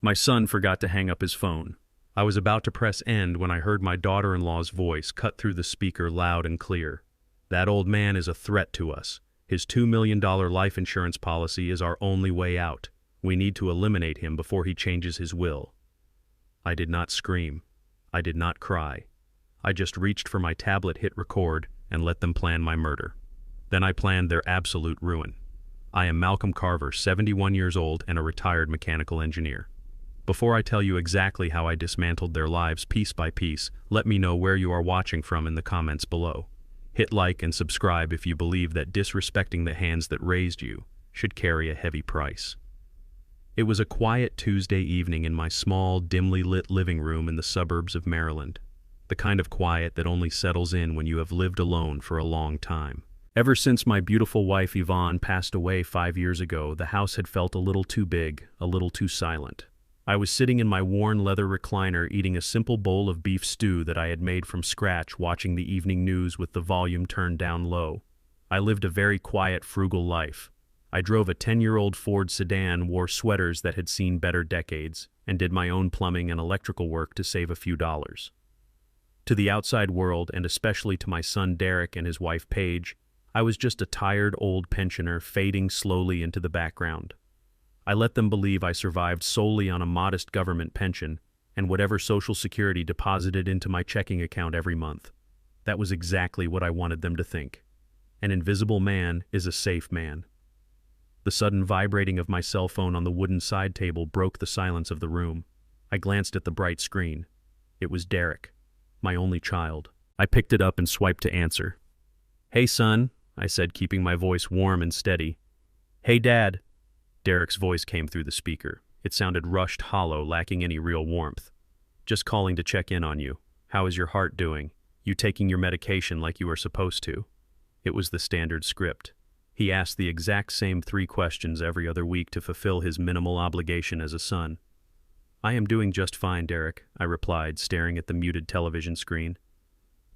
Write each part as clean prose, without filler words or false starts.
My son forgot to hang up his phone. I was about to press end when I heard my daughter-in-law's voice cut through the speaker loud and clear. That old man is a threat to us. His $2 million life insurance policy is our only way out. We need to eliminate him before he changes his will. I did not scream. I did not cry. I just reached for my tablet, hit record, and let them plan my murder. Then I planned their absolute ruin. I am Malcolm Carver, 71 years old and a retired mechanical engineer. Before I tell you exactly how I dismantled their lives piece by piece, let me know where you are watching from in the comments below. Hit like and subscribe if you believe that disrespecting the hands that raised you should carry a heavy price. It was a quiet Tuesday evening in my small, dimly lit living room in the suburbs of Maryland. The kind of quiet that only settles in when you have lived alone for a long time. Ever since my beautiful wife Yvonne passed away 5 years ago, the house had felt a little too big, a little too silent. I was sitting in my worn leather recliner eating a simple bowl of beef stew that I had made from scratch, watching the evening news with the volume turned down low. I lived a very quiet, frugal life. I drove a 10-year-old Ford sedan, wore sweaters that had seen better decades, and did my own plumbing and electrical work to save a few dollars. To the outside world, and especially to my son Derek and his wife Paige, I was just a tired old pensioner fading slowly into the background. I let them believe I survived solely on a modest government pension and whatever Social Security deposited into my checking account every month. That was exactly what I wanted them to think. An invisible man is a safe man. The sudden vibrating of my cell phone on the wooden side table broke the silence of the room. I glanced at the bright screen. It was Derek, my only child. I picked it up and swiped to answer. "Hey, son," I said, keeping my voice warm and steady. "Hey, Dad." Derek's voice came through the speaker. It sounded rushed, hollow, lacking any real warmth. "Just calling to check in on you. How is your heart doing? You taking your medication like you are supposed to?" It was the standard script. He asked the exact same 3 questions every other week to fulfill his minimal obligation as a son. "I am doing just fine, Derek," I replied, staring at the muted television screen.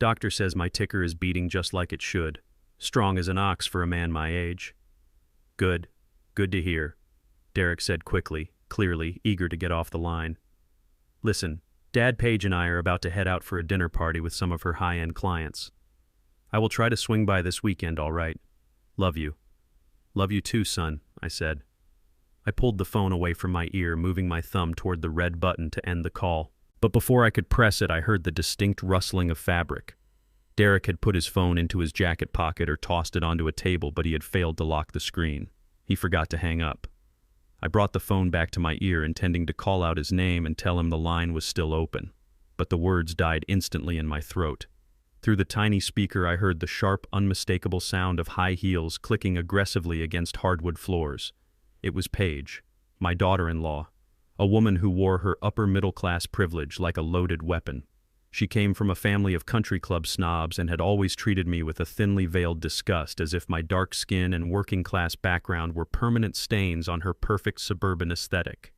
"Doctor says my ticker is beating just like it should. Strong as an ox for a man my age." "Good. Good to hear," Derek said quickly, clearly eager to get off the line. "Listen, Dad, Paige and I are about to head out for a dinner party with some of her high-end clients. I will try to swing by this weekend, all right? Love you." "Love you too, son," I said. I pulled the phone away from my ear, moving my thumb toward the red button to end the call. But before I could press it, I heard the distinct rustling of fabric. Derek had put his phone into his jacket pocket or tossed it onto a table, but he had failed to lock the screen. He forgot to hang up. I brought the phone back to my ear, intending to call out his name and tell him the line was still open. But the words died instantly in my throat. Through the tiny speaker, I heard the sharp, unmistakable sound of high heels clicking aggressively against hardwood floors. It was Paige, my daughter-in-law, a woman who wore her upper-middle-class privilege like a loaded weapon. She came from a family of country club snobs and had always treated me with a thinly veiled disgust, as if my dark skin and working-class background were permanent stains on her perfect suburban aesthetic.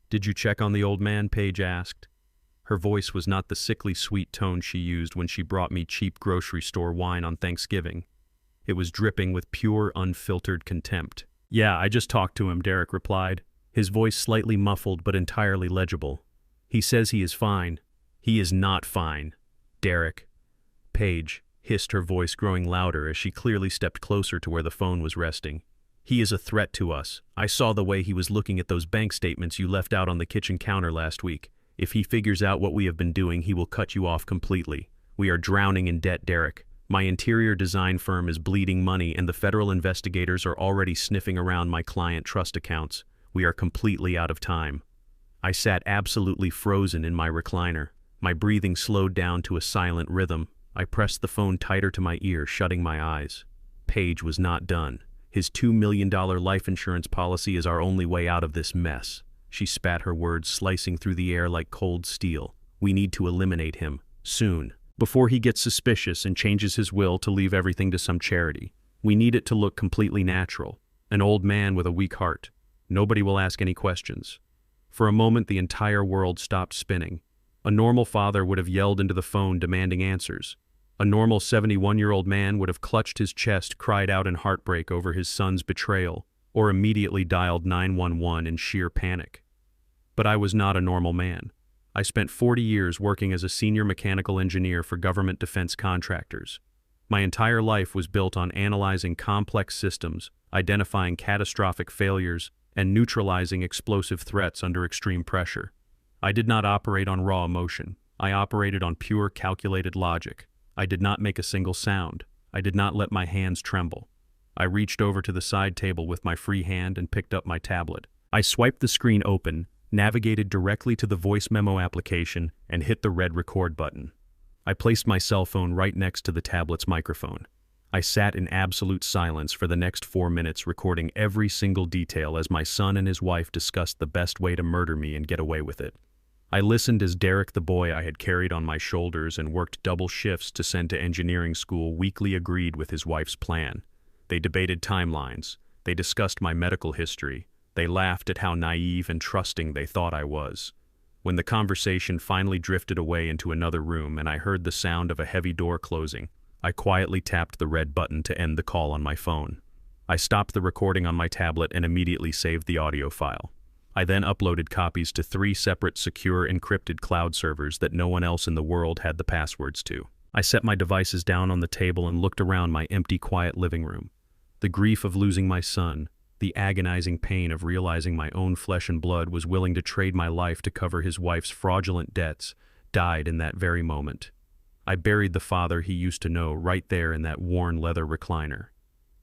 "Did you check on the old man?" Paige asked. Her voice was not the sickly sweet tone she used when she brought me cheap grocery store wine on Thanksgiving. It was dripping with pure, unfiltered contempt. "Yeah, I just talked to him," Derek replied, his voice slightly muffled but entirely legible. "He says he is fine." "He is not fine, Derek." Paige hissed, her voice growing louder as she clearly stepped closer to where the phone was resting. "He is a threat to us. I saw the way he was looking at those bank statements you left out on the kitchen counter last week. If he figures out what we have been doing, he will cut you off completely. We are drowning in debt, Derek. My interior design firm is bleeding money, and the federal investigators are already sniffing around my client trust accounts. We are completely out of time." I sat absolutely frozen in my recliner. My breathing slowed down to a silent rhythm. I pressed the phone tighter to my ear, shutting my eyes. Paige was not done. "His $2 million life insurance policy is our only way out of this mess." She spat, her words slicing through the air like cold steel. "We need to eliminate him, soon, before he gets suspicious and changes his will to leave everything to some charity. We need it to look completely natural. An old man with a weak heart. Nobody will ask any questions." For a moment, the entire world stopped spinning. A normal father would have yelled into the phone demanding answers. A normal 71-year-old man would have clutched his chest, cried out in heartbreak over his son's betrayal, or immediately dialed 911 in sheer panic. But I was not a normal man. I spent 40 years working as a senior mechanical engineer for government defense contractors. My entire life was built on analyzing complex systems, identifying catastrophic failures, and neutralizing explosive threats under extreme pressure. I did not operate on raw emotion. I operated on pure calculated logic. I did not make a single sound. I did not let my hands tremble. I reached over to the side table with my free hand and picked up my tablet. I swiped the screen open, navigated directly to the voice memo application, and hit the red record button. I placed my cell phone right next to the tablet's microphone. I sat in absolute silence for the next 4 minutes, recording every single detail as my son and his wife discussed the best way to murder me and get away with it. I listened as Derek, the boy I had carried on my shoulders and worked double shifts to send to engineering school, weakly agreed with his wife's plan. They debated timelines. They discussed my medical history. They laughed at how naive and trusting they thought I was. When the conversation finally drifted away into another room and I heard the sound of a heavy door closing, I quietly tapped the red button to end the call on my phone. I stopped the recording on my tablet and immediately saved the audio file. I then uploaded copies to 3 separate secure encrypted cloud servers that no one else in the world had the passwords to. I set my devices down on the table and looked around my empty, quiet living room. The grief of losing my son, the agonizing pain of realizing my own flesh and blood was willing to trade my life to cover his wife's fraudulent debts, died in that very moment. I buried the father he used to know right there in that worn leather recliner.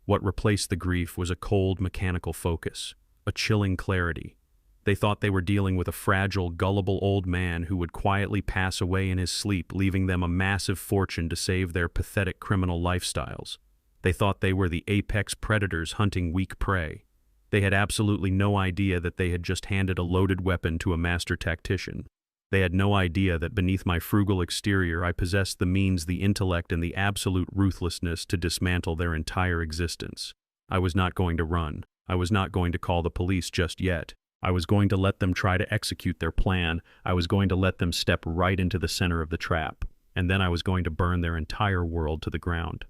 What replaced the grief was a cold, mechanical focus, a chilling clarity. They thought they were dealing with a fragile, gullible old man who would quietly pass away in his sleep, leaving them a massive fortune to save their pathetic criminal lifestyles. They thought they were the apex predators hunting weak prey. They had absolutely no idea that they had just handed a loaded weapon to a master tactician. They had no idea that beneath my frugal exterior I possessed the means, the intellect, and the absolute ruthlessness to dismantle their entire existence. I was not going to run. I was not going to call the police just yet. I was going to let them try to execute their plan. I was going to let them step right into the center of the trap. And then I was going to burn their entire world to the ground.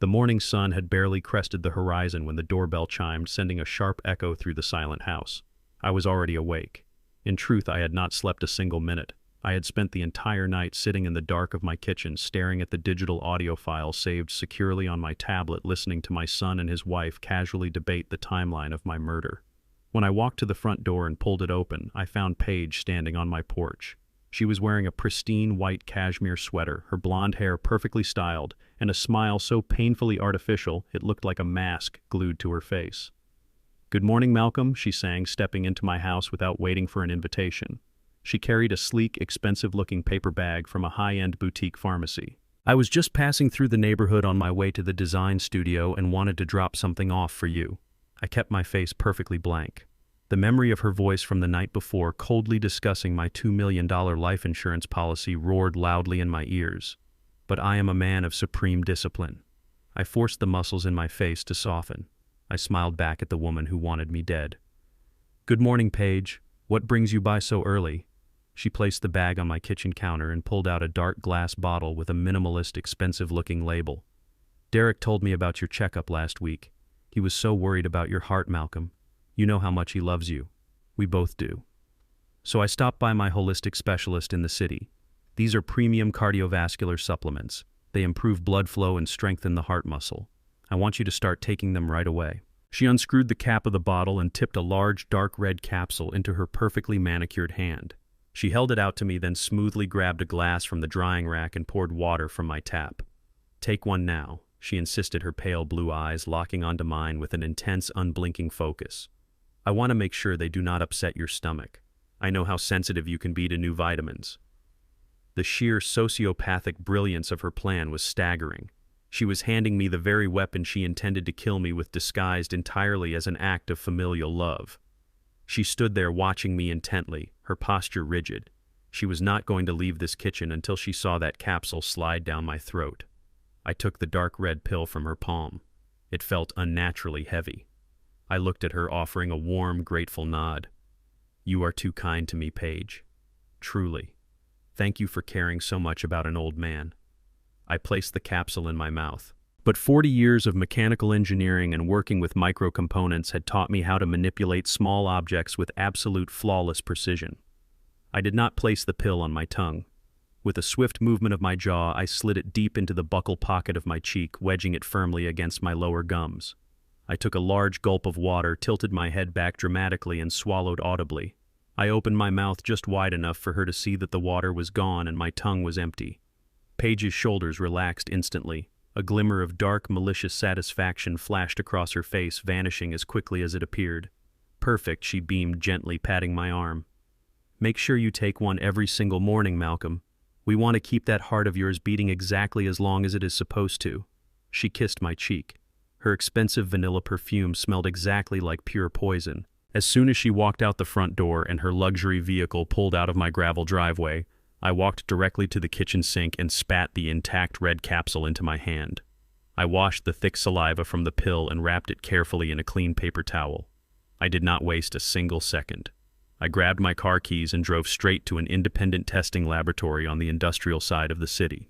The morning sun had barely crested the horizon when the doorbell chimed, sending a sharp echo through the silent house. I was already awake. In truth, I had not slept a single minute. I had spent the entire night sitting in the dark of my kitchen, staring at the digital audio file saved securely on my tablet, listening to my son and his wife casually debate the timeline of my murder. When I walked to the front door and pulled it open, I found Paige standing on my porch. She was wearing a pristine white cashmere sweater, her blonde hair perfectly styled, and a smile so painfully artificial it looked like a mask glued to her face. "Good morning, Malcolm," she sang, stepping into my house without waiting for an invitation. She carried a sleek, expensive-looking paper bag from a high-end boutique pharmacy. "I was just passing through the neighborhood on my way to the design studio and wanted to drop something off for you." I kept my face perfectly blank. The memory of her voice from the night before, coldly discussing my $2 million life insurance policy, roared loudly in my ears. But I am a man of supreme discipline. I forced the muscles in my face to soften. I smiled back at the woman who wanted me dead. "Good morning, Paige. What brings you by so early?" She placed the bag on my kitchen counter and pulled out a dark glass bottle with a minimalist, expensive-looking label. "Derek told me about your checkup last week. He was so worried about your heart, Malcolm. You know how much he loves you. We both do. So I stopped by my holistic specialist in the city. These are premium cardiovascular supplements. They improve blood flow and strengthen the heart muscle. I want you to start taking them right away." She unscrewed the cap of the bottle and tipped a large, dark red capsule into her perfectly manicured hand. She held it out to me, then smoothly grabbed a glass from the drying rack and poured water from my tap. "Take one now," she insisted, her pale blue eyes locking onto mine with an intense, unblinking focus. "I want to make sure they do not upset your stomach. I know how sensitive you can be to new vitamins." The sheer sociopathic brilliance of her plan was staggering. She was handing me the very weapon she intended to kill me with, disguised entirely as an act of familial love. She stood there watching me intently, her posture rigid. She was not going to leave this kitchen until she saw that capsule slide down my throat. I took the dark red pill from her palm. It felt unnaturally heavy. I looked at her, offering a warm, grateful nod. "You are too kind to me, Paige. Truly. Thank you for caring so much about an old man." I placed the capsule in my mouth. But 40 years of mechanical engineering and working with microcomponents had taught me how to manipulate small objects with absolute flawless precision. I did not place the pill on my tongue. With a swift movement of my jaw, I slid it deep into the buccal pocket of my cheek, wedging it firmly against my lower gums. I took a large gulp of water, tilted my head back dramatically, and swallowed audibly. I opened my mouth just wide enough for her to see that the water was gone and my tongue was empty. Paige's shoulders relaxed instantly. A glimmer of dark, malicious satisfaction flashed across her face, vanishing as quickly as it appeared. "Perfect," she beamed, gently patting my arm. "Make sure you take one every single morning, Malcolm. We want to keep that heart of yours beating exactly as long as it is supposed to." She kissed my cheek. Her expensive vanilla perfume smelled exactly like pure poison. As soon as she walked out the front door and her luxury vehicle pulled out of my gravel driveway, I walked directly to the kitchen sink and spat the intact red capsule into my hand. I washed the thick saliva from the pill and wrapped it carefully in a clean paper towel. I did not waste a single second. I grabbed my car keys and drove straight to an independent testing laboratory on the industrial side of the city.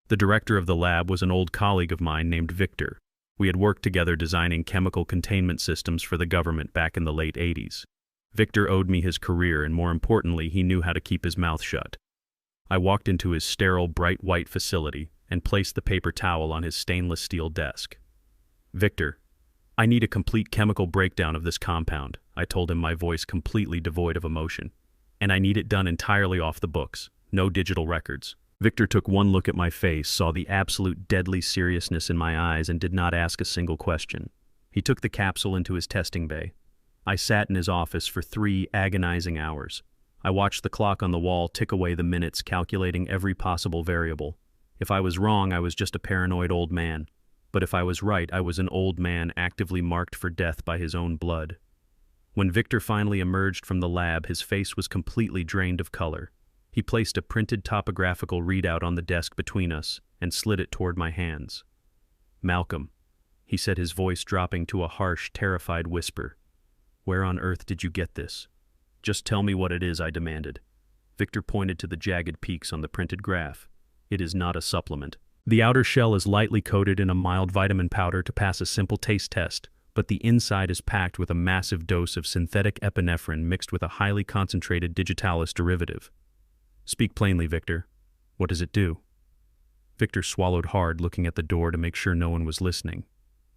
The director of the lab was an old colleague of mine named Victor. We had worked together designing chemical containment systems for the government back in the late 80s. Victor owed me his career, and more importantly, he knew how to keep his mouth shut. I walked into his sterile, bright white facility and placed the paper towel on his stainless steel desk. "Victor, I need a complete chemical breakdown of this compound," I told him, my voice completely devoid of emotion. "And I need it done entirely off the books, no digital records." Victor took one look at my face, saw the absolute deadly seriousness in my eyes, and did not ask a single question. He took the capsule into his testing bay. I sat in his office for 3 agonizing hours. I watched the clock on the wall tick away the minutes, calculating every possible variable. If I was wrong, I was just a paranoid old man. But if I was right, I was an old man actively marked for death by his own blood. When Victor finally emerged from the lab, his face was completely drained of color. He placed a printed topographical readout on the desk between us and slid it toward my hands. "Malcolm," he said, his voice dropping to a harsh, terrified whisper. "Where on earth did you get this?" "Just tell me what it is," I demanded. Victor pointed to the jagged peaks on the printed graph. "It is not a supplement. The outer shell is lightly coated in a mild vitamin powder to pass a simple taste test, but the inside is packed with a massive dose of synthetic epinephrine mixed with a highly concentrated digitalis derivative." "Speak plainly, Victor. What does it do?" Victor swallowed hard, looking at the door to make sure no one was listening.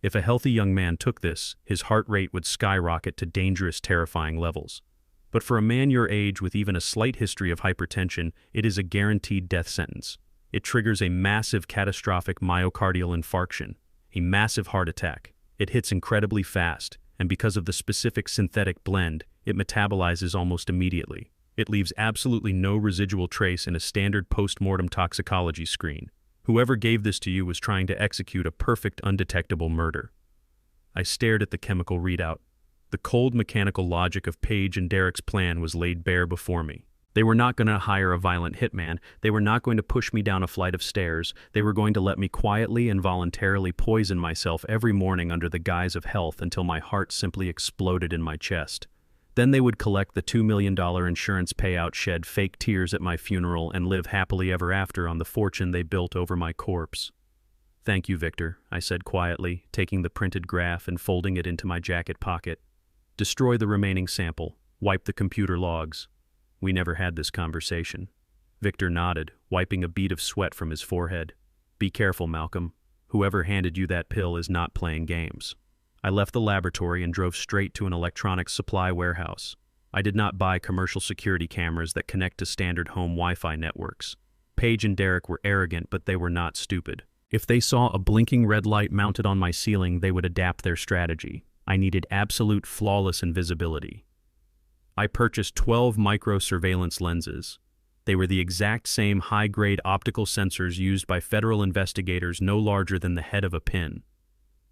If a healthy young man took this, his heart rate would skyrocket to dangerous, terrifying levels. But for a man your age with even a slight history of hypertension, it is a guaranteed death sentence. It triggers a massive catastrophic myocardial infarction, a massive heart attack. It hits incredibly fast, and because of the specific synthetic blend, it metabolizes almost immediately. It leaves absolutely no residual trace in a standard post-mortem toxicology screen. Whoever gave this to you was trying to execute a perfect, undetectable murder. I stared at the chemical readout. The cold mechanical logic of Paige and Derek's plan was laid bare before me. They were not going to hire a violent hitman. They were not going to push me down a flight of stairs. They were going to let me quietly and voluntarily poison myself every morning under the guise of health until my heart simply exploded in my chest. Then they would collect the $2 million insurance payout, shed fake tears at my funeral, and live happily ever after on the fortune they built over my corpse. "Thank you, Victor," I said quietly, taking the printed graph and folding it into my jacket pocket. "Destroy the remaining sample. Wipe the computer logs." We never had this conversation. Victor nodded, wiping a bead of sweat from his forehead. "Be careful, Malcolm. Whoever handed you that pill is not playing games." I left the laboratory and drove straight to an electronics supply warehouse. I did not buy commercial security cameras that connect to standard home Wi-Fi networks. Paige and Derek were arrogant, but they were not stupid. If they saw a blinking red light mounted on my ceiling, they would adapt their strategy. I needed absolute flawless invisibility. I purchased 12 micro-surveillance lenses. They were the exact same high-grade optical sensors used by federal investigators no larger than the head of a pin.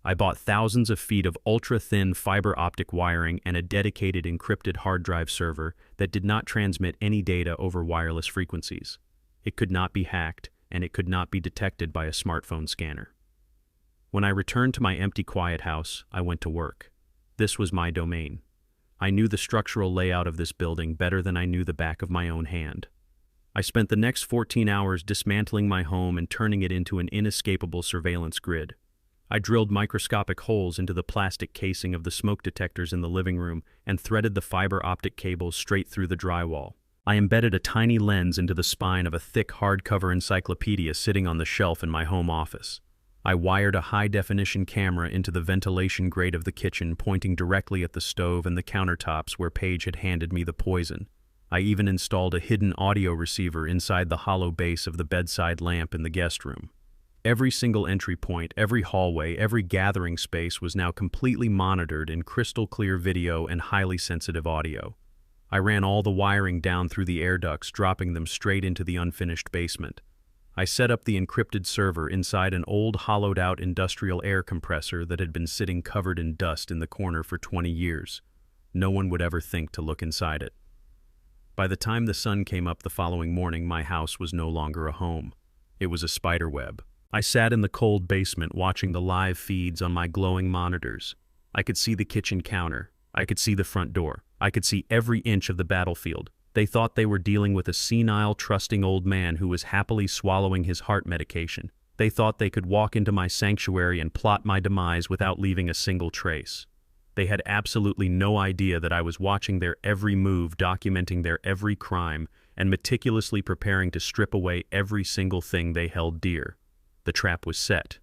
I bought thousands of feet of ultra-thin fiber optic wiring and a dedicated encrypted hard drive server that did not transmit any data over wireless frequencies. It could not be hacked, and it could not be detected by a smartphone scanner. When I returned to my empty, quiet house, I went to work. This was my domain. I knew the structural layout of this building better than I knew the back of my own hand. I spent the next 14 hours dismantling my home and turning it into an inescapable surveillance grid. I drilled microscopic holes into the plastic casing of the smoke detectors in the living room and threaded the fiber optic cables straight through the drywall. I embedded a tiny lens into the spine of a thick hardcover encyclopedia sitting on the shelf in my home office. I wired a high-definition camera into the ventilation grate of the kitchen, pointing directly at the stove and the countertops where Paige had handed me the poison. I even installed a hidden audio receiver inside the hollow base of the bedside lamp in the guest room. Every single entry point, every hallway, every gathering space was now completely monitored in crystal-clear video and highly sensitive audio. I ran all the wiring down through the air ducts, dropping them straight into the unfinished basement. I set up the encrypted server inside an old hollowed-out industrial air compressor that had been sitting covered in dust in the corner for 20 years. No one would ever think to look inside it. By the time the sun came up the following morning, my house was no longer a home. It was a spider web. I sat in the cold basement watching the live feeds on my glowing monitors. I could see the kitchen counter. I could see the front door. I could see every inch of the battlefield. They thought they were dealing with a senile, trusting old man who was happily swallowing his heart medication. They thought they could walk into my sanctuary and plot my demise without leaving a single trace. They had absolutely no idea that I was watching their every move, documenting their every crime, and meticulously preparing to strip away every single thing they held dear. The trap was set.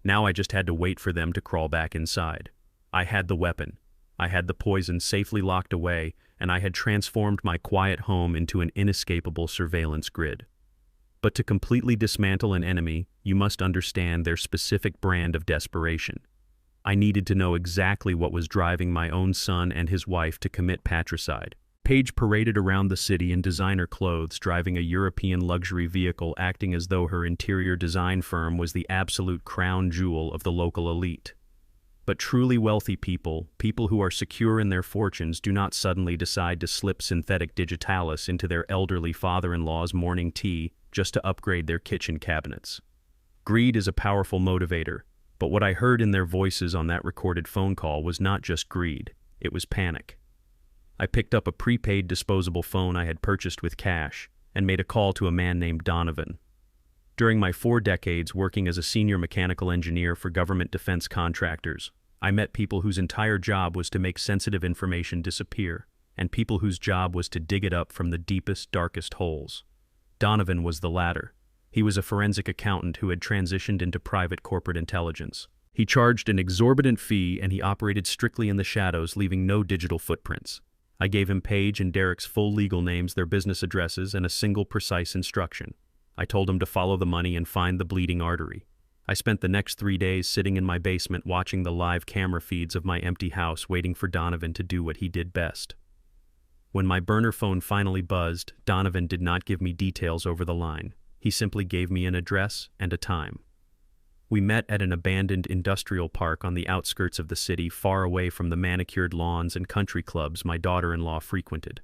Now I just had to wait for them to crawl back inside. I had the weapon. I had the poison safely locked away, and I had transformed my quiet home into an inescapable surveillance grid. But to completely dismantle an enemy, you must understand their specific brand of desperation. I needed to know exactly what was driving my own son and his wife to commit patricide. Paige paraded around the city in designer clothes, driving a European luxury vehicle, acting as though her interior design firm was the absolute crown jewel of the local elite. But truly wealthy people, people who are secure in their fortunes, do not suddenly decide to slip synthetic digitalis into their elderly father-in-law's morning tea just to upgrade their kitchen cabinets. Greed is a powerful motivator, but what I heard in their voices on that recorded phone call was not just greed, it was panic. I picked up a prepaid disposable phone I had purchased with cash and made a call to a man named Donovan. During my 4 decades working as a senior mechanical engineer for government defense contractors, I met people whose entire job was to make sensitive information disappear, and people whose job was to dig it up from the deepest, darkest holes. Donovan was the latter. He was a forensic accountant who had transitioned into private corporate intelligence. He charged an exorbitant fee, and he operated strictly in the shadows, leaving no digital footprints. I gave him Paige and Derek's full legal names, their business addresses, and a single precise instruction. I told him to follow the money and find the bleeding artery. I spent the next 3 days sitting in my basement watching the live camera feeds of my empty house, waiting for Donovan to do what he did best. When my burner phone finally buzzed, Donovan did not give me details over the line. He simply gave me an address and a time. We met at an abandoned industrial park on the outskirts of the city, far away from the manicured lawns and country clubs my daughter-in-law frequented.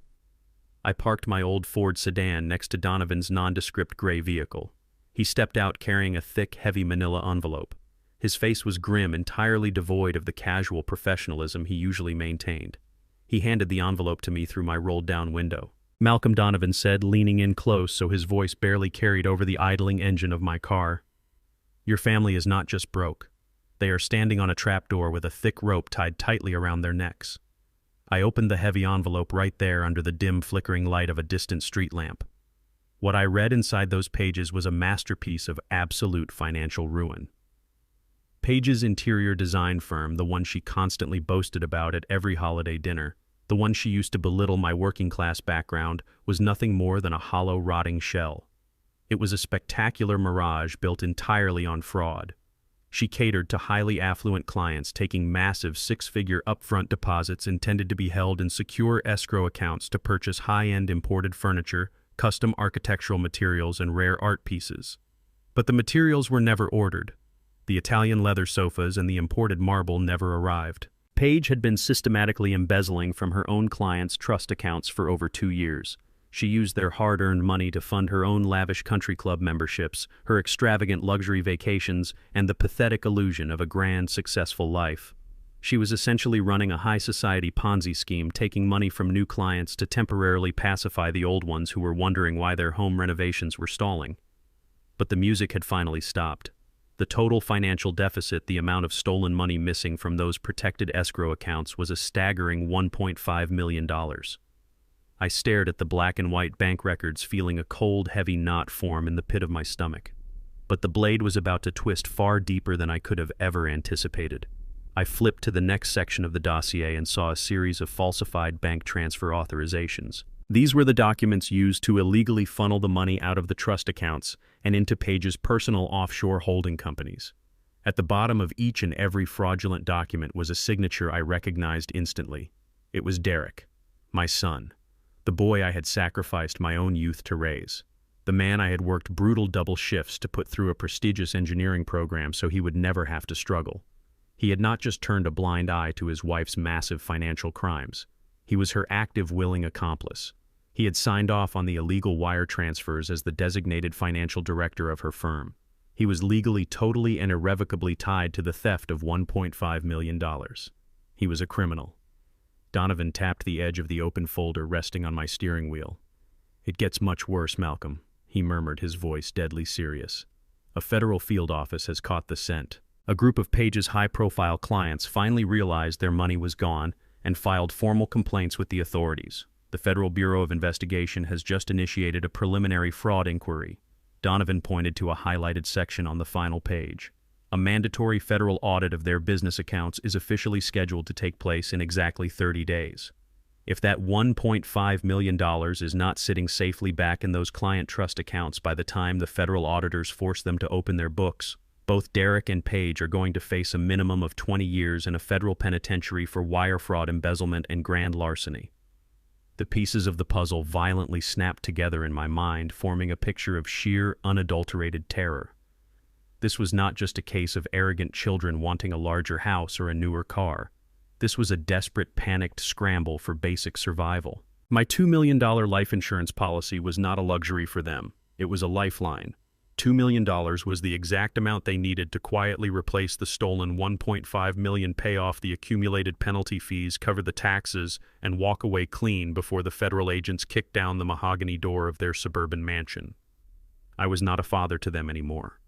I parked my old Ford sedan next to Donovan's nondescript gray vehicle. He stepped out carrying a thick, heavy manila envelope. His face was grim, entirely devoid of the casual professionalism he usually maintained. He handed the envelope to me through my rolled-down window. "Malcolm," Donovan said, leaning in close so his voice barely carried over the idling engine of my car. "Your family is not just broke. They are standing on a trapdoor with a thick rope tied tightly around their necks." I opened the heavy envelope right there under the dim, flickering light of a distant street lamp. What I read inside those pages was a masterpiece of absolute financial ruin. Paige's interior design firm, the one she constantly boasted about at every holiday dinner, the one she used to belittle my working-class background, was nothing more than a hollow, rotting shell. It was a spectacular mirage built entirely on fraud. She catered to highly affluent clients, taking massive 6-figure upfront deposits intended to be held in secure escrow accounts to purchase high-end imported furniture, custom architectural materials, and rare art pieces. But the materials were never ordered. The Italian leather sofas and the imported marble never arrived. Paige had been systematically embezzling from her own clients' trust accounts for over 2 years. She used their hard-earned money to fund her own lavish country club memberships, her extravagant luxury vacations, and the pathetic illusion of a grand, successful life. She was essentially running a high-society Ponzi scheme, taking money from new clients to temporarily pacify the old ones who were wondering why their home renovations were stalling. But the music had finally stopped. The total financial deficit, the amount of stolen money missing from those protected escrow accounts, was a staggering $1.5 million. I stared at the black and white bank records, feeling a cold, heavy knot form in the pit of my stomach. But the blade was about to twist far deeper than I could have ever anticipated. I flipped to the next section of the dossier and saw a series of falsified bank transfer authorizations. These were the documents used to illegally funnel the money out of the trust accounts and into Page's personal offshore holding companies. At the bottom of each and every fraudulent document was a signature I recognized instantly. It was Derek, my son, the boy I had sacrificed my own youth to raise, the man I had worked brutal double shifts to put through a prestigious engineering program so he would never have to struggle. He had not just turned a blind eye to his wife's massive financial crimes. He was her active, willing accomplice. He had signed off on the illegal wire transfers as the designated financial director of her firm. He was legally, totally, and irrevocably tied to the theft of $1.5 million. He was a criminal. Donovan tapped the edge of the open folder resting on my steering wheel. "It gets much worse, Malcolm," he murmured, his voice deadly serious. "A federal field office has caught the scent. A group of Page's high-profile clients finally realized their money was gone and filed formal complaints with the authorities. The Federal Bureau of Investigation has just initiated a preliminary fraud inquiry." Donovan pointed to a highlighted section on the final page. "A mandatory federal audit of their business accounts is officially scheduled to take place in exactly 30 days. If that $1.5 million is not sitting safely back in those client trust accounts by the time the federal auditors force them to open their books, both Derek and Page are going to face a minimum of 20 years in a federal penitentiary for wire fraud, embezzlement, and grand larceny." The pieces of the puzzle violently snapped together in my mind, forming a picture of sheer, unadulterated terror. This was not just a case of arrogant children wanting a larger house or a newer car. This was a desperate, panicked scramble for basic survival. My $2 million life insurance policy was not a luxury for them. It was a lifeline. $2 million was the exact amount they needed to quietly replace the stolen $1.5 million, pay off the accumulated penalty fees, cover the taxes, and walk away clean before the federal agents kicked down the mahogany door of their suburban mansion. I was not a father to them anymore.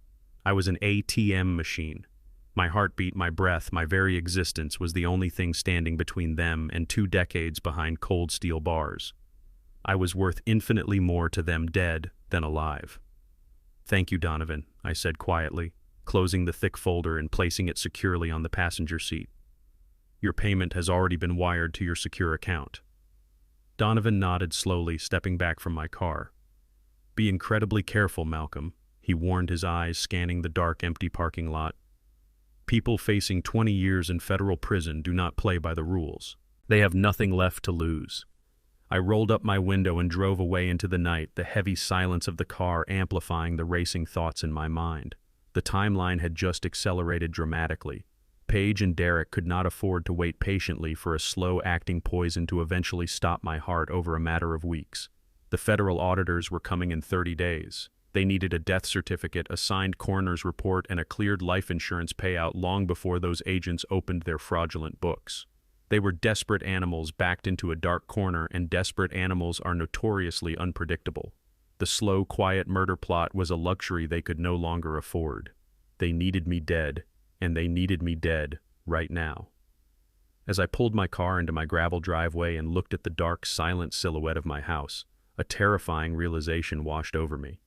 I was an ATM machine. My heartbeat, my breath, my very existence was the only thing standing between them and 2 decades behind cold steel bars. I was worth infinitely more to them dead than alive. "Thank you, Donovan," I said quietly, closing the thick folder and placing it securely on the passenger seat. "Your payment has already been wired to your secure account." Donovan nodded slowly, stepping back from my car. "Be incredibly careful, Malcolm," he warned, his eyes scanning the dark, empty parking lot. "People facing 20 years in federal prison do not play by the rules. They have nothing left to lose." I rolled up my window and drove away into the night, the heavy silence of the car amplifying the racing thoughts in my mind. The timeline had just accelerated dramatically. Page and Derek could not afford to wait patiently for a slow-acting poison to eventually stop my heart over a matter of weeks. The federal auditors were coming in 30 days. They needed a death certificate, a signed coroner's report, and a cleared life insurance payout long before those agents opened their fraudulent books. They were desperate animals backed into a dark corner, and desperate animals are notoriously unpredictable. The slow, quiet murder plot was a luxury they could no longer afford. They needed me dead, and they needed me dead right now. As I pulled my car into my gravel driveway and looked at the dark, silent silhouette of my house, a terrifying realization washed over me.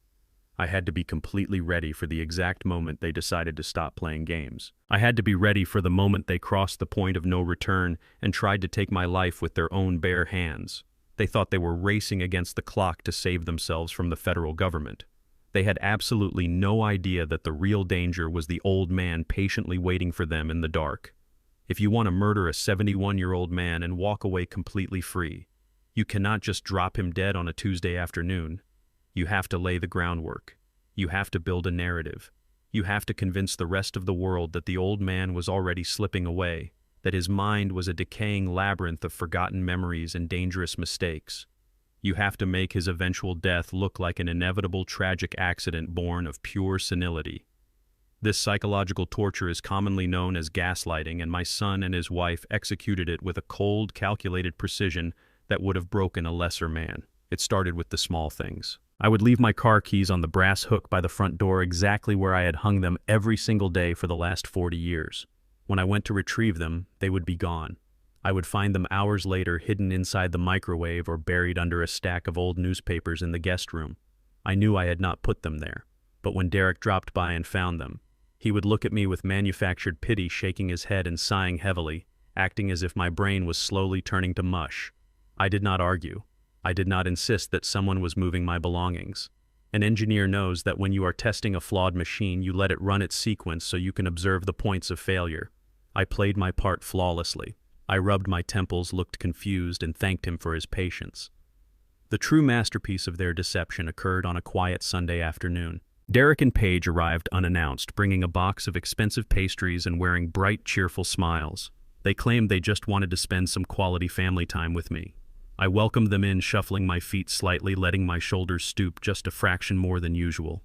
I had to be completely ready for the exact moment they decided to stop playing games. I had to be ready for the moment they crossed the point of no return and tried to take my life with their own bare hands. They thought they were racing against the clock to save themselves from the federal government. They had absolutely no idea that the real danger was the old man patiently waiting for them in the dark. If you want to murder a 71-year-old man and walk away completely free, you cannot just drop him dead on a Tuesday afternoon. You have to lay the groundwork. You have to build a narrative. You have to convince the rest of the world that the old man was already slipping away, that his mind was a decaying labyrinth of forgotten memories and dangerous mistakes. You have to make his eventual death look like an inevitable tragic accident born of pure senility. This psychological torture is commonly known as gaslighting, and my son and his wife executed it with a cold, calculated precision that would have broken a lesser man. It started with the small things. I would leave my car keys on the brass hook by the front door exactly where I had hung them every single day for the last 40 years. When I went to retrieve them, they would be gone. I would find them hours later hidden inside the microwave or buried under a stack of old newspapers in the guest room. I knew I had not put them there, but when Derek dropped by and found them, he would look at me with manufactured pity, shaking his head and sighing heavily, acting as if my brain was slowly turning to mush. I did not argue. I did not insist that someone was moving my belongings. An engineer knows that when you are testing a flawed machine, you let it run its sequence so you can observe the points of failure. I played my part flawlessly. I rubbed my temples, looked confused, and thanked him for his patience. The true masterpiece of their deception occurred on a quiet Sunday afternoon. Derek and Paige arrived unannounced, bringing a box of expensive pastries and wearing bright, cheerful smiles. They claimed they just wanted to spend some quality family time with me. I welcomed them in, shuffling my feet slightly, letting my shoulders stoop just a fraction more than usual.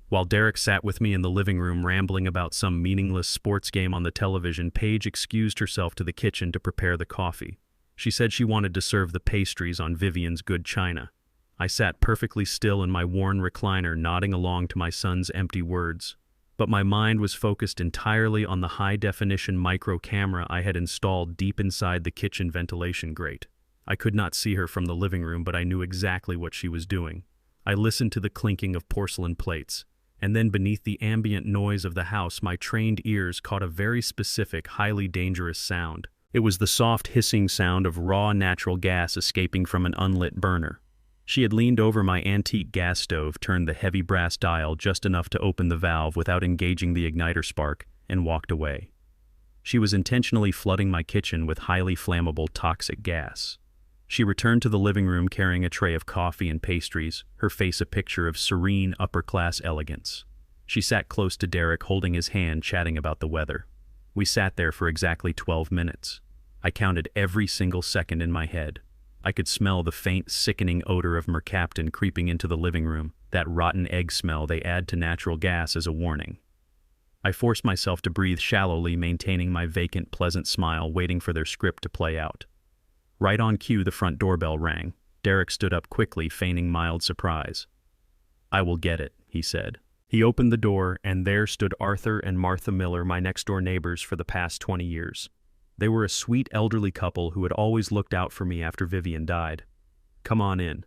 While Derek sat with me in the living room rambling about some meaningless sports game on the television, Paige excused herself to the kitchen to prepare the coffee. She said she wanted to serve the pastries on Vivian's good china. I sat perfectly still in my worn recliner, nodding along to my son's empty words. But my mind was focused entirely on the high-definition micro camera I had installed deep inside the kitchen ventilation grate. I could not see her from the living room, but I knew exactly what she was doing. I listened to the clinking of porcelain plates, and then beneath the ambient noise of the house, my trained ears caught a very specific, highly dangerous sound. It was the soft hissing sound of raw natural gas escaping from an unlit burner. She had leaned over my antique gas stove, turned the heavy brass dial just enough to open the valve without engaging the igniter spark, and walked away. She was intentionally flooding my kitchen with highly flammable toxic gas. She returned to the living room carrying a tray of coffee and pastries, her face a picture of serene, upper-class elegance. She sat close to Derek, holding his hand, chatting about the weather. We sat there for exactly 12 minutes. I counted every single second in my head. I could smell the faint, sickening odor of mercaptan creeping into the living room, that rotten egg smell they add to natural gas as a warning. I forced myself to breathe shallowly, maintaining my vacant, pleasant smile, waiting for their script to play out. Right on cue, the front doorbell rang. Derek stood up quickly, feigning mild surprise. "I will get it," he said. He opened the door, and there stood Arthur and Martha Miller, my next-door neighbors for the past 20 years. They were a sweet elderly couple who had always looked out for me after Vivian died. "Come on in."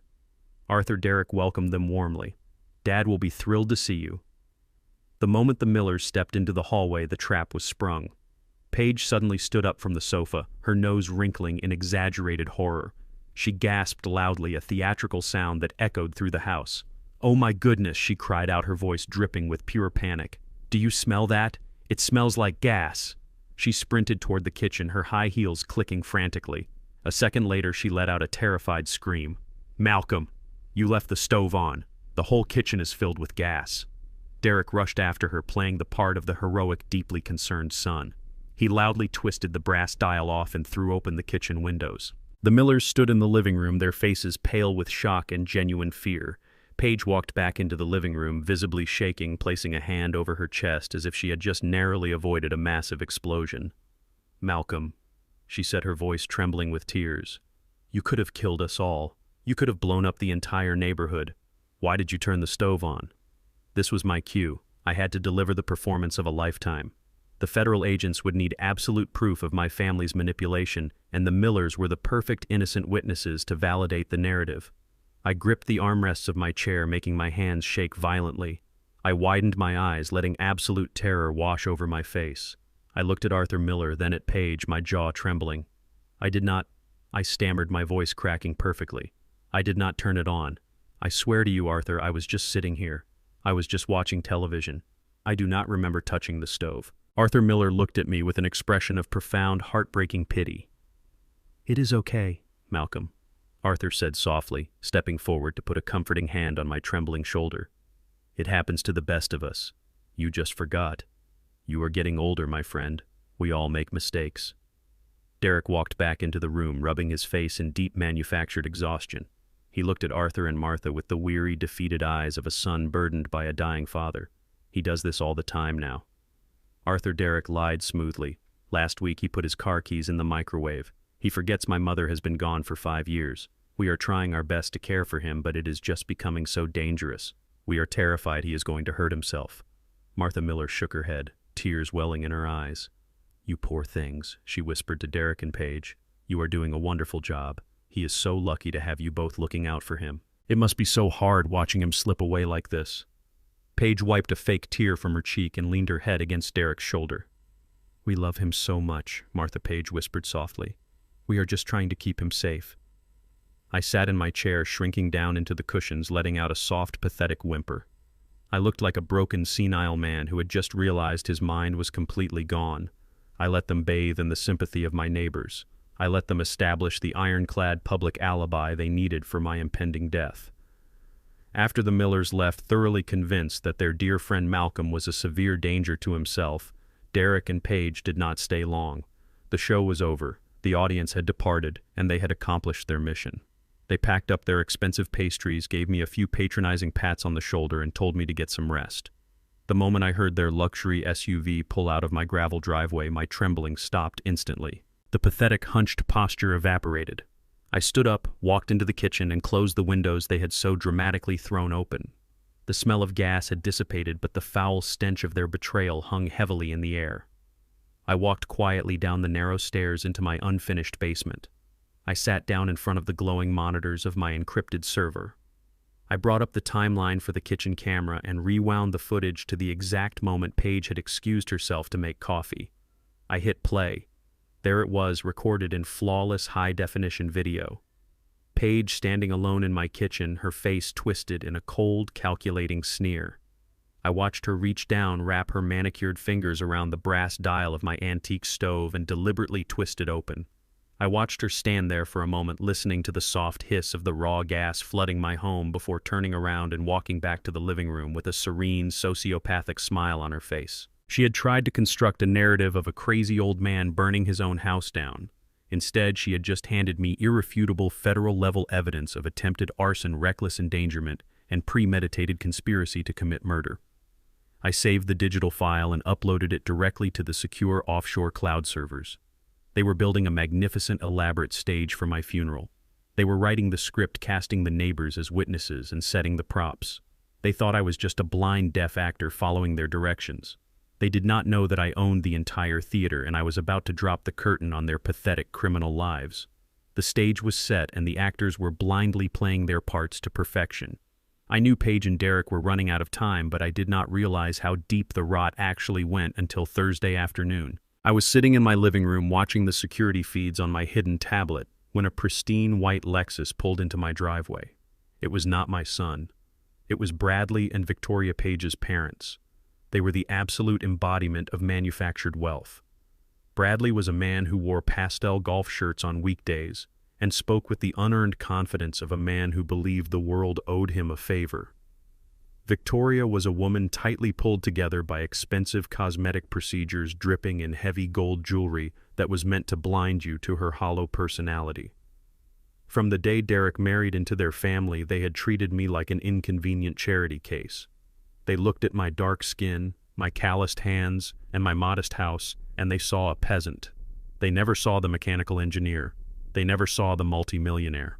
Derek welcomed them warmly. "Dad will be thrilled to see you." The moment the Millers stepped into the hallway, the trap was sprung. Paige suddenly stood up from the sofa, her nose wrinkling in exaggerated horror. She gasped loudly, a theatrical sound that echoed through the house. "Oh my goodness," she cried out, her voice dripping with pure panic. "Do you smell that? It smells like gas." She sprinted toward the kitchen, her high heels clicking frantically. A second later, she let out a terrified scream. "Malcolm, you left the stove on. The whole kitchen is filled with gas." Derek rushed after her, playing the part of the heroic, deeply concerned son. He loudly twisted the brass dial off and threw open the kitchen windows. The Millers stood in the living room, their faces pale with shock and genuine fear. Paige walked back into the living room, visibly shaking, placing a hand over her chest as if she had just narrowly avoided a massive explosion. "Malcolm," she said, her voice trembling with tears, "you could have killed us all. You could have blown up the entire neighborhood. Why did you turn the stove on?" This was my cue. I had to deliver the performance of a lifetime. The federal agents would need absolute proof of my family's manipulation, and the Millers were the perfect innocent witnesses to validate the narrative. I gripped the armrests of my chair, making my hands shake violently. I widened my eyes, letting absolute terror wash over my face. I looked at Arthur Miller, then at Paige, my jaw trembling. I stammered, my voice cracking perfectly. "I did not turn it on. I swear to you, Arthur, I was just sitting here. I was just watching television. I do not remember touching the stove." Arthur Miller looked at me with an expression of profound, heartbreaking pity. "It is okay, Malcolm," Arthur said softly, stepping forward to put a comforting hand on my trembling shoulder. "It happens to the best of us. You just forgot. You are getting older, my friend. We all make mistakes." Derek walked back into the room, rubbing his face in deep manufactured exhaustion. He looked at Arthur and Martha with the weary, defeated eyes of a son burdened by a dying father. He does this all the time now. Derek lied smoothly. "Last week he put his car keys in the microwave. He forgets my mother has been gone for 5 years. We are trying our best to care for him, but it is just becoming so dangerous. We are terrified he is going to hurt himself." Martha Miller shook her head, tears welling in her eyes. "You poor things," she whispered to Derek and Paige. "You are doing a wonderful job. He is so lucky to have you both looking out for him. It must be so hard watching him slip away like this." Paige wiped a fake tear from her cheek and leaned her head against Derek's shoulder. "We love him so much," Martha Paige whispered softly. "We are just trying to keep him safe." I sat in my chair, shrinking down into the cushions, letting out a soft, pathetic whimper. I looked like a broken, senile man who had just realized his mind was completely gone. I let them bathe in the sympathy of my neighbors. I let them establish the ironclad public alibi they needed for my impending death. After the Millers left, thoroughly convinced that their dear friend Malcolm was a severe danger to himself, Derek and Paige did not stay long. The show was over, the audience had departed, and they had accomplished their mission. They packed up their expensive pastries, gave me a few patronizing pats on the shoulder, and told me to get some rest. The moment I heard their luxury SUV pull out of my gravel driveway, my trembling stopped instantly. The pathetic, hunched posture evaporated. I stood up, walked into the kitchen, and closed the windows they had so dramatically thrown open. The smell of gas had dissipated, but the foul stench of their betrayal hung heavily in the air. I walked quietly down the narrow stairs into my unfinished basement. I sat down in front of the glowing monitors of my encrypted server. I brought up the timeline for the kitchen camera and rewound the footage to the exact moment Paige had excused herself to make coffee. I hit play. There it was, recorded in flawless high-definition video. Paige standing alone in my kitchen, her face twisted in a cold, calculating sneer. I watched her reach down, wrap her manicured fingers around the brass dial of my antique stove, and deliberately twist it open. I watched her stand there for a moment, listening to the soft hiss of the raw gas flooding my home before turning around and walking back to the living room with a serene, sociopathic smile on her face. She had tried to construct a narrative of a crazy old man burning his own house down. Instead, she had just handed me irrefutable federal-level evidence of attempted arson, reckless endangerment, and premeditated conspiracy to commit murder. I saved the digital file and uploaded it directly to the secure offshore cloud servers. They were building a magnificent, elaborate stage for my funeral. They were writing the script, casting the neighbors as witnesses, and setting the props. They thought I was just a blind, deaf actor following their directions. They did not know that I owned the entire theater, and I was about to drop the curtain on their pathetic criminal lives. The stage was set, and the actors were blindly playing their parts to perfection. I knew Paige and Derek were running out of time, but I did not realize how deep the rot actually went until Thursday afternoon. I was sitting in my living room watching the security feeds on my hidden tablet when a pristine white Lexus pulled into my driveway. It was not my son. It was Bradley and Victoria Page's parents. They were the absolute embodiment of manufactured wealth. Bradley was a man who wore pastel golf shirts on weekdays and spoke with the unearned confidence of a man who believed the world owed him a favor. Victoria was a woman tightly pulled together by expensive cosmetic procedures, dripping in heavy gold jewelry that was meant to blind you to her hollow personality. From the day Derek married into their family, they had treated me like an inconvenient charity case. They looked at my dark skin, my calloused hands, and my modest house, and they saw a peasant. They never saw the mechanical engineer. They never saw the multimillionaire.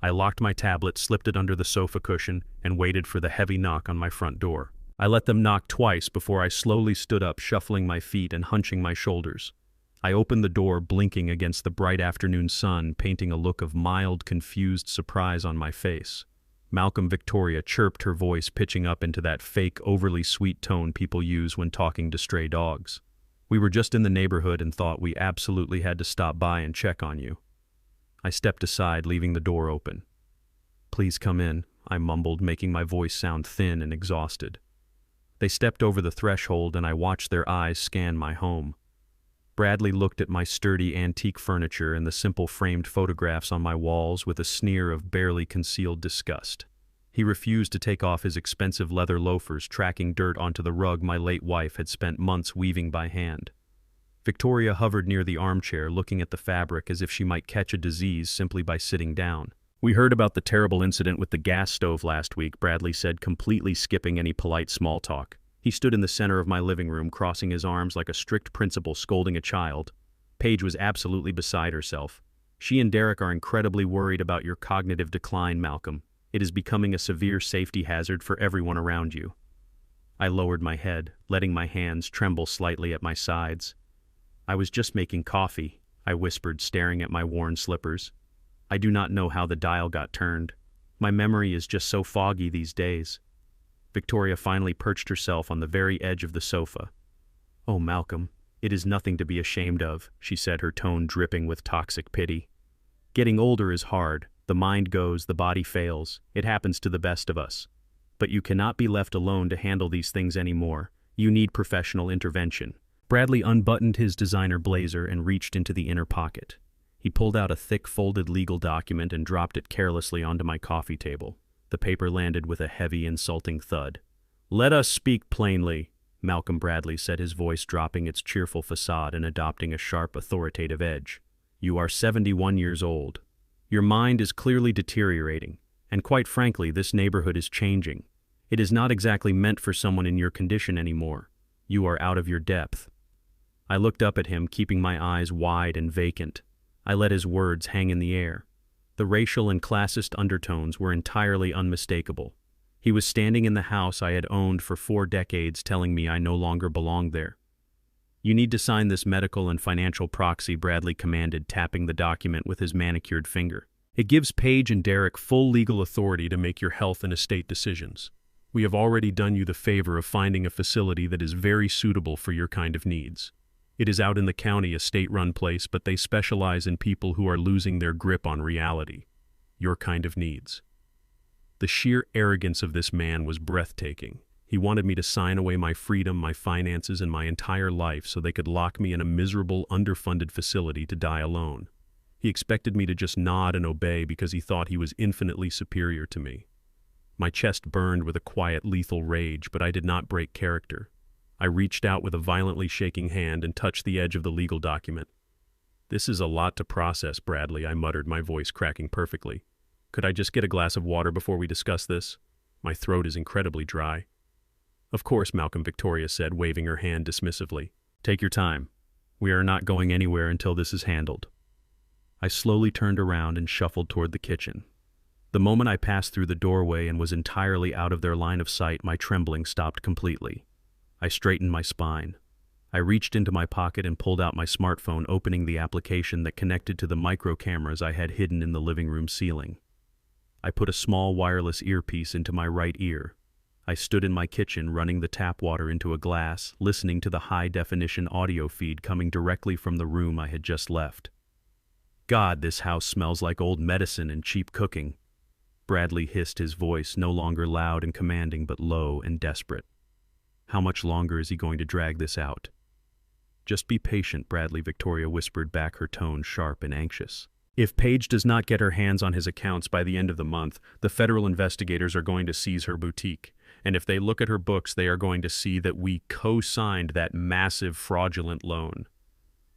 I locked my tablet, slipped it under the sofa cushion, and waited for the heavy knock on my front door. I let them knock twice before I slowly stood up, shuffling my feet and hunching my shoulders. I opened the door, blinking against the bright afternoon sun, painting a look of mild, confused surprise on my face. Malcolm, Victoria chirped, her voice pitching up into that fake, overly sweet tone people use when talking to stray dogs. "We were just in the neighborhood and thought we absolutely had to stop by and check on you." I stepped aside, leaving the door open. "Please come in," I mumbled, making my voice sound thin and exhausted. They stepped over the threshold, and I watched their eyes scan my home. Bradley looked at my sturdy antique furniture and the simple framed photographs on my walls with a sneer of barely concealed disgust. He refused to take off his expensive leather loafers, tracking dirt onto the rug my late wife had spent months weaving by hand. Victoria hovered near the armchair, looking at the fabric as if she might catch a disease simply by sitting down. "We heard about the terrible incident with the gas stove last week," Bradley said, completely skipping any polite small talk. He stood in the center of my living room, crossing his arms like a strict principal scolding a child. Paige was absolutely beside herself. She and Derek are incredibly worried about your cognitive decline, Malcolm. It is becoming a severe safety hazard for everyone around you. I lowered my head, letting my hands tremble slightly at my sides. I was just making coffee, I whispered, staring at my worn slippers. I do not know how the dial got turned. My memory is just so foggy these days. Victoria finally perched herself on the very edge of the sofa. "Oh, Malcolm, it is nothing to be ashamed of," she said, her tone dripping with toxic pity. "Getting older is hard. The mind goes, the body fails. It happens to the best of us. But you cannot be left alone to handle these things anymore. You need professional intervention." Bradley unbuttoned his designer blazer and reached into the inner pocket. He pulled out a thick folded legal document and dropped it carelessly onto my coffee table. The paper landed with a heavy, insulting thud. "Let us speak plainly," Malcolm Bradley said, his voice dropping its cheerful facade and adopting a sharp, authoritative edge. "You are 71 years old. Your mind is clearly deteriorating, and quite frankly, this neighborhood is changing. It is not exactly meant for someone in your condition anymore. You are out of your depth." I looked up at him, keeping my eyes wide and vacant. I let his words hang in the air. The racial and classist undertones were entirely unmistakable. He was standing in the house I had owned for 4 decades, telling me I no longer belonged there. "You need to sign this medical and financial proxy," Bradley commanded, tapping the document with his manicured finger. "It gives Paige and Derek full legal authority to make your health and estate decisions. We have already done you the favor of finding a facility that is very suitable for your kind of needs. It is out in the county, a state-run place, but they specialize in people who are losing their grip on reality. Your kind of needs." The sheer arrogance of this man was breathtaking. He wanted me to sign away my freedom, my finances, and my entire life so they could lock me in a miserable, underfunded facility to die alone. He expected me to just nod and obey because he thought he was infinitely superior to me. My chest burned with a quiet, lethal rage, but I did not break character. I reached out with a violently shaking hand and touched the edge of the legal document. "This is a lot to process, Bradley," I muttered, my voice cracking perfectly. "Could I just get a glass of water before we discuss this? My throat is incredibly dry." "Of course, Malcolm," Victoria said, waving her hand dismissively. "Take your time. We are not going anywhere until this is handled." I slowly turned around and shuffled toward the kitchen. The moment I passed through the doorway and was entirely out of their line of sight, my trembling stopped completely. I straightened my spine. I reached into my pocket and pulled out my smartphone, opening the application that connected to the micro cameras I had hidden in the living room ceiling. I put a small wireless earpiece into my right ear. I stood in my kitchen, running the tap water into a glass, listening to the high-definition audio feed coming directly from the room I had just left. "God, this house smells like old medicine and cheap cooking," Bradley hissed, his voice no longer loud and commanding but low and desperate. "How much longer is he going to drag this out?" "Just be patient, Bradley," Victoria whispered back, her tone sharp and anxious. "If Paige does not get her hands on his accounts by the end of the month, the federal investigators are going to seize her boutique. And if they look at her books, they are going to see that we co-signed that massive fraudulent loan."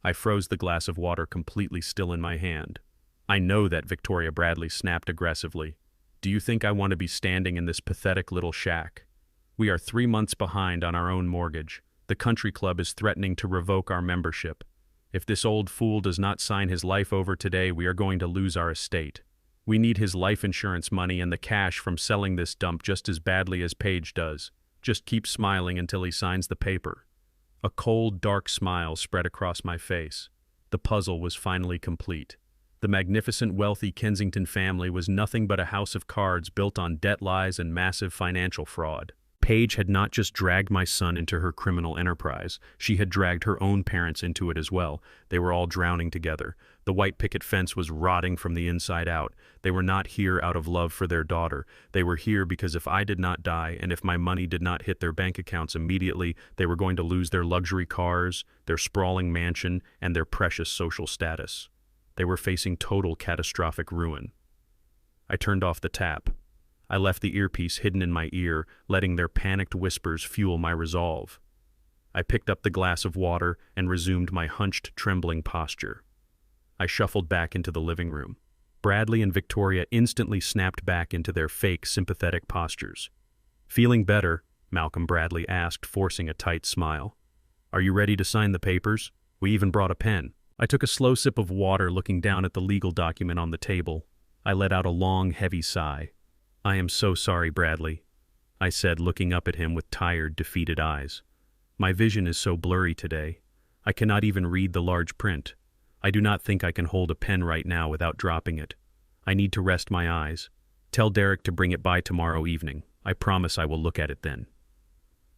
I froze the glass of water completely still in my hand. "I know that," Victoria, Bradley snapped aggressively. "Do you think I want to be standing in this pathetic little shack? We are 3 months behind on our own mortgage. The country club is threatening to revoke our membership. If this old fool does not sign his life over today, we are going to lose our estate. We need his life insurance money and the cash from selling this dump just as badly as Paige does. Just keep smiling until he signs the paper." A cold, dark smile spread across my face. The puzzle was finally complete. The magnificent, wealthy Kensington family was nothing but a house of cards built on debt lies and massive financial fraud. Paige had not just dragged my son into her criminal enterprise, she had dragged her own parents into it as well. They were all drowning together. The white picket fence was rotting from the inside out. They were not here out of love for their daughter. They were here because if I did not die and if my money did not hit their bank accounts immediately, they were going to lose their luxury cars, their sprawling mansion, and their precious social status. They were facing total catastrophic ruin. I turned off the tap. I left the earpiece hidden in my ear, letting their panicked whispers fuel my resolve. I picked up the glass of water and resumed my hunched, trembling posture. I shuffled back into the living room. Bradley and Victoria instantly snapped back into their fake, sympathetic postures. "Feeling better?" Malcolm Bradley asked, forcing a tight smile. "Are you ready to sign the papers? We even brought a pen." I took a slow sip of water, looking down at the legal document on the table. I let out a long, heavy sigh. "I am so sorry, Bradley," I said, looking up at him with tired, defeated eyes. "My vision is so blurry today. I cannot even read the large print. I do not think I can hold a pen right now without dropping it. I need to rest my eyes. Tell Derek to bring it by tomorrow evening. I promise I will look at it then."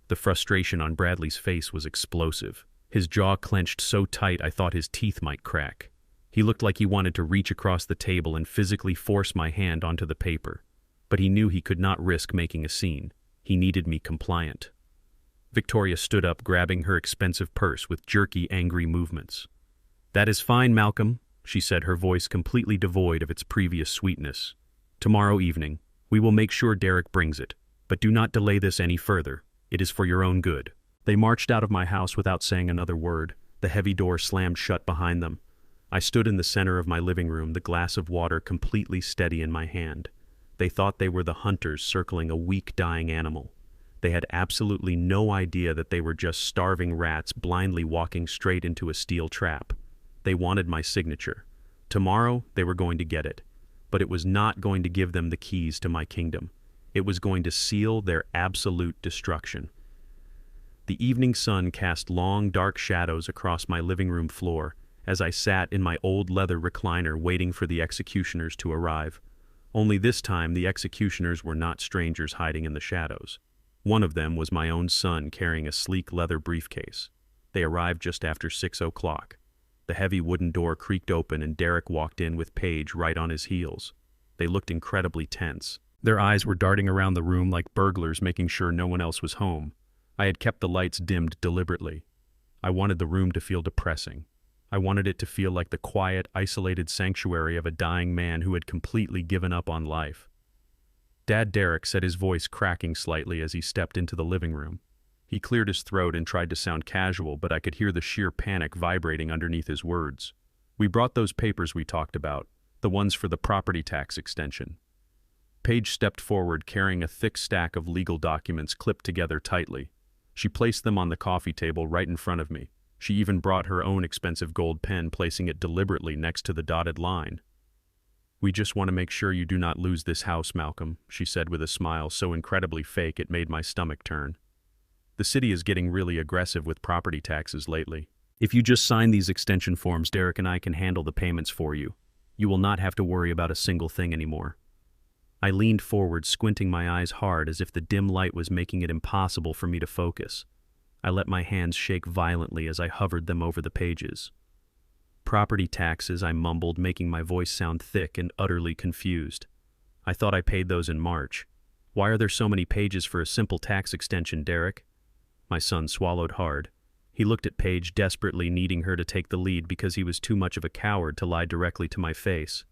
The frustration on Bradley's face was explosive. His jaw clenched so tight I thought his teeth might crack. He looked like he wanted to reach across the table and physically force my hand onto the paper. But he knew he could not risk making a scene. He needed me compliant. Victoria stood up, grabbing her expensive purse with jerky, angry movements. "That is fine, Malcolm," she said, her voice completely devoid of its previous sweetness. "Tomorrow evening, we will make sure Derek brings it. But do not delay this any further. It is for your own good." They marched out of my house without saying another word. The heavy door slammed shut behind them. I stood in the center of my living room, the glass of water completely steady in my hand. They thought they were the hunters circling a weak, dying animal. They had absolutely no idea that they were just starving rats blindly walking straight into a steel trap. They wanted my signature. Tomorrow, they were going to get it. But it was not going to give them the keys to my kingdom. It was going to seal their absolute destruction. The evening sun cast long, dark shadows across my living room floor as I sat in my old leather recliner waiting for the executioners to arrive. Only this time, the executioners were not strangers hiding in the shadows. One of them was my own son carrying a sleek leather briefcase. They arrived just after 6 o'clock. The heavy wooden door creaked open and Derek walked in with Paige right on his heels. They looked incredibly tense. Their eyes were darting around the room like burglars, making sure no one else was home. I had kept the lights dimmed deliberately. I wanted the room to feel depressing. I wanted it to feel like the quiet, isolated sanctuary of a dying man who had completely given up on life. Dad Derek said, his voice cracking slightly as he stepped into the living room. He cleared his throat and tried to sound casual, but I could hear the sheer panic vibrating underneath his words. "We brought those papers we talked about, the ones for the property tax extension." Paige stepped forward, carrying a thick stack of legal documents clipped together tightly. She placed them on the coffee table right in front of me. She even brought her own expensive gold pen, placing it deliberately next to the dotted line. "We just want to make sure you do not lose this house, Malcolm," she said with a smile so incredibly fake it made my stomach turn. "The city is getting really aggressive with property taxes lately. If you just sign these extension forms, Derek and I can handle the payments for you. You will not have to worry about a single thing anymore." I leaned forward, squinting my eyes hard as if the dim light was making it impossible for me to focus. I let my hands shake violently as I hovered them over the pages. "Property taxes," I mumbled, making my voice sound thick and utterly confused. "I thought I paid those in March. Why are there so many pages for a simple tax extension, Derek?" My son swallowed hard. He looked at Paige desperately, needing her to take the lead because he was too much of a coward to lie directly to my face.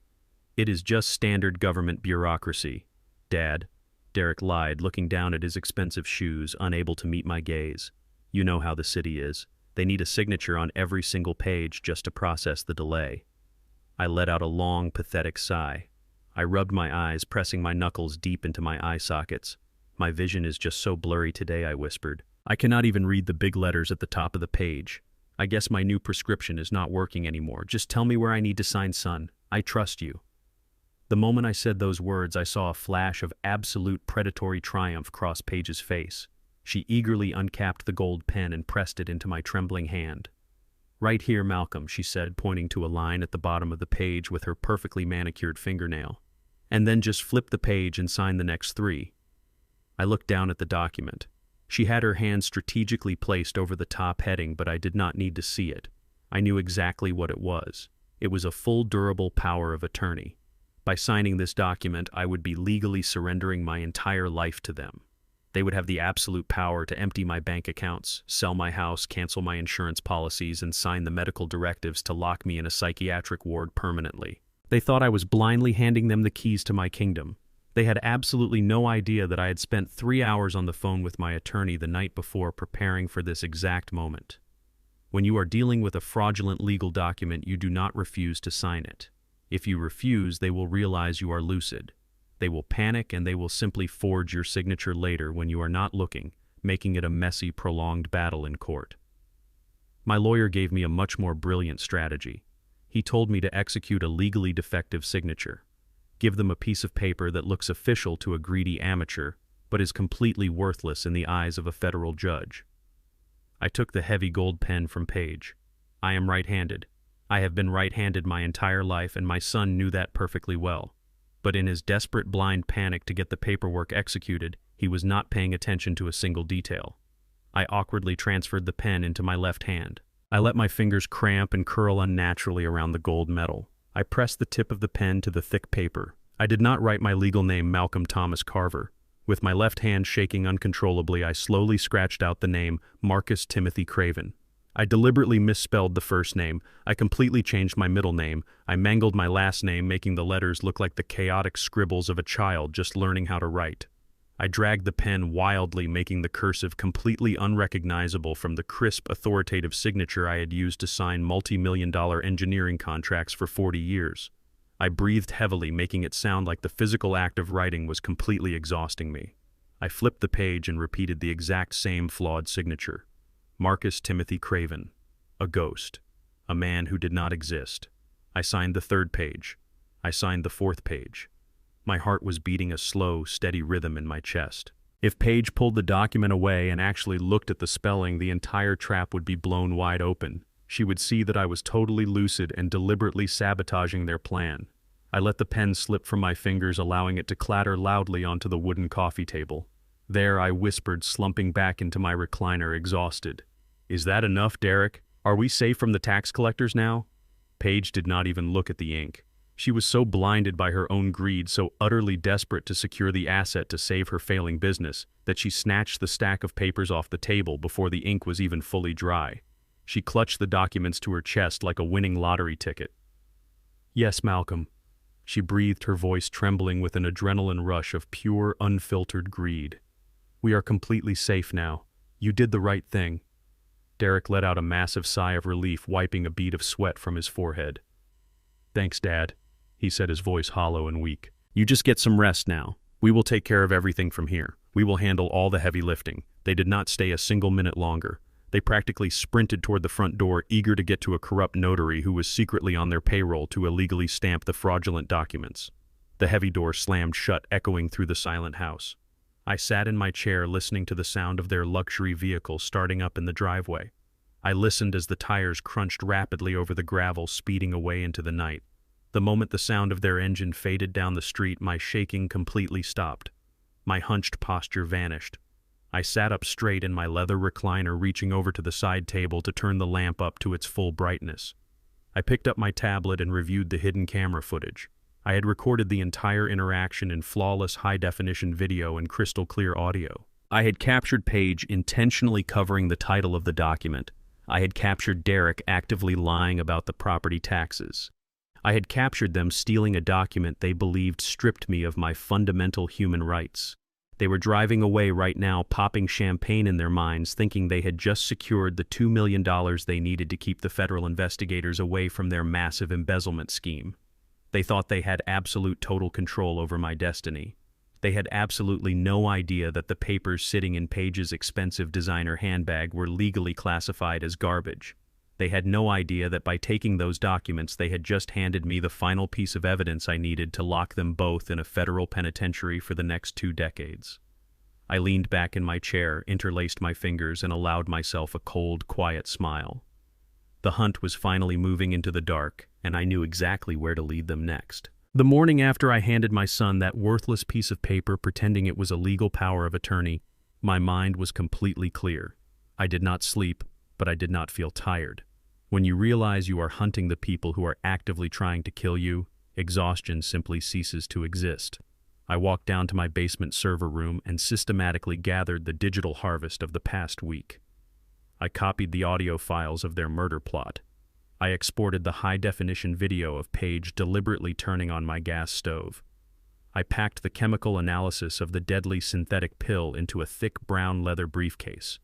"It is just standard government bureaucracy, Dad," Derek lied, looking down at his expensive shoes, unable to meet my gaze. "You know how the city is. They need a signature on every single page just to process the delay." I let out a long, pathetic sigh. I rubbed my eyes, pressing my knuckles deep into my eye sockets. "My vision is just so blurry today," I whispered. "I cannot even read the big letters at the top of the page. I guess my new prescription is not working anymore. Just tell me where I need to sign, son. I trust you." The moment I said those words, I saw a flash of absolute predatory triumph cross Paige's face. She eagerly uncapped the gold pen and pressed it into my trembling hand. "Right here, Malcolm," she said, pointing to a line at the bottom of the page with her perfectly manicured fingernail. "And then just flip the page and sign the next 3. I looked down at the document. She had her hand strategically placed over the top heading, but I did not need to see it. I knew exactly what it was. It was a full durable power of attorney. By signing this document, I would be legally surrendering my entire life to them. They would have the absolute power to empty my bank accounts, sell my house, cancel my insurance policies, and sign the medical directives to lock me in a psychiatric ward permanently. They thought I was blindly handing them the keys to my kingdom. They had absolutely no idea that I had spent 3 hours on the phone with my attorney the night before preparing for this exact moment. When you are dealing with a fraudulent legal document, you do not refuse to sign it. If you refuse, they will realize you are lucid. They will panic and they will simply forge your signature later when you are not looking, making it a messy, prolonged battle in court. My lawyer gave me a much more brilliant strategy. He told me to execute a legally defective signature. Give them a piece of paper that looks official to a greedy amateur, but is completely worthless in the eyes of a federal judge. I took the heavy gold pen from Paige. I am right-handed. I have been right-handed my entire life, and my son knew that perfectly well. But in his desperate blind panic to get the paperwork executed, he was not paying attention to a single detail. I awkwardly transferred the pen into my left hand. I let my fingers cramp and curl unnaturally around the gold metal. I pressed the tip of the pen to the thick paper. I did not write my legal name Malcolm Thomas Carver. With my left hand shaking uncontrollably, I slowly scratched out the name Marcus Timothy Craven. I deliberately misspelled the first name. I completely changed my middle name. I mangled my last name, making the letters look like the chaotic scribbles of a child just learning how to write. I dragged the pen wildly, making the cursive completely unrecognizable from the crisp, authoritative signature I had used to sign multi-million-dollar engineering contracts for 40 years. I breathed heavily, making it sound like the physical act of writing was completely exhausting me. I flipped the page and repeated the exact same flawed signature. Marcus Timothy Craven. A ghost. A man who did not exist. I signed the third page. I signed the fourth page. My heart was beating a slow, steady rhythm in my chest. If Paige pulled the document away and actually looked at the spelling, the entire trap would be blown wide open. She would see that I was totally lucid and deliberately sabotaging their plan. I let the pen slip from my fingers, allowing it to clatter loudly onto the wooden coffee table. There I whispered, slumping back into my recliner, exhausted. "Is that enough, Derek? Are we safe from the tax collectors now?" Paige did not even look at the ink. She was so blinded by her own greed, so utterly desperate to secure the asset to save her failing business, that she snatched the stack of papers off the table before the ink was even fully dry. She clutched the documents to her chest like a winning lottery ticket. "Yes, Malcolm." She breathed, her voice trembling with an adrenaline rush of pure, unfiltered greed. "We are completely safe now. You did the right thing." Derek let out a massive sigh of relief, wiping a bead of sweat from his forehead. "Thanks, Dad," he said, his voice hollow and weak. "You just get some rest now. We will take care of everything from here. We will handle all the heavy lifting." They did not stay a single minute longer. They practically sprinted toward the front door, eager to get to a corrupt notary who was secretly on their payroll to illegally stamp the fraudulent documents. The heavy door slammed shut, echoing through the silent house. I sat in my chair, listening to the sound of their luxury vehicle starting up in the driveway. I listened as the tires crunched rapidly over the gravel, speeding away into the night. The moment the sound of their engine faded down the street, my shaking completely stopped. My hunched posture vanished. I sat up straight in my leather recliner, reaching over to the side table to turn the lamp up to its full brightness. I picked up my tablet and reviewed the hidden camera footage. I had recorded the entire interaction in flawless high-definition video and crystal-clear audio. I had captured Paige intentionally covering the title of the document. I had captured Derek actively lying about the property taxes. I had captured them stealing a document they believed stripped me of my fundamental human rights. They were driving away right now, popping champagne in their minds, thinking they had just secured the $2 million they needed to keep the federal investigators away from their massive embezzlement scheme. They thought they had absolute total control over my destiny. They had absolutely no idea that the papers sitting in Paige's expensive designer handbag were legally classified as garbage. They had no idea that by taking those documents, they had just handed me the final piece of evidence I needed to lock them both in a federal penitentiary for the next 2 decades. I leaned back in my chair, interlaced my fingers, and allowed myself a cold, quiet smile. The hunt was finally moving into the dark, and I knew exactly where to lead them next. The morning after I handed my son that worthless piece of paper, pretending it was a legal power of attorney, my mind was completely clear. I did not sleep, but I did not feel tired. When you realize you are hunting the people who are actively trying to kill you, exhaustion simply ceases to exist. I walked down to my basement server room and systematically gathered the digital harvest of the past week. I copied the audio files of their murder plot. I exported the high-definition video of Paige deliberately turning on my gas stove. I packed the chemical analysis of the deadly synthetic pill into a thick brown leather briefcase.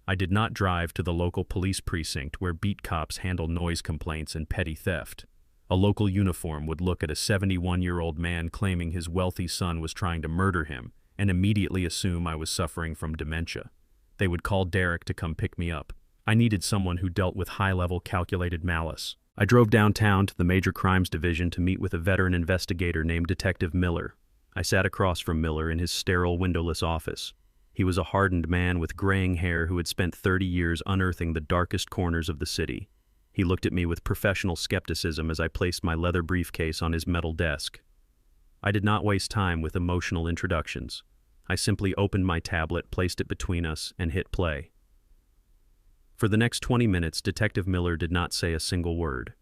I did not drive to the local police precinct where beat cops handle noise complaints and petty theft. A local uniform would look at a 71-year-old man claiming his wealthy son was trying to murder him and immediately assume I was suffering from dementia. They would call Derek to come pick me up. I needed someone who dealt with high-level calculated malice. I drove downtown to the Major Crimes Division to meet with a veteran investigator named Detective Miller. I sat across from Miller in his sterile, windowless office. He was a hardened man with graying hair who had spent 30 years unearthing the darkest corners of the city. He looked at me with professional skepticism as I placed my leather briefcase on his metal desk. I did not waste time with emotional introductions. I simply opened my tablet, placed it between us, and hit play. For the next 20 minutes, Detective Miller did not say a single word.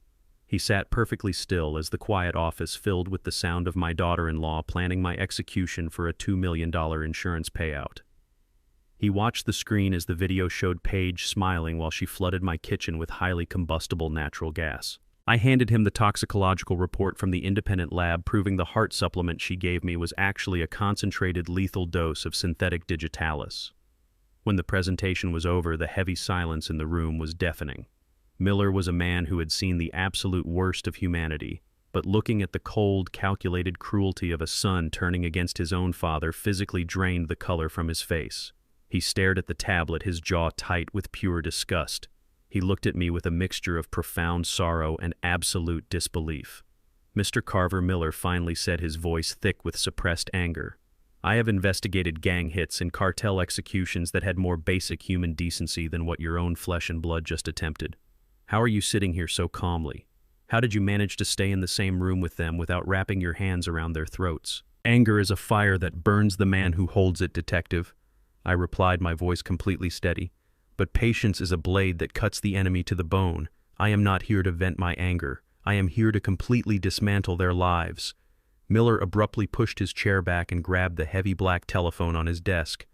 He sat perfectly still as the quiet office filled with the sound of my daughter-in-law planning my execution for a $2 million insurance payout. He watched the screen as the video showed Paige smiling while she flooded my kitchen with highly combustible natural gas. I handed him the toxicological report from the independent lab proving the heart supplement she gave me was actually a concentrated lethal dose of synthetic digitalis. When the presentation was over, the heavy silence in the room was deafening. Miller was a man who had seen the absolute worst of humanity, but looking at the cold, calculated cruelty of a son turning against his own father physically drained the color from his face. He stared at the tablet, his jaw tight with pure disgust. He looked at me with a mixture of profound sorrow and absolute disbelief. Mr. Carver Miller finally said, his voice thick with suppressed anger. I have investigated gang hits and cartel executions that had more basic human decency than what your own flesh and blood just attempted. How are you sitting here so calmly? How did you manage to stay in the same room with them without wrapping your hands around their throats? Anger is a fire that burns the man who holds it, detective. I replied, my voice completely steady. But patience is a blade that cuts the enemy to the bone. I am not here to vent my anger. I am here to completely dismantle their lives. Miller abruptly pushed his chair back and grabbed the heavy black telephone on his desk.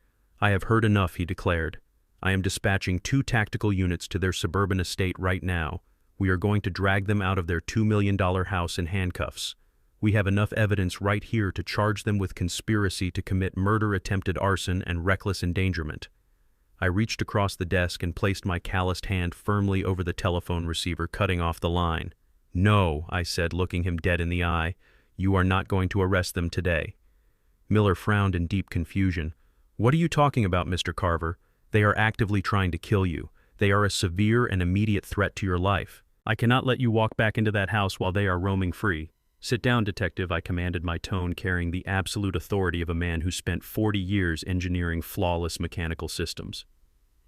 I have heard enough, he declared. I am dispatching 2 tactical units to their suburban estate right now. We are going to drag them out of their $2 million house in handcuffs. We have enough evidence right here to charge them with conspiracy to commit murder, attempted arson, and reckless endangerment. I reached across the desk and placed my calloused hand firmly over the telephone receiver, cutting off the line. No, I said, looking him dead in the eye. You are not going to arrest them today. Miller frowned in deep confusion. What are you talking about, Mr. Carver? They are actively trying to kill you. They are a severe and immediate threat to your life. I cannot let you walk back into that house while they are roaming free. Sit down, detective, I commanded, my tone carrying the absolute authority of a man who spent 40 years engineering flawless mechanical systems.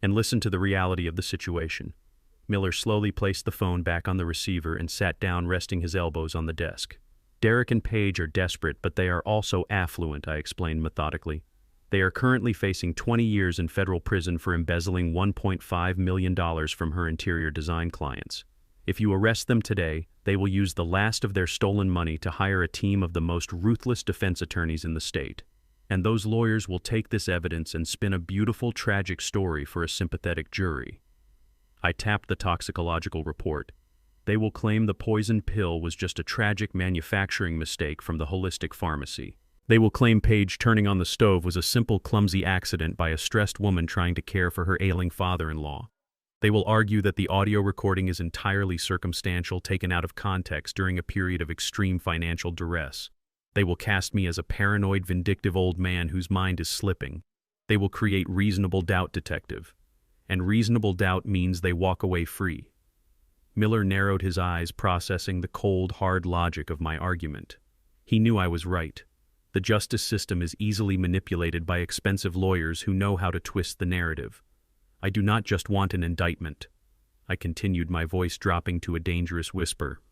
And listen to the reality of the situation. Miller slowly placed the phone back on the receiver and sat down, resting his elbows on the desk. Derek and Paige are desperate, but they are also affluent, I explained methodically. They are currently facing 20 years in federal prison for embezzling $1.5 million from her interior design clients. If you arrest them today, they will use the last of their stolen money to hire a team of the most ruthless defense attorneys in the state. And those lawyers will take this evidence and spin a beautiful, tragic story for a sympathetic jury. I tapped the toxicological report. They will claim the poison pill was just a tragic manufacturing mistake from the holistic pharmacy. They will claim Paige turning on the stove was a simple, clumsy accident by a stressed woman trying to care for her ailing father-in-law. They will argue that the audio recording is entirely circumstantial, taken out of context during a period of extreme financial duress. They will cast me as a paranoid, vindictive old man whose mind is slipping. They will create reasonable doubt, detective. And reasonable doubt means they walk away free. Miller narrowed his eyes, processing the cold, hard logic of my argument. He knew I was right. The justice system is easily manipulated by expensive lawyers who know how to twist the narrative. I do not just want an indictment. I continued, my voice dropping to a dangerous whisper.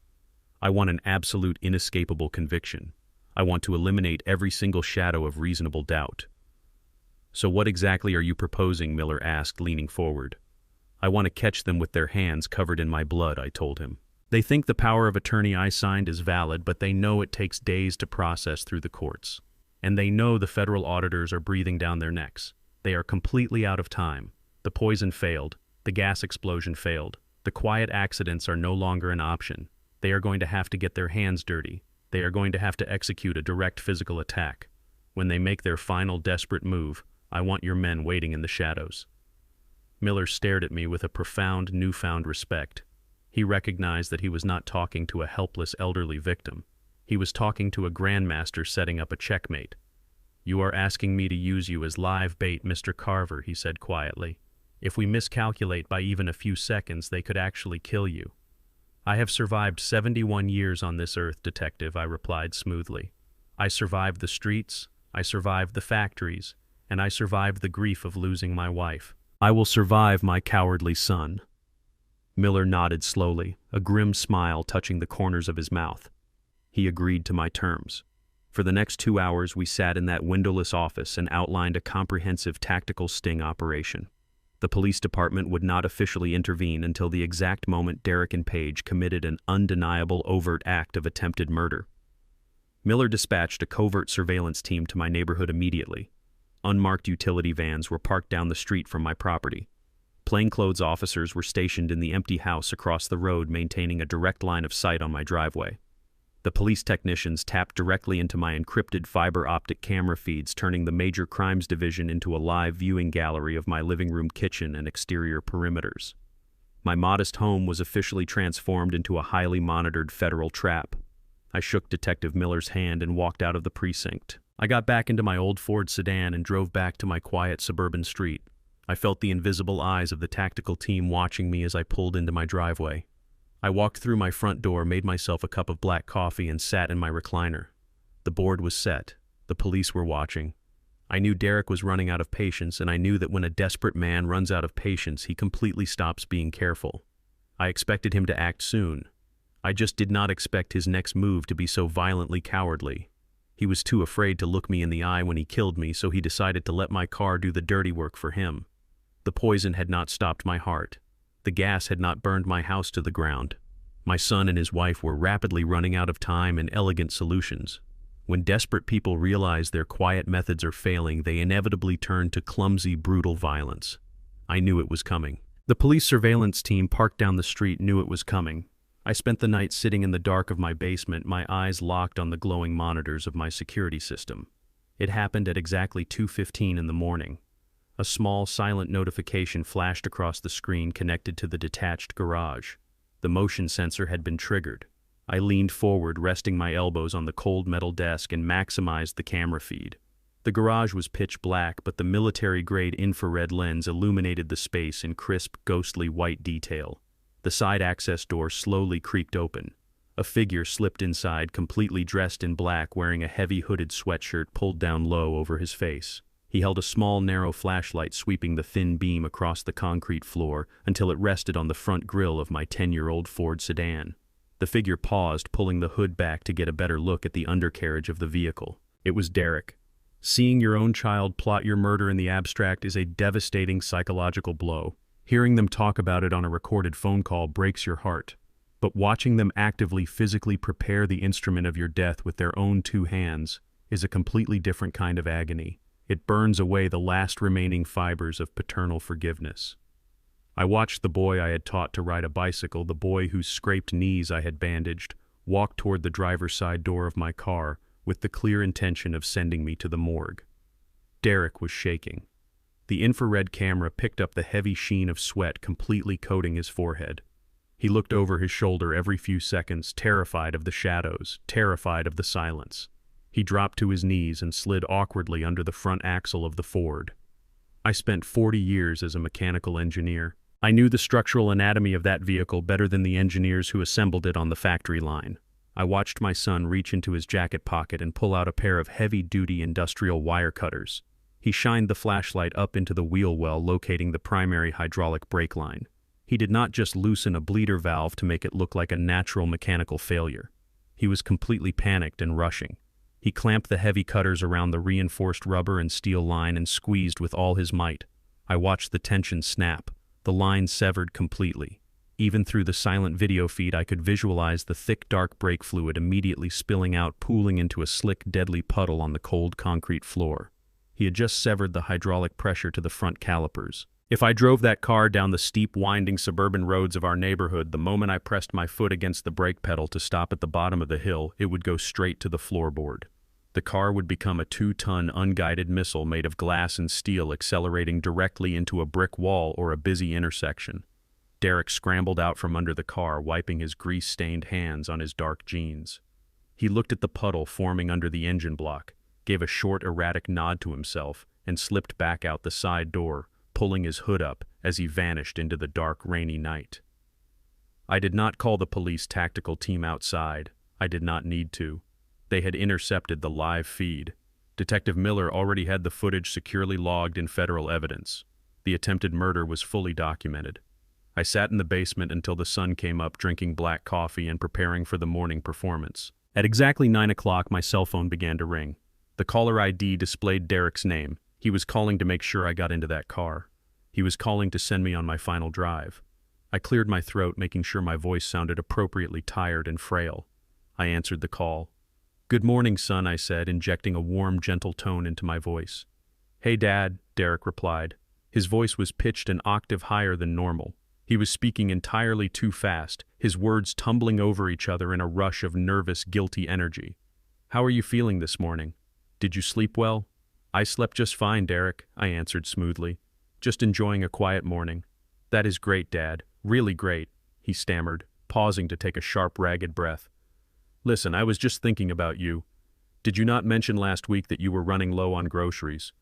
I want an absolute, inescapable conviction. I want to eliminate every single shadow of reasonable doubt. So what exactly are you proposing? Miller asked, leaning forward. I want to catch them with their hands covered in my blood, I told him. They think the power of attorney I signed is valid, but they know it takes days to process through the courts. And they know the federal auditors are breathing down their necks. They are completely out of time. The poison failed. The gas explosion failed. The quiet accidents are no longer an option. They are going to have to get their hands dirty. They are going to have to execute a direct physical attack. When they make their final desperate move, I want your men waiting in the shadows. Miller stared at me with a profound, newfound respect. He recognized that he was not talking to a helpless elderly victim. He was talking to a grandmaster setting up a checkmate. You are asking me to use you as live bait, Mr. Carver, he said quietly. If we miscalculate by even a few seconds, they could actually kill you. I have survived 71 years on this earth, detective, I replied smoothly. I survived the streets, I survived the factories, and I survived the grief of losing my wife. I will survive my cowardly son. Miller nodded slowly, a grim smile touching the corners of his mouth. He agreed to my terms. For the next 2 hours, we sat in that windowless office and outlined a comprehensive tactical sting operation. The police department would not officially intervene until the exact moment Derek and Page committed an undeniable overt act of attempted murder. Miller dispatched a covert surveillance team to my neighborhood immediately. Unmarked utility vans were parked down the street from my property. Plainclothes officers were stationed in the empty house across the road, maintaining a direct line of sight on my driveway. The police technicians tapped directly into my encrypted fiber optic camera feeds, turning the Major Crimes Division into a live viewing gallery of my living room, kitchen, and exterior perimeters. My modest home was officially transformed into a highly monitored federal trap. I shook Detective Miller's hand and walked out of the precinct. I got back into my old Ford sedan and drove back to my quiet suburban street. I felt the invisible eyes of the tactical team watching me as I pulled into my driveway. I walked through my front door, made myself a cup of black coffee, and sat in my recliner. The board was set. The police were watching. I knew Derek was running out of patience, and I knew that when a desperate man runs out of patience, he completely stops being careful. I expected him to act soon. I just did not expect his next move to be so violently cowardly. He was too afraid to look me in the eye when he killed me, so he decided to let my car do the dirty work for him. The poison had not stopped my heart. The gas had not burned my house to the ground. My son and his wife were rapidly running out of time and elegant solutions. When desperate people realize their quiet methods are failing, they inevitably turn to clumsy, brutal violence. I knew it was coming. The police surveillance team parked down the street knew it was coming. I spent the night sitting in the dark of my basement, my eyes locked on the glowing monitors of my security system. It happened at exactly 2:15 in the morning. A small, silent notification flashed across the screen connected to the detached garage. The motion sensor had been triggered. I leaned forward, resting my elbows on the cold metal desk, and maximized the camera feed. The garage was pitch black, but the military-grade infrared lens illuminated the space in crisp, ghostly white detail. The side access door slowly creaked open. A figure slipped inside, completely dressed in black, wearing a heavy hooded sweatshirt pulled down low over his face. He held a small, narrow flashlight, sweeping the thin beam across the concrete floor until it rested on the front grille of my 10-year-old Ford sedan. The figure paused, pulling the hood back to get a better look at the undercarriage of the vehicle. It was Derek. Seeing your own child plot your murder in the abstract is a devastating psychological blow. Hearing them talk about it on a recorded phone call breaks your heart. But watching them actively, physically prepare the instrument of your death with their own 2 hands is a completely different kind of agony. It burns away the last remaining fibers of paternal forgiveness. I watched the boy I had taught to ride a bicycle, the boy whose scraped knees I had bandaged, walk toward the driver's side door of my car with the clear intention of sending me to the morgue. Derek was shaking. The infrared camera picked up the heavy sheen of sweat completely coating his forehead. He looked over his shoulder every few seconds, terrified of the shadows, terrified of the silence. He dropped to his knees and slid awkwardly under the front axle of the Ford. I spent 40 years as a mechanical engineer. I knew the structural anatomy of that vehicle better than the engineers who assembled it on the factory line. I watched my son reach into his jacket pocket and pull out a pair of heavy-duty industrial wire cutters. He shined the flashlight up into the wheel well, locating the primary hydraulic brake line. He did not just loosen a bleeder valve to make it look like a natural mechanical failure. He was completely panicked and rushing. He clamped the heavy cutters around the reinforced rubber and steel line and squeezed with all his might. I watched the tension snap. The line severed completely. Even through the silent video feed, I could visualize the thick, dark brake fluid immediately spilling out, pooling into a slick, deadly puddle on the cold concrete floor. He had just severed the hydraulic pressure to the front calipers. If I drove that car down the steep, winding suburban roads of our neighborhood, the moment I pressed my foot against the brake pedal to stop at the bottom of the hill, it would go straight to the floorboard. The car would become a 2-ton unguided missile made of glass and steel, accelerating directly into a brick wall or a busy intersection. Derek scrambled out from under the car, wiping his grease-stained hands on his dark jeans. He looked at the puddle forming under the engine block, gave a short, erratic nod to himself, and slipped back out the side door, pulling his hood up as he vanished into the dark, rainy night. I did not call the police tactical team outside. I did not need to. They had intercepted the live feed. Detective Miller already had the footage securely logged in federal evidence. The attempted murder was fully documented. I sat in the basement until the sun came up, drinking black coffee and preparing for the morning performance. At exactly 9 o'clock, my cell phone began to ring. The caller ID displayed Derek's name. He was calling to make sure I got into that car. He was calling to send me on my final drive. I cleared my throat, making sure my voice sounded appropriately tired and frail. I answered the call. "Good morning, son," I said, injecting a warm, gentle tone into my voice. "Hey, Dad," Derek replied. His voice was pitched an octave higher than normal. He was speaking entirely too fast, his words tumbling over each other in a rush of nervous, guilty energy. "How are you feeling this morning? Did you sleep well?" "I slept just fine, Derek," I answered smoothly. "Just enjoying a quiet morning." "That is great, Dad. Really great," he stammered, pausing to take a sharp, ragged breath. "Listen, I was just thinking about you. Did you not mention last week that you were running low on groceries?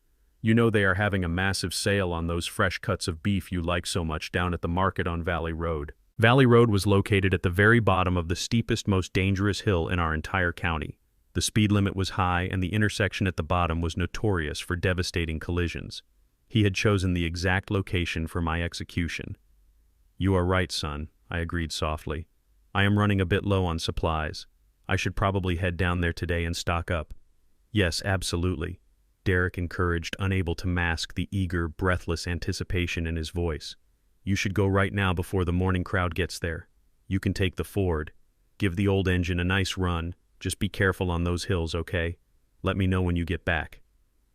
You know they are having a massive sale on those fresh cuts of beef you like so much down at the market on Valley Road." Valley Road was located at the very bottom of the steepest, most dangerous hill in our entire county. The speed limit was high, and the intersection at the bottom was notorious for devastating collisions. He had chosen the exact location for my execution. "You are right, son," I agreed softly. "I am running a bit low on supplies. I should probably head down there today and stock up." "Yes, absolutely," Derek encouraged, unable to mask the eager, breathless anticipation in his voice. "You should go right now before the morning crowd gets there. You can take the Ford. Give the old engine a nice run. Just be careful on those hills, okay? Let me know when you get back."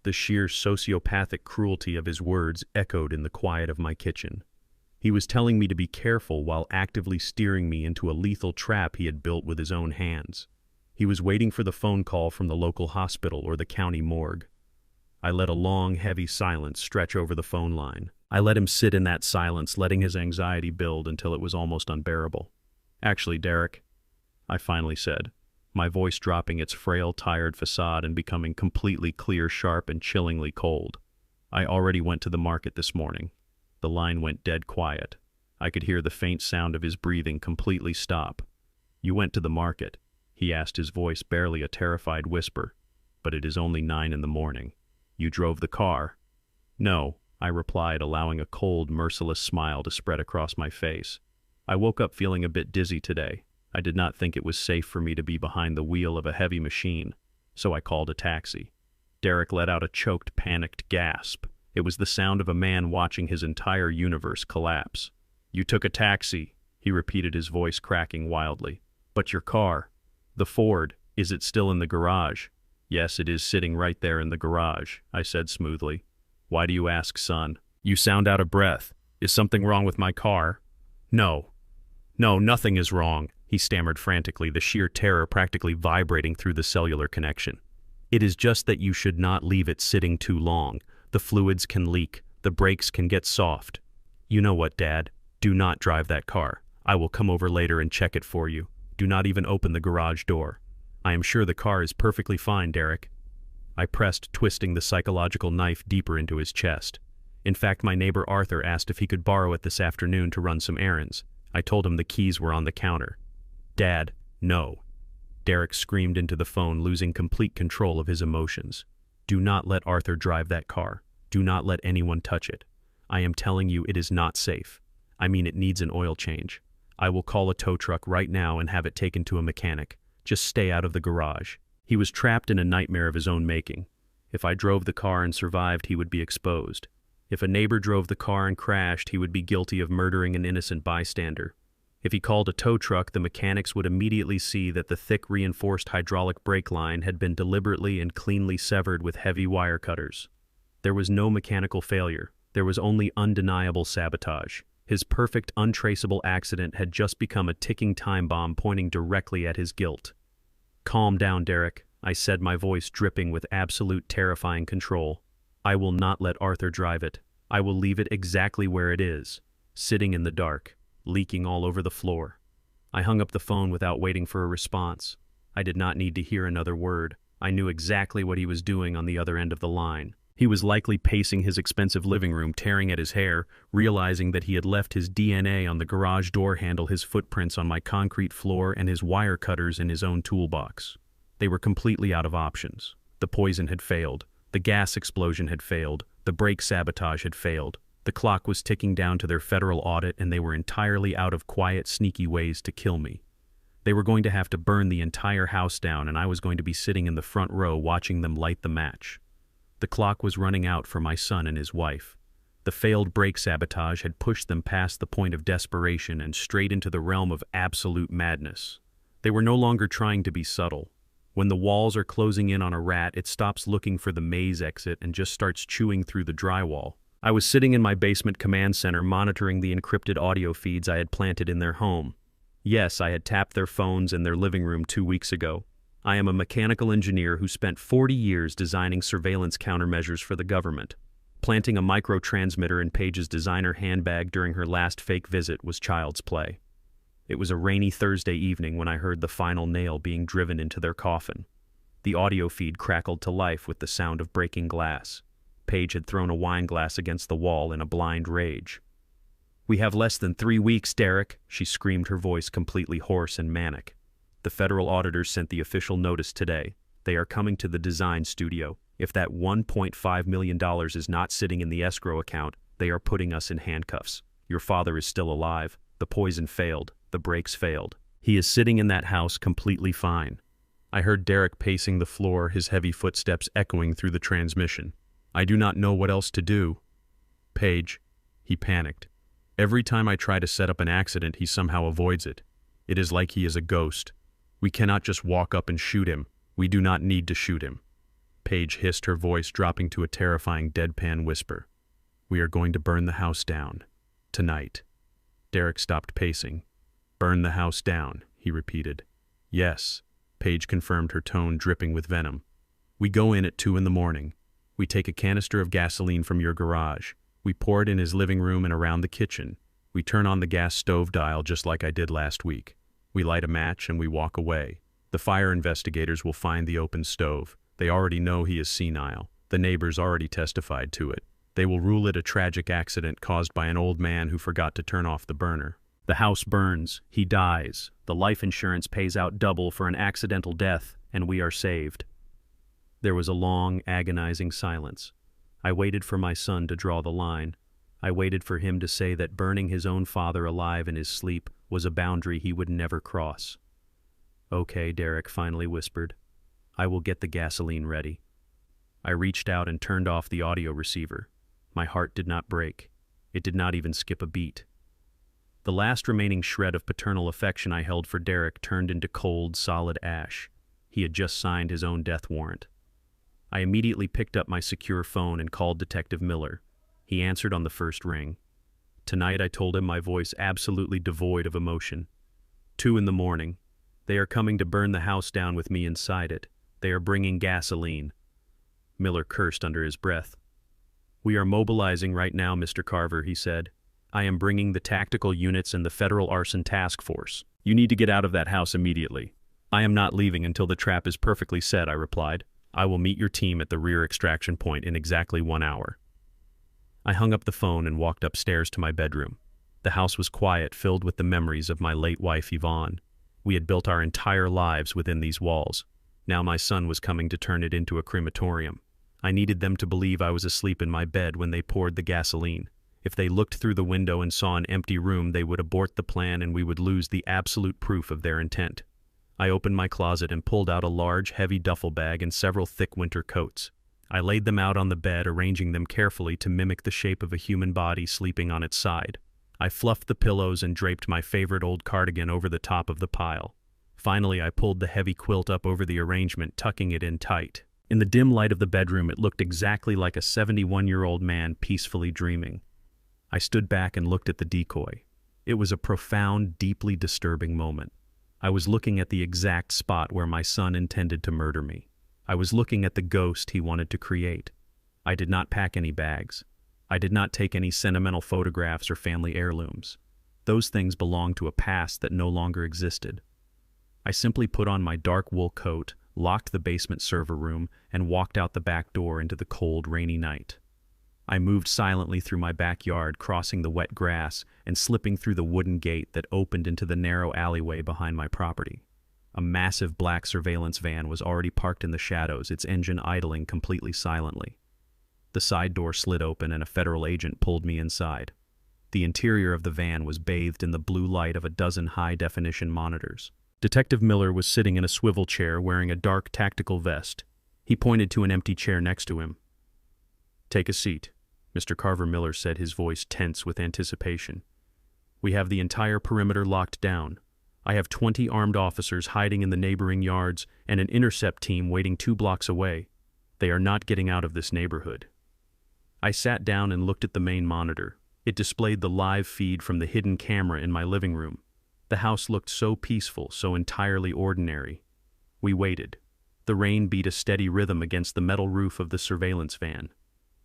The sheer sociopathic cruelty of his words echoed in the quiet of my kitchen. He was telling me to be careful while actively steering me into a lethal trap he had built with his own hands. He was waiting for the phone call from the local hospital or the county morgue. I let a long, heavy silence stretch over the phone line. I let him sit in that silence, letting his anxiety build until it was almost unbearable. "Actually, Derek," I finally said, my voice dropping its frail, tired facade and becoming completely clear, sharp, and chillingly cold. "I already went to the market this morning." The line went dead quiet. I could hear the faint sound of his breathing completely stop. "You went to the market?" he asked, his voice barely a terrified whisper. "But it is only 9 in the morning. You drove the car?" "No," I replied, allowing a cold, merciless smile to spread across my face. "I woke up feeling a bit dizzy today. I did not think it was safe for me to be behind the wheel of a heavy machine, so I called a taxi." Derek let out a choked, panicked gasp. It was the sound of a man watching his entire universe collapse. "You took a taxi," he repeated, his voice cracking wildly. "But your car, the Ford, is it still in the garage?" "Yes, it is sitting right there in the garage," I said smoothly. "Why do you ask, son? You sound out of breath. Is something wrong with my car?" No, nothing is wrong," he stammered frantically, the sheer terror practically vibrating through the cellular connection. "It is just that you should not leave it sitting too long. The fluids can leak, the brakes can get soft. You know what, Dad? Do not drive that car. I will come over later and check it for you. Do not even open the garage door. I am sure the car is perfectly fine, Derek." I pressed, twisting the psychological knife deeper into his chest. In fact, my neighbor Arthur asked if he could borrow it this afternoon to run some errands. I told him the keys were on the counter. "Dad, no." Derek screamed into the phone, losing complete control of his emotions. "Do not let Arthur drive that car. Do not let anyone touch it. I am telling you, it is not safe. I mean, it needs an oil change. I will call a tow truck right now and have it taken to a mechanic. Just stay out of the garage." He was trapped in a nightmare of his own making. If I drove the car and survived, he would be exposed. If a neighbor drove the car and crashed, he would be guilty of murdering an innocent bystander. If he called a tow truck, the mechanics would immediately see that the thick, reinforced hydraulic brake line had been deliberately and cleanly severed with heavy wire cutters. There was no mechanical failure. There was only undeniable sabotage. His perfect, untraceable accident had just become a ticking time bomb pointing directly at his guilt. "Calm down, Derek," I said, my voice dripping with absolute terrifying control. "I will not let Arthur drive it. I will leave it exactly where it is, sitting in the dark, leaking all over the floor." I hung up the phone without waiting for a response. I did not need to hear another word. I knew exactly what he was doing on the other end of the line. He was likely pacing his expensive living room, tearing at his hair, realizing that he had left his DNA on the garage door handle, his footprints on my concrete floor, and his wire cutters in his own toolbox. They were completely out of options. The poison had failed. The gas explosion had failed. The brake sabotage had failed. The clock was ticking down to their federal audit, and they were entirely out of quiet, sneaky ways to kill me. They were going to have to burn the entire house down, and I was going to be sitting in the front row watching them light the match. The clock was running out for my son and his wife. The failed brake sabotage had pushed them past the point of desperation and straight into the realm of absolute madness. They were no longer trying to be subtle. When the walls are closing in on a rat, it stops looking for the maze exit and just starts chewing through the drywall. I was sitting in my basement command center monitoring the encrypted audio feeds I had planted in their home. Yes, I had tapped their phones in their living room 2 weeks ago. I am a mechanical engineer who spent 40 years designing surveillance countermeasures for the government. Planting a microtransmitter in Paige's designer handbag during her last fake visit was child's play. It was a rainy Thursday evening when I heard the final nail being driven into their coffin. The audio feed crackled to life with the sound of breaking glass. Paige had thrown a wine glass against the wall in a blind rage. "We have less than 3 weeks, Derek," she screamed, her voice completely hoarse and manic. "The federal auditors sent the official notice today. They are coming to the design studio. If that $1.5 million is not sitting in the escrow account, they are putting us in handcuffs. Your father is still alive. The poison failed. The brakes failed. He is sitting in that house completely fine." I heard Derek pacing the floor, his heavy footsteps echoing through the transmission. "I do not know what else to do." "Paige," he panicked. "Every time I try to set up an accident, he somehow avoids it. It is like he is a ghost. We cannot just walk up and shoot him. We do not need to shoot him." Paige hissed, her voice dropping to a terrifying deadpan whisper. "We are going to burn the house down. Tonight." Derek stopped pacing. "Burn the house down," he repeated. "Yes," Paige confirmed, her tone dripping with venom. "We go in at 2 in the morning. We take a canister of gasoline from your garage. We pour it in his living room and around the kitchen. We turn on the gas stove dial just like I did last week. We light a match and we walk away. The fire investigators will find the open stove. They already know he is senile. The neighbors already testified to it. They will rule it a tragic accident caused by an old man who forgot to turn off the burner. The house burns. He dies. The life insurance pays out double for an accidental death, and we are saved." There was a long, agonizing silence. I waited for my son to draw the line. I waited for him to say that burning his own father alive in his sleep was a boundary he would never cross. "Okay," Derek finally whispered. "I will get the gasoline ready." I reached out and turned off the audio receiver. My heart did not break. It did not even skip a beat. The last remaining shred of paternal affection I held for Derek turned into cold, solid ash. He had just signed his own death warrant. I immediately picked up my secure phone and called Detective Miller. He answered on the first ring. Tonight, I told him, my voice absolutely devoid of emotion. 2 in the morning. They are coming to burn the house down with me inside it. They are bringing gasoline. Miller cursed under his breath. "We are mobilizing right now, Mr. Carver," he said. "I am bringing the tactical units and the federal arson task force. You need to get out of that house immediately." "I am not leaving until the trap is perfectly set," I replied. "I will meet your team at the rear extraction point in exactly 1 hour." I hung up the phone and walked upstairs to my bedroom. The house was quiet, filled with the memories of my late wife, Yvonne. We had built our entire lives within these walls. Now my son was coming to turn it into a crematorium. I needed them to believe I was asleep in my bed when they poured the gasoline. If they looked through the window and saw an empty room, they would abort the plan and we would lose the absolute proof of their intent. I opened my closet and pulled out a large, heavy duffel bag and several thick winter coats. I laid them out on the bed, arranging them carefully to mimic the shape of a human body sleeping on its side. I fluffed the pillows and draped my favorite old cardigan over the top of the pile. Finally, I pulled the heavy quilt up over the arrangement, tucking it in tight. In the dim light of the bedroom, it looked exactly like a 71-year-old man peacefully dreaming. I stood back and looked at the decoy. It was a profound, deeply disturbing moment. I was looking at the exact spot where my son intended to murder me. I was looking at the ghost he wanted to create. I did not pack any bags. I did not take any sentimental photographs or family heirlooms. Those things belonged to a past that no longer existed. I simply put on my dark wool coat, locked the basement server room, and walked out the back door into the cold, rainy night. I moved silently through my backyard, crossing the wet grass and slipping through the wooden gate that opened into the narrow alleyway behind my property. A massive black surveillance van was already parked in the shadows, its engine idling completely silently. The side door slid open and a federal agent pulled me inside. The interior of the van was bathed in the blue light of a dozen high-definition monitors. Detective Miller was sitting in a swivel chair wearing a dark tactical vest. He pointed to an empty chair next to him. "Take a seat," Mr. Carver Miller said, his voice tense with anticipation. "We have the entire perimeter locked down. I have 20 armed officers hiding in the neighboring yards and an intercept team waiting 2 blocks away. They are not getting out of this neighborhood." I sat down and looked at the main monitor. It displayed the live feed from the hidden camera in my living room. The house looked so peaceful, so entirely ordinary. We waited. The rain beat a steady rhythm against the metal roof of the surveillance van.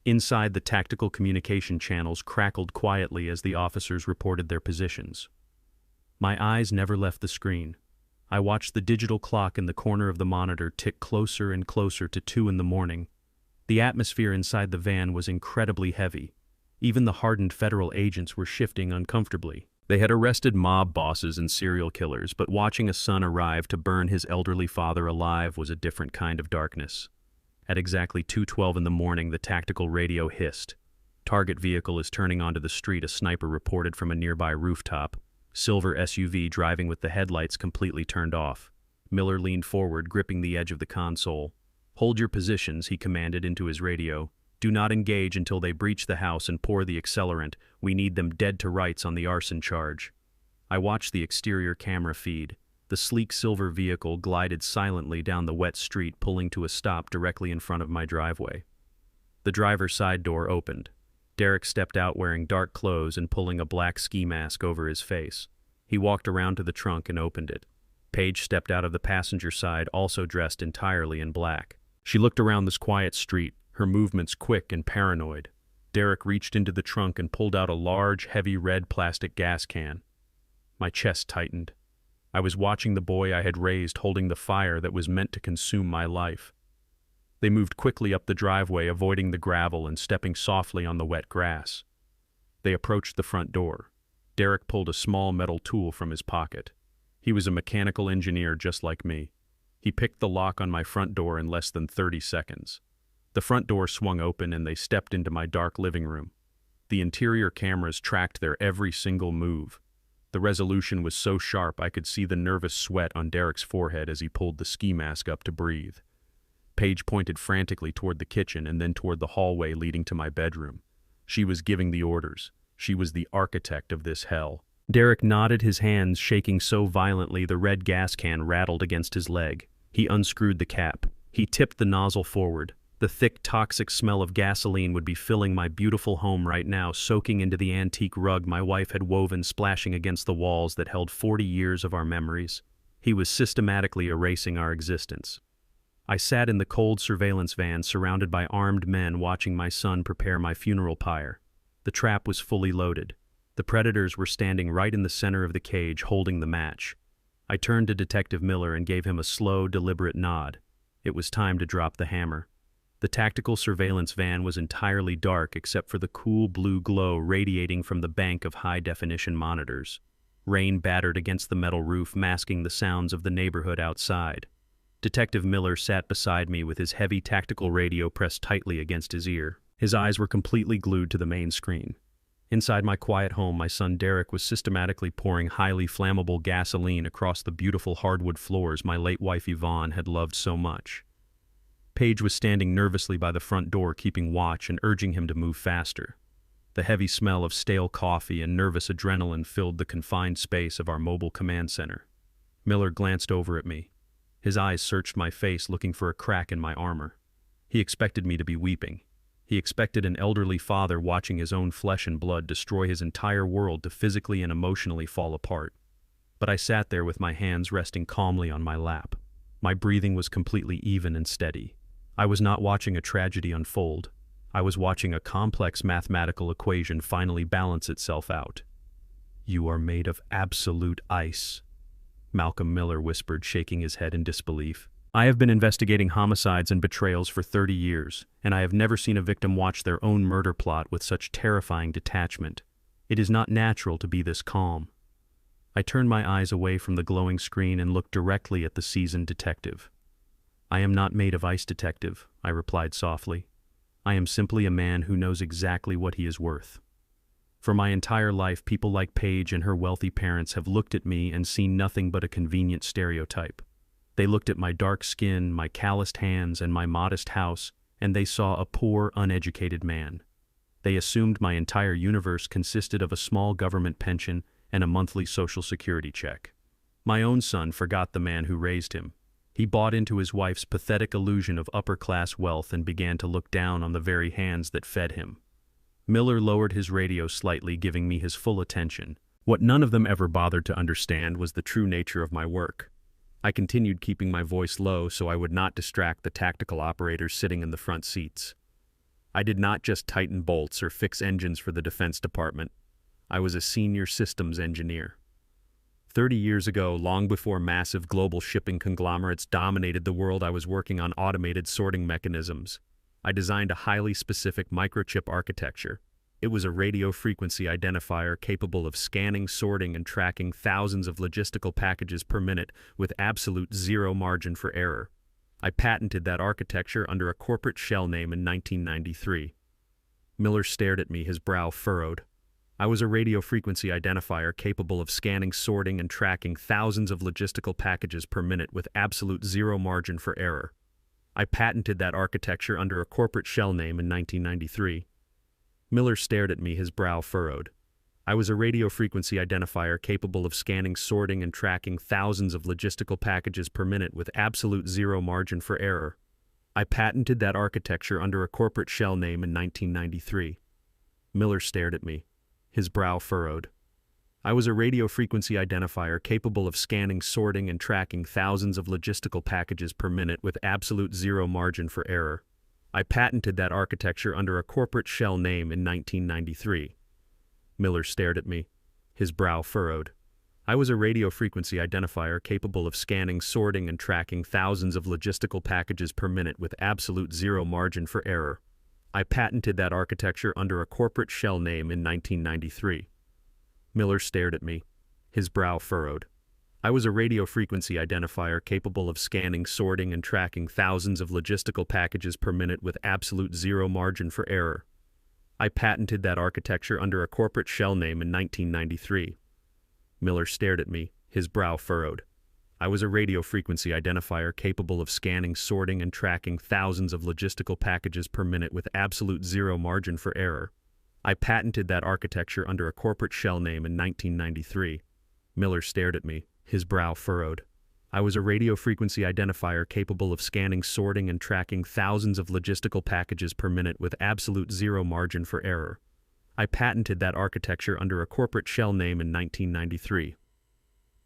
Inside, the tactical communication channels crackled quietly as the officers reported their positions. My eyes never left the screen. I watched the digital clock in the corner of the monitor tick closer and closer to 2 in the morning. The atmosphere inside the van was incredibly heavy. Even the hardened federal agents were shifting uncomfortably. They had arrested mob bosses and serial killers, but watching a son arrive to burn his elderly father alive was a different kind of darkness. At exactly 2:12 in the morning, the tactical radio hissed. "Target vehicle is turning onto the street," a sniper reported from a nearby rooftop. Silver SUV driving with the headlights completely turned off. Miller leaned forward, gripping the edge of the console. "Hold your positions," he commanded into his radio. "Do not engage until they breach the house and pour the accelerant. We need them dead to rights on the arson charge." I watched the exterior camera feed. The sleek silver vehicle glided silently down the wet street, pulling to a stop directly in front of my driveway. The driver's side door opened. Derek stepped out wearing dark clothes and pulling a black ski mask over his face. He walked around to the trunk and opened it. Paige stepped out of the passenger side, also dressed entirely in black. She looked around this quiet street, her movements quick and paranoid. Derek reached into the trunk and pulled out a large, heavy red plastic gas can. My chest tightened. I was watching the boy I had raised holding the fire that was meant to consume my life. They moved quickly up the driveway, avoiding the gravel and stepping softly on the wet grass. They approached the front door. Derek pulled a small metal tool from his pocket. He was a mechanical engineer just like me. He picked the lock on my front door in less than 30 seconds. The front door swung open and they stepped into my dark living room. The interior cameras tracked their every single move. The resolution was so sharp I could see the nervous sweat on Derek's forehead as he pulled the ski mask up to breathe. Paige pointed frantically toward the kitchen and then toward the hallway leading to my bedroom. She was giving the orders. She was the architect of this hell. Derek nodded, his hands shaking so violently the red gas can rattled against his leg. He unscrewed the cap. He tipped the nozzle forward. The thick, toxic smell of gasoline would be filling my beautiful home right now, soaking into the antique rug my wife had woven, splashing against the walls that held 40 years of our memories. He was systematically erasing our existence. I sat in the cold surveillance van, surrounded by armed men, watching my son prepare my funeral pyre. The trap was fully loaded. The predators were standing right in the center of the cage, holding the match. I turned to Detective Miller and gave him a slow, deliberate nod. It was time to drop the hammer. The tactical surveillance van was entirely dark except for the cool blue glow radiating from the bank of high-definition monitors. Rain battered against the metal roof, masking the sounds of the neighborhood outside. Detective Miller sat beside me with his heavy tactical radio pressed tightly against his ear. His eyes were completely glued to the main screen. Inside my quiet home, my son Derek was systematically pouring highly flammable gasoline across the beautiful hardwood floors my late wife Yvonne had loved so much. Paige was standing nervously by the front door, keeping watch and urging him to move faster. The heavy smell of stale coffee and nervous adrenaline filled the confined space of our mobile command center. Miller glanced over at me. His eyes searched my face, looking for a crack in my armor. He expected me to be weeping. He expected an elderly father watching his own flesh and blood destroy his entire world to physically and emotionally fall apart. But I sat there with my hands resting calmly on my lap. My breathing was completely even and steady. I was not watching a tragedy unfold. I was watching a complex mathematical equation finally balance itself out. "You are made of absolute ice," Malcolm Miller whispered, shaking his head in disbelief. I have been investigating homicides and betrayals for 30 years, and I have never seen a victim watch their own murder plot with such terrifying detachment. It is not natural to be this calm. I turned my eyes away from the glowing screen and looked directly at the seasoned detective. "I am not made of ice, detective," I replied softly. "I am simply a man who knows exactly what he is worth. For my entire life, people like Paige and her wealthy parents have looked at me and seen nothing but a convenient stereotype. They looked at my dark skin, my calloused hands, and my modest house, and they saw a poor, uneducated man. They assumed my entire universe consisted of a small government pension and a monthly social security check. My own son forgot the man who raised him. He bought into his wife's pathetic illusion of upper-class wealth and began to look down on the very hands that fed him." Miller lowered his radio slightly, giving me his full attention. What none of them ever bothered to understand was the true nature of my work. I continued keeping my voice low so I would not distract the tactical operators sitting in the front seats. I did not just tighten bolts or fix engines for the Defense Department. I was a senior systems engineer. 30 years ago, long before massive global shipping conglomerates dominated the world, I was working on automated sorting mechanisms. I designed a highly specific microchip architecture. It was a radio frequency identifier capable of scanning, sorting, and tracking thousands of logistical packages per minute with absolute zero margin for error. I patented that architecture under a corporate shell name in 1993. Miller stared at me, his brow furrowed. I was a radio frequency identifier capable of scanning, sorting, and tracking thousands of logistical packages per minute with absolute zero margin for error. I patented that architecture under a corporate shell name in 1993. Miller stared at me, his brow furrowed. I was a radio frequency identifier capable of scanning, sorting, and tracking thousands of logistical packages per minute with absolute zero margin for error. I patented that architecture under a corporate shell name in 1993. Miller stared at me, his brow furrowed. I was a radio frequency identifier capable of scanning, sorting, and tracking thousands of logistical packages per minute with absolute zero margin for error. I patented that architecture under a corporate shell name in 1993. Miller stared at me, his brow furrowed. I was a radio frequency identifier capable of scanning, sorting, and tracking thousands of logistical packages per minute with absolute zero margin for error. I patented that architecture under a corporate shell name in 1993. Miller stared at me, his brow furrowed. I was a radio frequency identifier capable of scanning, sorting, and tracking thousands of logistical packages per minute with absolute zero margin for error. I patented that architecture under a corporate shell name in 1993. Miller stared at me, his brow furrowed. I was a radio frequency identifier capable of scanning, sorting, and tracking thousands of logistical packages per minute with absolute zero margin for error. I patented that architecture under a corporate shell name in 1993. Miller stared at me, his brow furrowed. I was a radio frequency identifier capable of scanning, sorting, and tracking thousands of logistical packages per minute with absolute zero margin for error. I patented that architecture under a corporate shell name in 1993.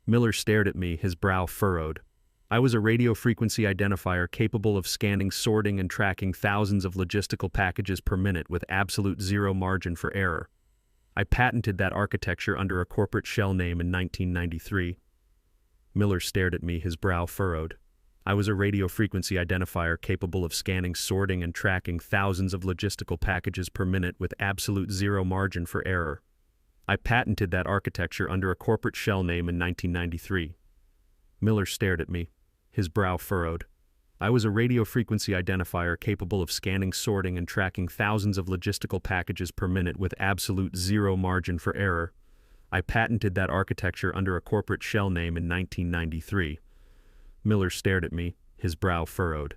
Miller stared at me, his brow furrowed. I was a radio frequency identifier capable of scanning, sorting, and tracking thousands of logistical packages per minute with absolute zero margin for error. I patented that architecture under a corporate shell name in 1993. Miller stared at me, his brow furrowed. I was a radio frequency identifier capable of scanning, sorting, and tracking thousands of logistical packages per minute with absolute zero margin for error. I patented that architecture under a corporate shell name in 1993. Miller stared at me, his brow furrowed. I was a radio frequency identifier capable of scanning, sorting, and tracking thousands of logistical packages per minute with absolute zero margin for error. I patented that architecture under a corporate shell name in 1993. Miller stared at me, his brow furrowed.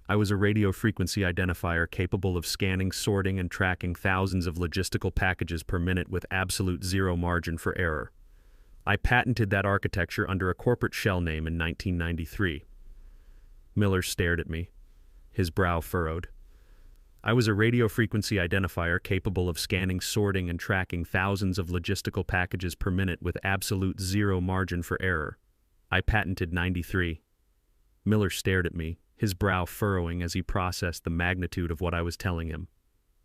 I was a radio frequency identifier capable of scanning, sorting, and tracking thousands of logistical packages per minute with absolute zero margin for error. I patented that architecture under a corporate shell name in 1993. Miller stared at me, his brow furrowed. I was a radio frequency identifier capable of scanning, sorting, and tracking thousands of logistical packages per minute with absolute zero margin for error. I patented 93. Miller stared at me, his brow furrowing as he processed the magnitude of what I was telling him.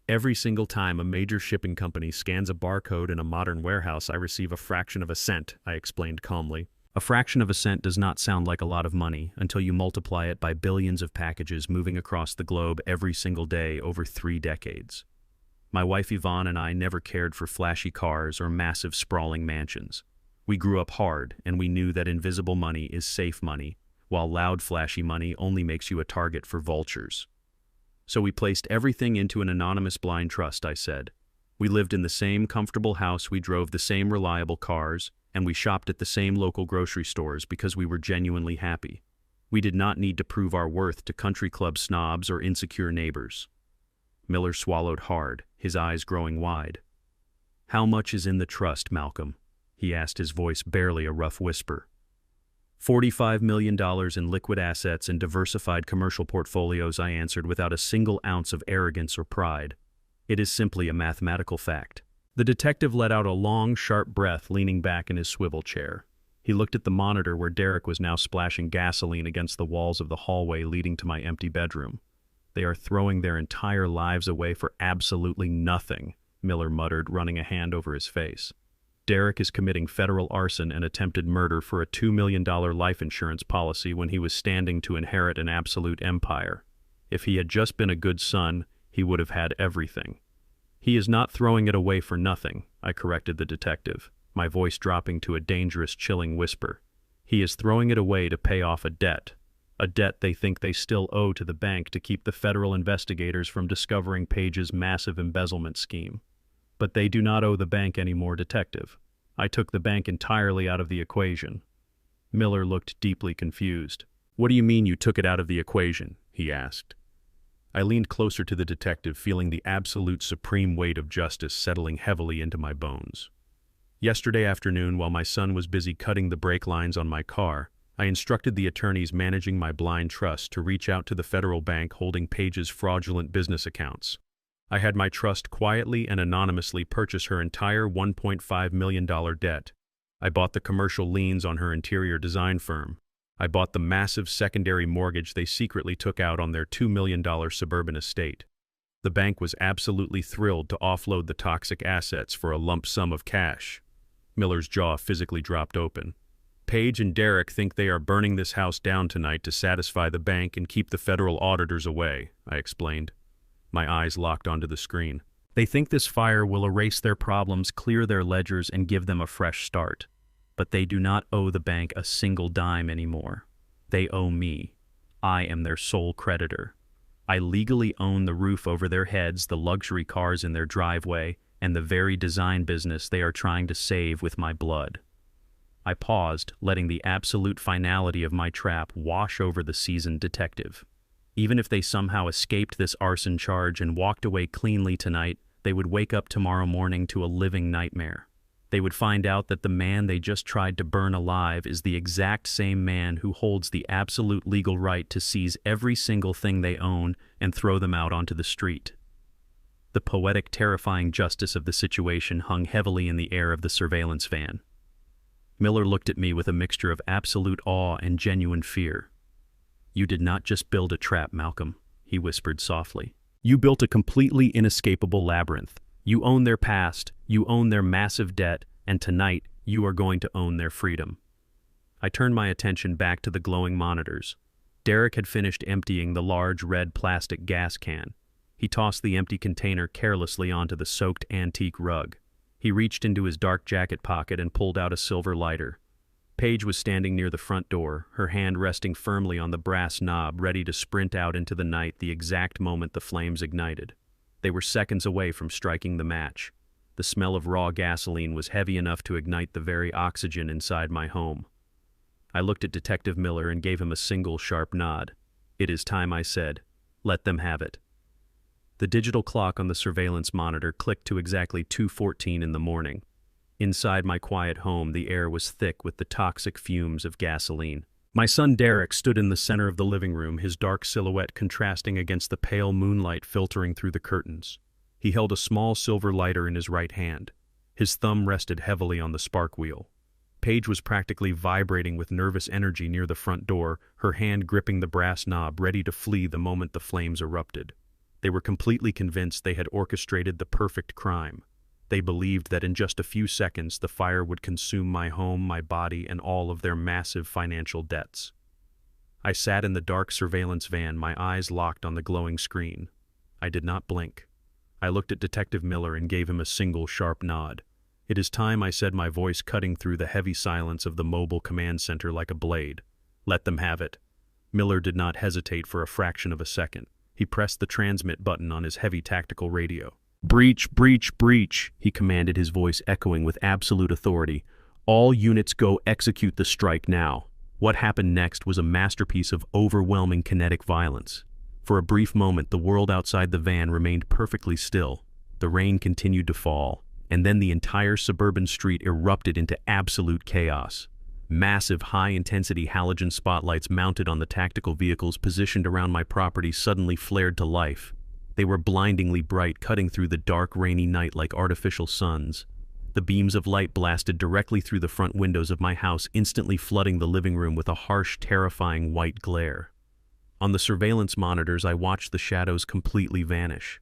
Every single time a major shipping company scans a barcode in a modern warehouse, I receive a fraction of a cent, I explained calmly. A fraction of a cent does not sound like a lot of money until you multiply it by billions of packages moving across the globe every single day over 3 decades. My wife Yvonne and I never cared for flashy cars or massive sprawling mansions. We grew up hard, and we knew that invisible money is safe money, while loud flashy money only makes you a target for vultures. So we placed everything into an anonymous blind trust, I said. We lived in the same comfortable house, we drove the same reliable cars, and we shopped at the same local grocery stores because we were genuinely happy. We did not need to prove our worth to country club snobs or insecure neighbors. Miller swallowed hard, his eyes growing wide. "How much is in the trust, Malcolm?" he asked, his voice barely a rough whisper. $45 million in liquid assets and diversified commercial portfolios, I answered without a single ounce of arrogance or pride. It is simply a mathematical fact. The detective let out a long, sharp breath, leaning back in his swivel chair. He looked at the monitor where Derek was now splashing gasoline against the walls of the hallway leading to my empty bedroom. "They are throwing their entire lives away for absolutely nothing," Miller muttered, running a hand over his face. "Derek is committing federal arson and attempted murder for a $2 million life insurance policy when he was standing to inherit an absolute empire. If he had just been a good son, he would have had everything." "He is not throwing it away for nothing," I corrected the detective, my voice dropping to a dangerous, chilling whisper. "He is throwing it away to pay off a debt they think they still owe to the bank to keep the federal investigators from discovering Page's massive embezzlement scheme. But they do not owe the bank anymore, detective. I took the bank entirely out of the equation." Miller looked deeply confused. "What do you mean you took it out of the equation?" he asked. I leaned closer to the detective, feeling the absolute supreme weight of justice settling heavily into my bones. "Yesterday afternoon, while my son was busy cutting the brake lines on my car, I instructed the attorneys managing my blind trust to reach out to the federal bank holding Page's fraudulent business accounts. I had my trust quietly and anonymously purchase her entire $1.5 million debt. I bought the commercial liens on her interior design firm. I bought the massive secondary mortgage they secretly took out on their $2 million suburban estate. The bank was absolutely thrilled to offload the toxic assets for a lump sum of cash." Miller's jaw physically dropped open. "Page and Derek think they are burning this house down tonight to satisfy the bank and keep the federal auditors away," I explained. My eyes locked onto the screen. "They think this fire will erase their problems, clear their ledgers, and give them a fresh start. But they do not owe the bank a single dime anymore. They owe me. I am their sole creditor. I legally own the roof over their heads, the luxury cars in their driveway, and the very design business they are trying to save with my blood." I paused, letting the absolute finality of my trap wash over the seasoned detective. Even if they somehow escaped this arson charge and walked away cleanly tonight, they would wake up tomorrow morning to a living nightmare. They would find out that the man they just tried to burn alive is the exact same man who holds the absolute legal right to seize every single thing they own and throw them out onto the street. The poetic, terrifying justice of the situation hung heavily in the air of the surveillance van. Miller looked at me with a mixture of absolute awe and genuine fear. "You did not just build a trap, Malcolm," he whispered softly. "You built a completely inescapable labyrinth. You own their past, you own their massive debt, and tonight you are going to own their freedom." I turned my attention back to the glowing monitors. Derek had finished emptying the large red plastic gas can. He tossed the empty container carelessly onto the soaked antique rug. He reached into his dark jacket pocket and pulled out a silver lighter. Paige was standing near the front door, her hand resting firmly on the brass knob, ready to sprint out into the night the exact moment the flames ignited. They were seconds away from striking the match. The smell of raw gasoline was heavy enough to ignite the very oxygen inside my home. I looked at Detective Miller and gave him a single sharp nod. "It is time," I said. "Let them have it." The digital clock on the surveillance monitor clicked to exactly 2:14 in the morning. Inside my quiet home, the air was thick with the toxic fumes of gasoline. My son Derek stood in the center of the living room, his dark silhouette contrasting against the pale moonlight filtering through the curtains. He held a small silver lighter in his right hand. His thumb rested heavily on the spark wheel. Paige was practically vibrating with nervous energy near the front door, her hand gripping the brass knob, ready to flee the moment the flames erupted. They were completely convinced they had orchestrated the perfect crime. They believed that in just a few seconds the fire would consume my home, my body, and all of their massive financial debts. I sat in the dark surveillance van, my eyes locked on the glowing screen. I did not blink. I looked at Detective Miller and gave him a single sharp nod. "It is time," I said, my voice cutting through the heavy silence of the mobile command center like a blade. "Let them have it." Miller did not hesitate for a fraction of a second. He pressed the transmit button on his heavy tactical radio. "Breach, breach, breach," he commanded, his voice echoing with absolute authority. "All units go execute the strike now." What happened next was a masterpiece of overwhelming kinetic violence. For a brief moment, the world outside the van remained perfectly still. The rain continued to fall, and then the entire suburban street erupted into absolute chaos. Massive, high-intensity halogen spotlights mounted on the tactical vehicles positioned around my property suddenly flared to life. They were blindingly bright, cutting through the dark, rainy night like artificial suns. The beams of light blasted directly through the front windows of my house, instantly flooding the living room with a harsh, terrifying white glare. On the surveillance monitors, I watched the shadows completely vanish.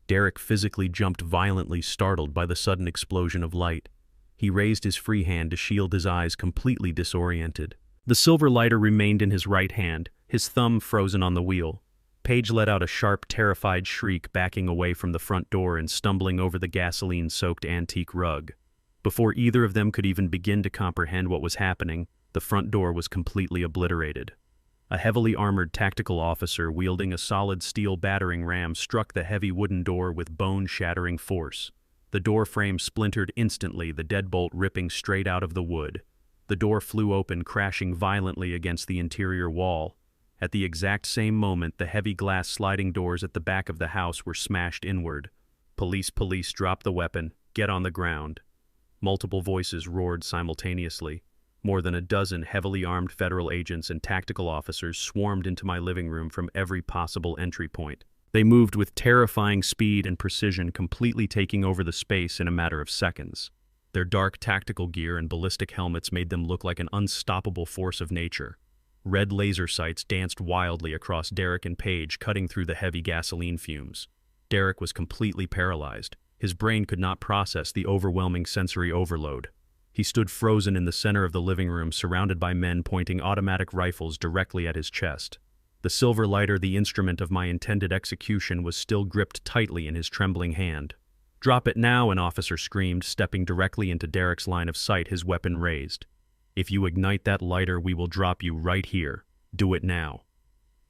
Derek physically jumped violently, startled by the sudden explosion of light. He raised his free hand to shield his eyes, completely disoriented. The silver lighter remained in his right hand, his thumb frozen on the wheel. Paige let out a sharp, terrified shriek, backing away from the front door and stumbling over the gasoline-soaked antique rug. Before either of them could even begin to comprehend what was happening, the front door was completely obliterated. A heavily armored tactical officer wielding a solid steel battering ram struck the heavy wooden door with bone-shattering force. The door frame splintered instantly, the deadbolt ripping straight out of the wood. The door flew open, crashing violently against the interior wall. At the exact same moment, the heavy glass sliding doors at the back of the house were smashed inward. "Police, police, drop the weapon. Get on the ground." Multiple voices roared simultaneously. More than a dozen heavily armed federal agents and tactical officers swarmed into my living room from every possible entry point. They moved with terrifying speed and precision, completely taking over the space in a matter of seconds. Their dark tactical gear and ballistic helmets made them look like an unstoppable force of nature. Red laser sights danced wildly across Derek and Paige, cutting through the heavy gasoline fumes. Derek was completely paralyzed. His brain could not process the overwhelming sensory overload. He stood frozen in the center of the living room, surrounded by men pointing automatic rifles directly at his chest. The silver lighter, the instrument of my intended execution, was still gripped tightly in his trembling hand. "Drop it now," an officer screamed, stepping directly into Derek's line of sight, his weapon raised. "If you ignite that lighter, we will drop you right here. Do it now."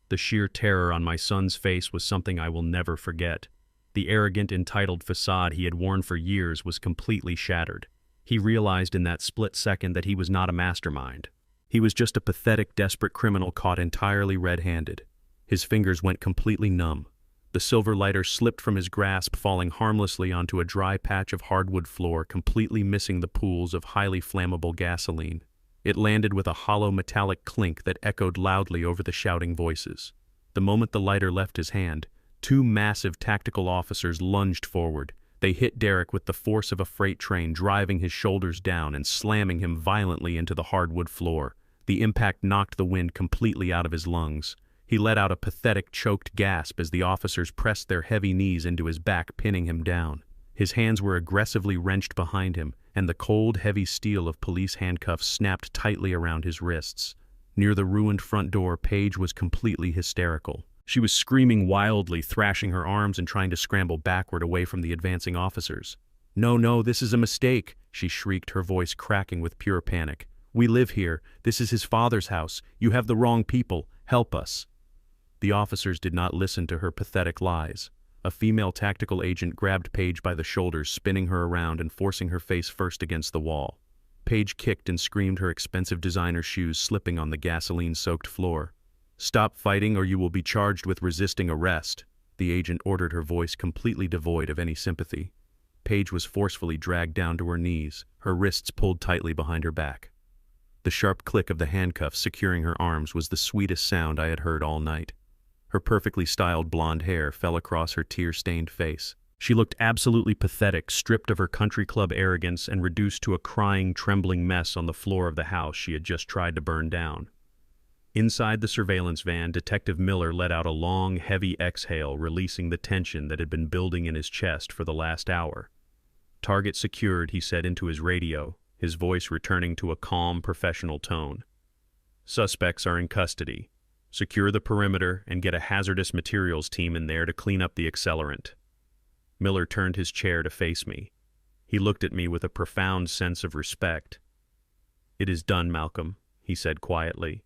The sheer terror on my son's face was something I will never forget. The arrogant, entitled facade he had worn for years was completely shattered. He realized in that split second that he was not a mastermind. He was just a pathetic, desperate criminal caught entirely red-handed. His fingers went completely numb. The silver lighter slipped from his grasp, falling harmlessly onto a dry patch of hardwood floor, completely missing the pools of highly flammable gasoline. It landed with a hollow metallic clink that echoed loudly over the shouting voices. The moment the lighter left his hand, two massive tactical officers lunged forward. They hit Derek with the force of a freight train, driving his shoulders down and slamming him violently into the hardwood floor. The impact knocked the wind completely out of his lungs. He let out a pathetic, choked gasp as the officers pressed their heavy knees into his back, pinning him down. His hands were aggressively wrenched behind him, and the cold, heavy steel of police handcuffs snapped tightly around his wrists. Near the ruined front door, Paige was completely hysterical. She was screaming wildly, thrashing her arms and trying to scramble backward away from the advancing officers. "No, no, this is a mistake," she shrieked, her voice cracking with pure panic. "We live here. This is his father's house. You have the wrong people. Help us." The officers did not listen to her pathetic lies. A female tactical agent grabbed Paige by the shoulders, spinning her around and forcing her face first against the wall. Paige kicked and screamed, her expensive designer shoes slipping on the gasoline-soaked floor. "Stop fighting or you will be charged with resisting arrest," the agent ordered, her voice completely devoid of any sympathy. Paige was forcefully dragged down to her knees, her wrists pulled tightly behind her back. The sharp click of the handcuffs securing her arms was the sweetest sound I had heard all night. Her perfectly styled blonde hair fell across her tear-stained face. She looked absolutely pathetic, stripped of her country club arrogance and reduced to a crying, trembling mess on the floor of the house she had just tried to burn down. Inside the surveillance van, Detective Miller let out a long, heavy exhale, releasing the tension that had been building in his chest for the last hour. "Target secured," he said into his radio, his voice returning to a calm, professional tone. "Suspects are in custody. Secure the perimeter and get a hazardous materials team in there to clean up the accelerant." Miller turned his chair to face me. He looked at me with a profound sense of respect. "It is done, Malcolm," he said quietly.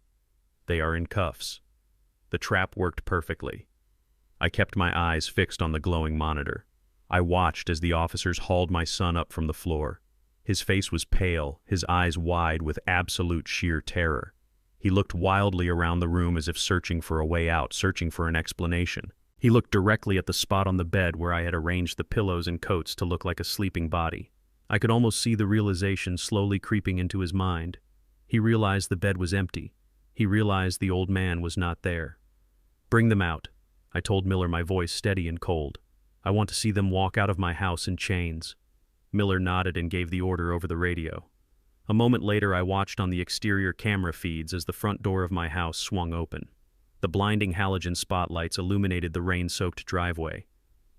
"They are in cuffs." The trap worked perfectly. I kept my eyes fixed on the glowing monitor. I watched as the officers hauled my son up from the floor. His face was pale, his eyes wide with absolute sheer terror. He looked wildly around the room as if searching for a way out, searching for an explanation. He looked directly at the spot on the bed where I had arranged the pillows and coats to look like a sleeping body. I could almost see the realization slowly creeping into his mind. He realized the bed was empty. He realized the old man was not there. "Bring them out," I told Miller, my voice steady and cold. "I want to see them walk out of my house in chains." Miller nodded and gave the order over the radio. A moment later, I watched on the exterior camera feeds as the front door of my house swung open. The blinding halogen spotlights illuminated the rain-soaked driveway.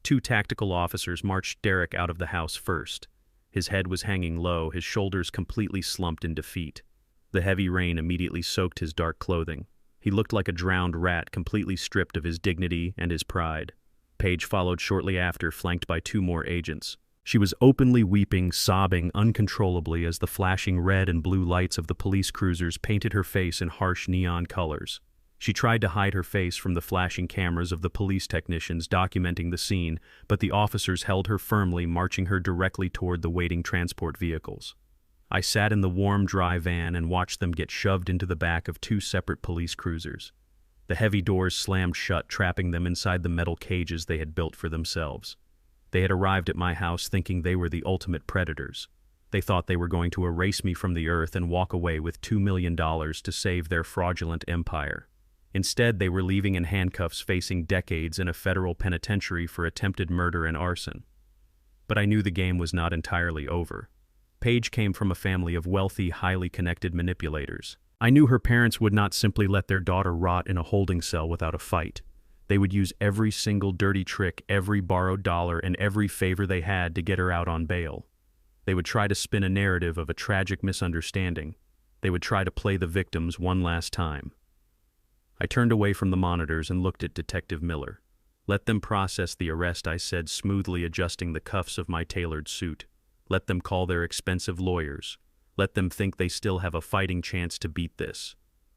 2 tactical officers marched Derek out of the house first. His head was hanging low, his shoulders completely slumped in defeat. The heavy rain immediately soaked his dark clothing. He looked like a drowned rat, completely stripped of his dignity and his pride. Paige followed shortly after, flanked by 2 more agents. She was openly weeping, sobbing uncontrollably as the flashing red and blue lights of the police cruisers painted her face in harsh neon colors. She tried to hide her face from the flashing cameras of the police technicians documenting the scene, but the officers held her firmly, marching her directly toward the waiting transport vehicles. I sat in the warm, dry van and watched them get shoved into the back of 2 separate police cruisers. The heavy doors slammed shut, trapping them inside the metal cages they had built for themselves. They had arrived at my house thinking they were the ultimate predators. They thought they were going to erase me from the earth and walk away with $2 million to save their fraudulent empire. Instead, they were leaving in handcuffs, facing decades in a federal penitentiary for attempted murder and arson. But I knew the game was not entirely over. Paige came from a family of wealthy, highly connected manipulators. I knew her parents would not simply let their daughter rot in a holding cell without a fight. They would use every single dirty trick, every borrowed dollar, and every favor they had to get her out on bail. They would try to spin a narrative of a tragic misunderstanding. They would try to play the victims one last time. I turned away from the monitors and looked at Detective Miller. "Let them process the arrest," I said, smoothly adjusting the cuffs of my tailored suit. "Let them call their expensive lawyers. Let them think they still have a fighting chance to beat this.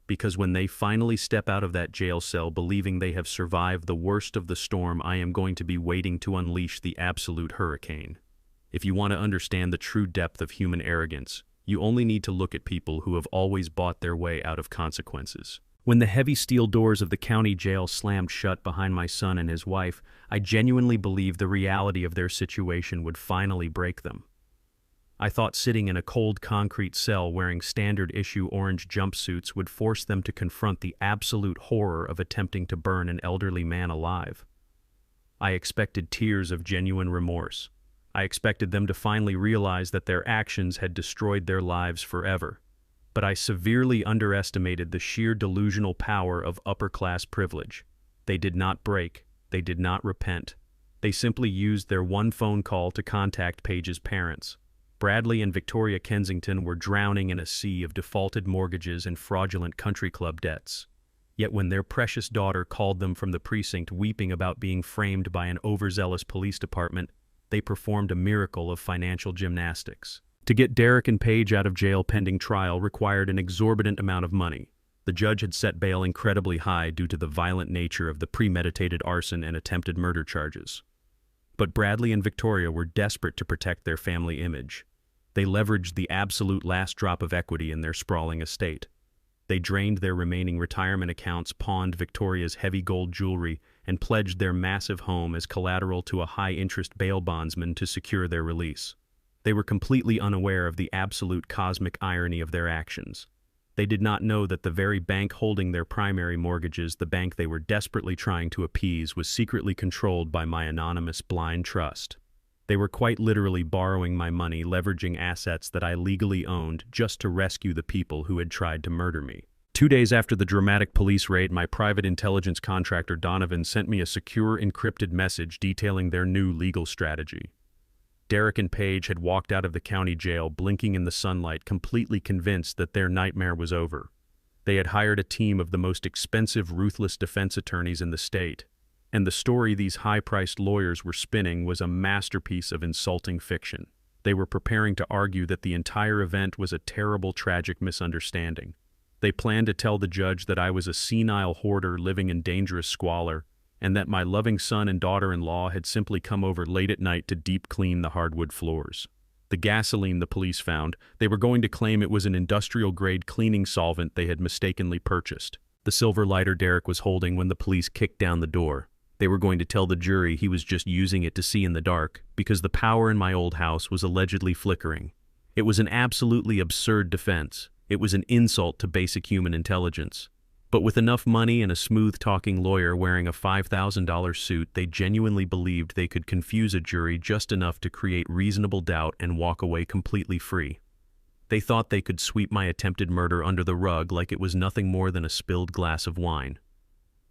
Because when they finally step out of that jail cell believing they have survived the worst of the storm, I am going to be waiting to unleash the absolute hurricane. If you want to understand the true depth of human arrogance, you only need to look at people who have always bought their way out of consequences." When the heavy steel doors of the county jail slammed shut behind my son and his wife, I genuinely believed the reality of their situation would finally break them. I thought sitting in a cold concrete cell wearing standard-issue orange jumpsuits would force them to confront the absolute horror of attempting to burn an elderly man alive. I expected tears of genuine remorse. I expected them to finally realize that their actions had destroyed their lives forever. But I severely underestimated the sheer delusional power of upper-class privilege. They did not break. They did not repent. They simply used their one phone call to contact Paige's parents. Bradley and Victoria Kensington were drowning in a sea of defaulted mortgages and fraudulent country club debts. Yet when their precious daughter called them from the precinct weeping about being framed by an overzealous police department, they performed a miracle of financial gymnastics. To get Derek and Paige out of jail pending trial required an exorbitant amount of money. The judge had set bail incredibly high due to the violent nature of the premeditated arson and attempted murder charges. But Bradley and Victoria were desperate to protect their family image. They leveraged the absolute last drop of equity in their sprawling estate. They drained their remaining retirement accounts, pawned Victoria's heavy gold jewelry, and pledged their massive home as collateral to a high-interest bail bondsman to secure their release. They were completely unaware of the absolute cosmic irony of their actions. They did not know that the very bank holding their primary mortgages, the bank they were desperately trying to appease, was secretly controlled by my anonymous blind trust. They were quite literally borrowing my money, leveraging assets that I legally owned just to rescue the people who had tried to murder me. 2 days after the dramatic police raid, my private intelligence contractor Donovan sent me a secure, encrypted message detailing their new legal strategy. Derek and Paige had walked out of the county jail, blinking in the sunlight, completely convinced that their nightmare was over. They had hired a team of the most expensive, ruthless defense attorneys in the state, and the story these high-priced lawyers were spinning was a masterpiece of insulting fiction. They were preparing to argue that the entire event was a terrible, tragic misunderstanding. They planned to tell the judge that I was a senile hoarder living in dangerous squalor, and that my loving son and daughter-in-law had simply come over late at night to deep clean the hardwood floors. The gasoline the police found, they were going to claim it was an industrial-grade cleaning solvent they had mistakenly purchased. The silver lighter Derek was holding when the police kicked down the door. They were going to tell the jury he was just using it to see in the dark, because the power in my old house was allegedly flickering. It was an absolutely absurd defense. It was an insult to basic human intelligence. But with enough money and a smooth-talking lawyer wearing a $5,000 suit, they genuinely believed they could confuse a jury just enough to create reasonable doubt and walk away completely free. They thought they could sweep my attempted murder under the rug like it was nothing more than a spilled glass of wine.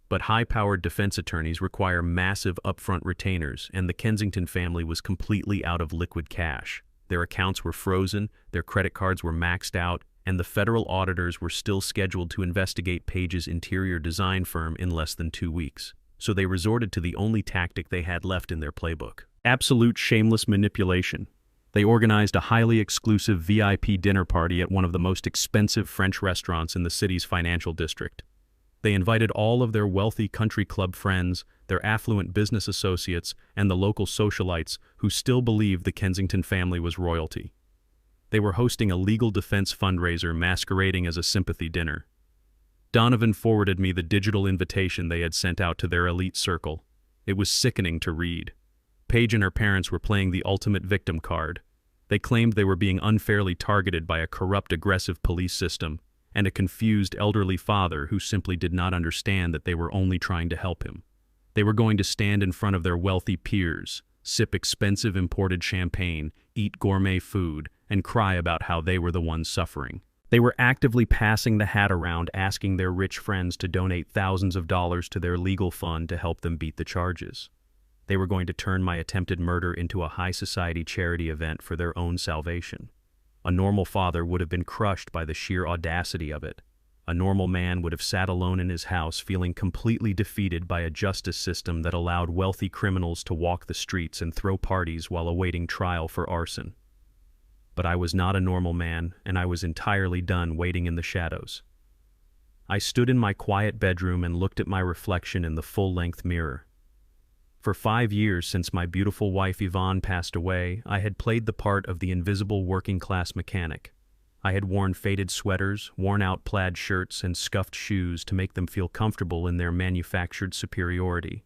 But high-powered defense attorneys require massive upfront retainers, and the Kensington family was completely out of liquid cash. Their accounts were frozen, their credit cards were maxed out, and the federal auditors were still scheduled to investigate Paige's interior design firm in less than 2 weeks. So they resorted to the only tactic they had left in their playbook: absolute shameless manipulation. They organized a highly exclusive VIP dinner party at one of the most expensive French restaurants in the city's financial district. They invited all of their wealthy country club friends, their affluent business associates, and the local socialites who still believed the Kensington family was royalty. They were hosting a legal defense fundraiser masquerading as a sympathy dinner. Donovan forwarded me the digital invitation they had sent out to their elite circle. It was sickening to read. Paige and her parents were playing the ultimate victim card. They claimed they were being unfairly targeted by a corrupt, aggressive police system and a confused elderly father who simply did not understand that they were only trying to help him. They were going to stand in front of their wealthy peers, sip expensive imported champagne, eat gourmet food, and cry about how they were the ones suffering. They were actively passing the hat around, asking their rich friends to donate thousands of dollars to their legal fund to help them beat the charges. They were going to turn my attempted murder into a high society charity event for their own salvation. A normal father would have been crushed by the sheer audacity of it. A normal man would have sat alone in his house feeling completely defeated by a justice system that allowed wealthy criminals to walk the streets and throw parties while awaiting trial for arson. But I was not a normal man, and I was entirely done waiting in the shadows. I stood in my quiet bedroom and looked at my reflection in the full-length mirror. For 5 years since my beautiful wife Yvonne passed away, I had played the part of the invisible working-class mechanic. I had worn faded sweaters, worn-out plaid shirts, and scuffed shoes to make them feel comfortable in their manufactured superiority.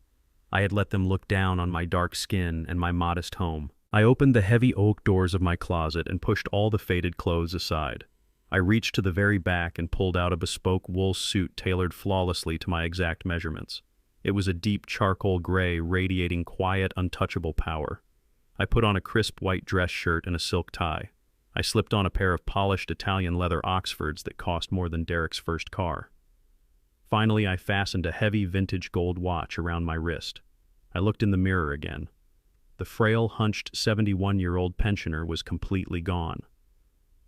I had let them look down on my dark skin and my modest home. I opened the heavy oak doors of my closet and pushed all the faded clothes aside. I reached to the very back and pulled out a bespoke wool suit tailored flawlessly to my exact measurements. It was a deep charcoal gray, radiating quiet, untouchable power. I put on a crisp white dress shirt and a silk tie. I slipped on a pair of polished Italian leather Oxfords that cost more than Derek's first car. Finally, I fastened a heavy vintage gold watch around my wrist. I looked in the mirror again. The frail, hunched 71-year-old pensioner was completely gone.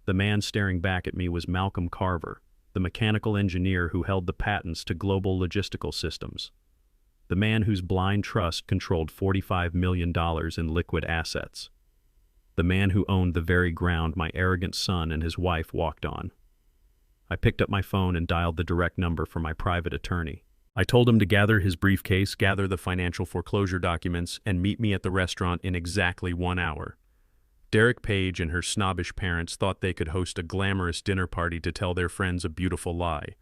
The man staring back at me was Malcolm Carver, the mechanical engineer who held the patents to global logistical systems. The man whose blind trust controlled $45 million in liquid assets. The man who owned the very ground my arrogant son and his wife walked on. I picked up my phone and dialed the direct number for my private attorney. I told him to gather his briefcase, gather the financial foreclosure documents, and meet me at the restaurant in exactly 1 hour. Derek Paige and her snobbish parents thought they could host a glamorous dinner party to tell their friends a beautiful lie.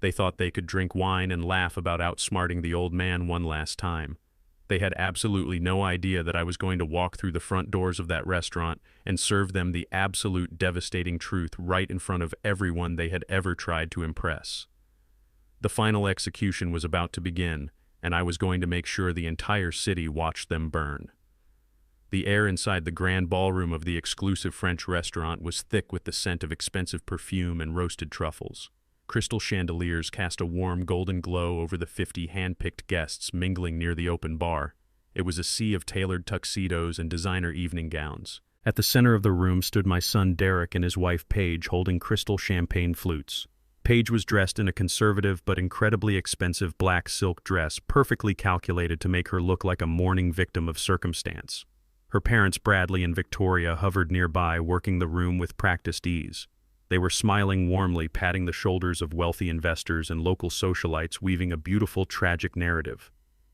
They thought they could drink wine and laugh about outsmarting the old man one last time. They had absolutely no idea that I was going to walk through the front doors of that restaurant and serve them the absolute devastating truth right in front of everyone they had ever tried to impress. The final execution was about to begin, and I was going to make sure the entire city watched them burn. The air inside the grand ballroom of the exclusive French restaurant was thick with the scent of expensive perfume and roasted truffles. Crystal chandeliers cast a warm golden glow over the 50 hand-picked guests mingling near the open bar, It was a sea of tailored tuxedos and designer evening gowns. At the center of the room stood my son Derek and his wife Paige holding crystal champagne flutes. Paige was dressed in a conservative but incredibly expensive black silk dress perfectly calculated to make her look like a mourning victim of circumstance. Her parents Bradley and Victoria hovered nearby, working the room with practiced ease. They were smiling warmly, patting the shoulders of wealthy investors and local socialites, weaving a beautiful, tragic narrative.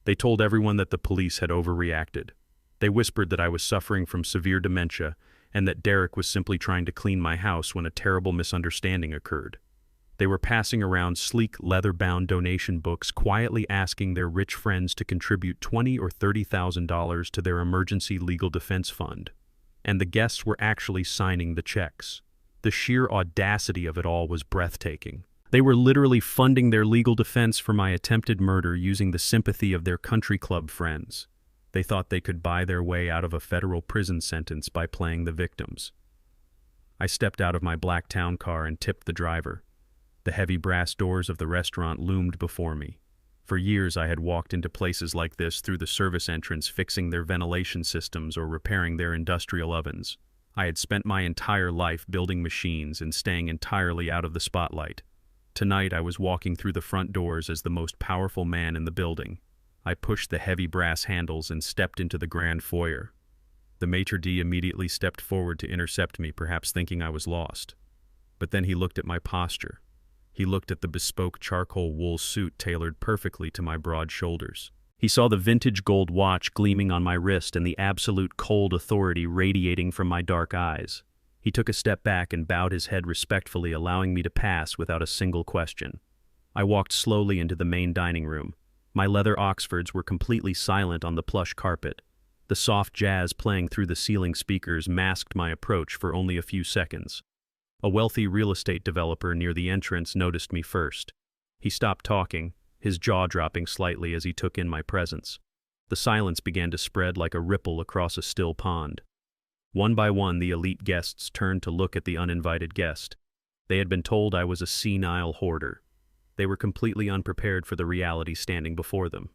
They told everyone that the police had overreacted. They whispered that I was suffering from severe dementia and that Derek was simply trying to clean my house when a terrible misunderstanding occurred. They were passing around sleek, leather-bound donation books, quietly asking their rich friends to contribute $20,000 or $30,000 to their emergency legal defense fund. And the guests were actually signing the checks. The sheer audacity of it all was breathtaking. They were literally funding their legal defense for my attempted murder using the sympathy of their country club friends. They thought they could buy their way out of a federal prison sentence by playing the victims. I stepped out of my black town car and tipped the driver. The heavy brass doors of the restaurant loomed before me. For years I had walked into places like this through the service entrance, fixing their ventilation systems or repairing their industrial ovens. I had spent my entire life building machines and staying entirely out of the spotlight. Tonight I was walking through the front doors as the most powerful man in the building. I pushed the heavy brass handles and stepped into the grand foyer. The maitre d' immediately stepped forward to intercept me, perhaps thinking I was lost. But then he looked at my posture. He looked at the bespoke charcoal wool suit tailored perfectly to my broad shoulders. He saw the vintage gold watch gleaming on my wrist and the absolute cold authority radiating from my dark eyes. He took a step back and bowed his head respectfully, allowing me to pass without a single question. I walked slowly into the main dining room. My leather Oxfords were completely silent on the plush carpet. The soft jazz playing through the ceiling speakers masked my approach for only a few seconds. A wealthy real estate developer near the entrance noticed me first. He stopped talking, his jaw dropping slightly as he took in my presence. The silence began to spread like a ripple across a still pond. One by one, the elite guests turned to look at the uninvited guest. They had been told I was a senile hoarder. They were completely unprepared for the reality standing before them.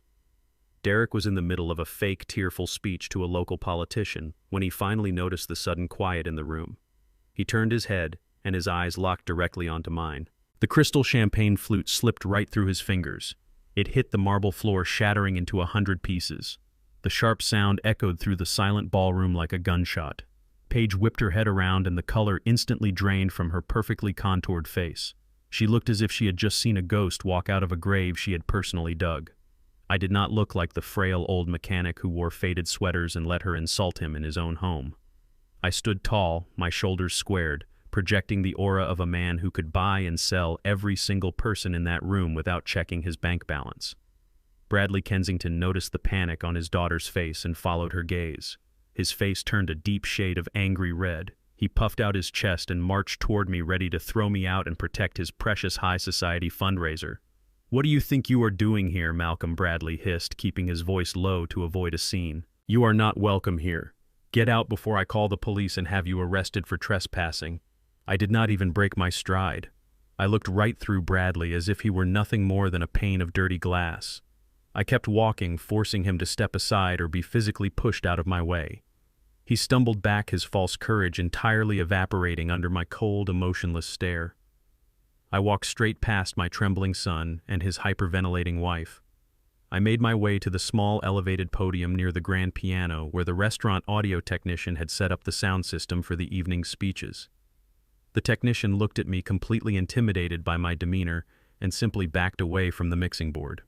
Derek was in the middle of a fake, tearful speech to a local politician when he finally noticed the sudden quiet in the room. He turned his head, and his eyes locked directly onto mine. The crystal champagne flute slipped right through his fingers. It hit the marble floor, shattering into 100 pieces. The sharp sound echoed through the silent ballroom like a gunshot. Paige whipped her head around, and the color instantly drained from her perfectly contoured face. She looked as if she had just seen a ghost walk out of a grave she had personally dug. I did not look like the frail old mechanic who wore faded sweaters and let her insult him in his own home. I stood tall, my shoulders squared, projecting the aura of a man who could buy and sell every single person in that room without checking his bank balance. Bradley Kensington noticed the panic on his daughter's face and followed her gaze. His face turned a deep shade of angry red. He puffed out his chest and marched toward me, ready to throw me out and protect his precious high society fundraiser. "What do you think you are doing here?" Malcolm Bradley hissed, keeping his voice low to avoid a scene. "You are not welcome here. Get out before I call the police and have you arrested for trespassing." I did not even break my stride. I looked right through Bradley as if he were nothing more than a pane of dirty glass. I kept walking, forcing him to step aside or be physically pushed out of my way. He stumbled back, his false courage entirely evaporating under my cold, emotionless stare. I walked straight past my trembling son and his hyperventilating wife. I made my way to the small elevated podium near the grand piano where the restaurant audio technician had set up the sound system for the evening's speeches. The technician looked at me, completely intimidated by my demeanor, and simply backed away from the mixing board.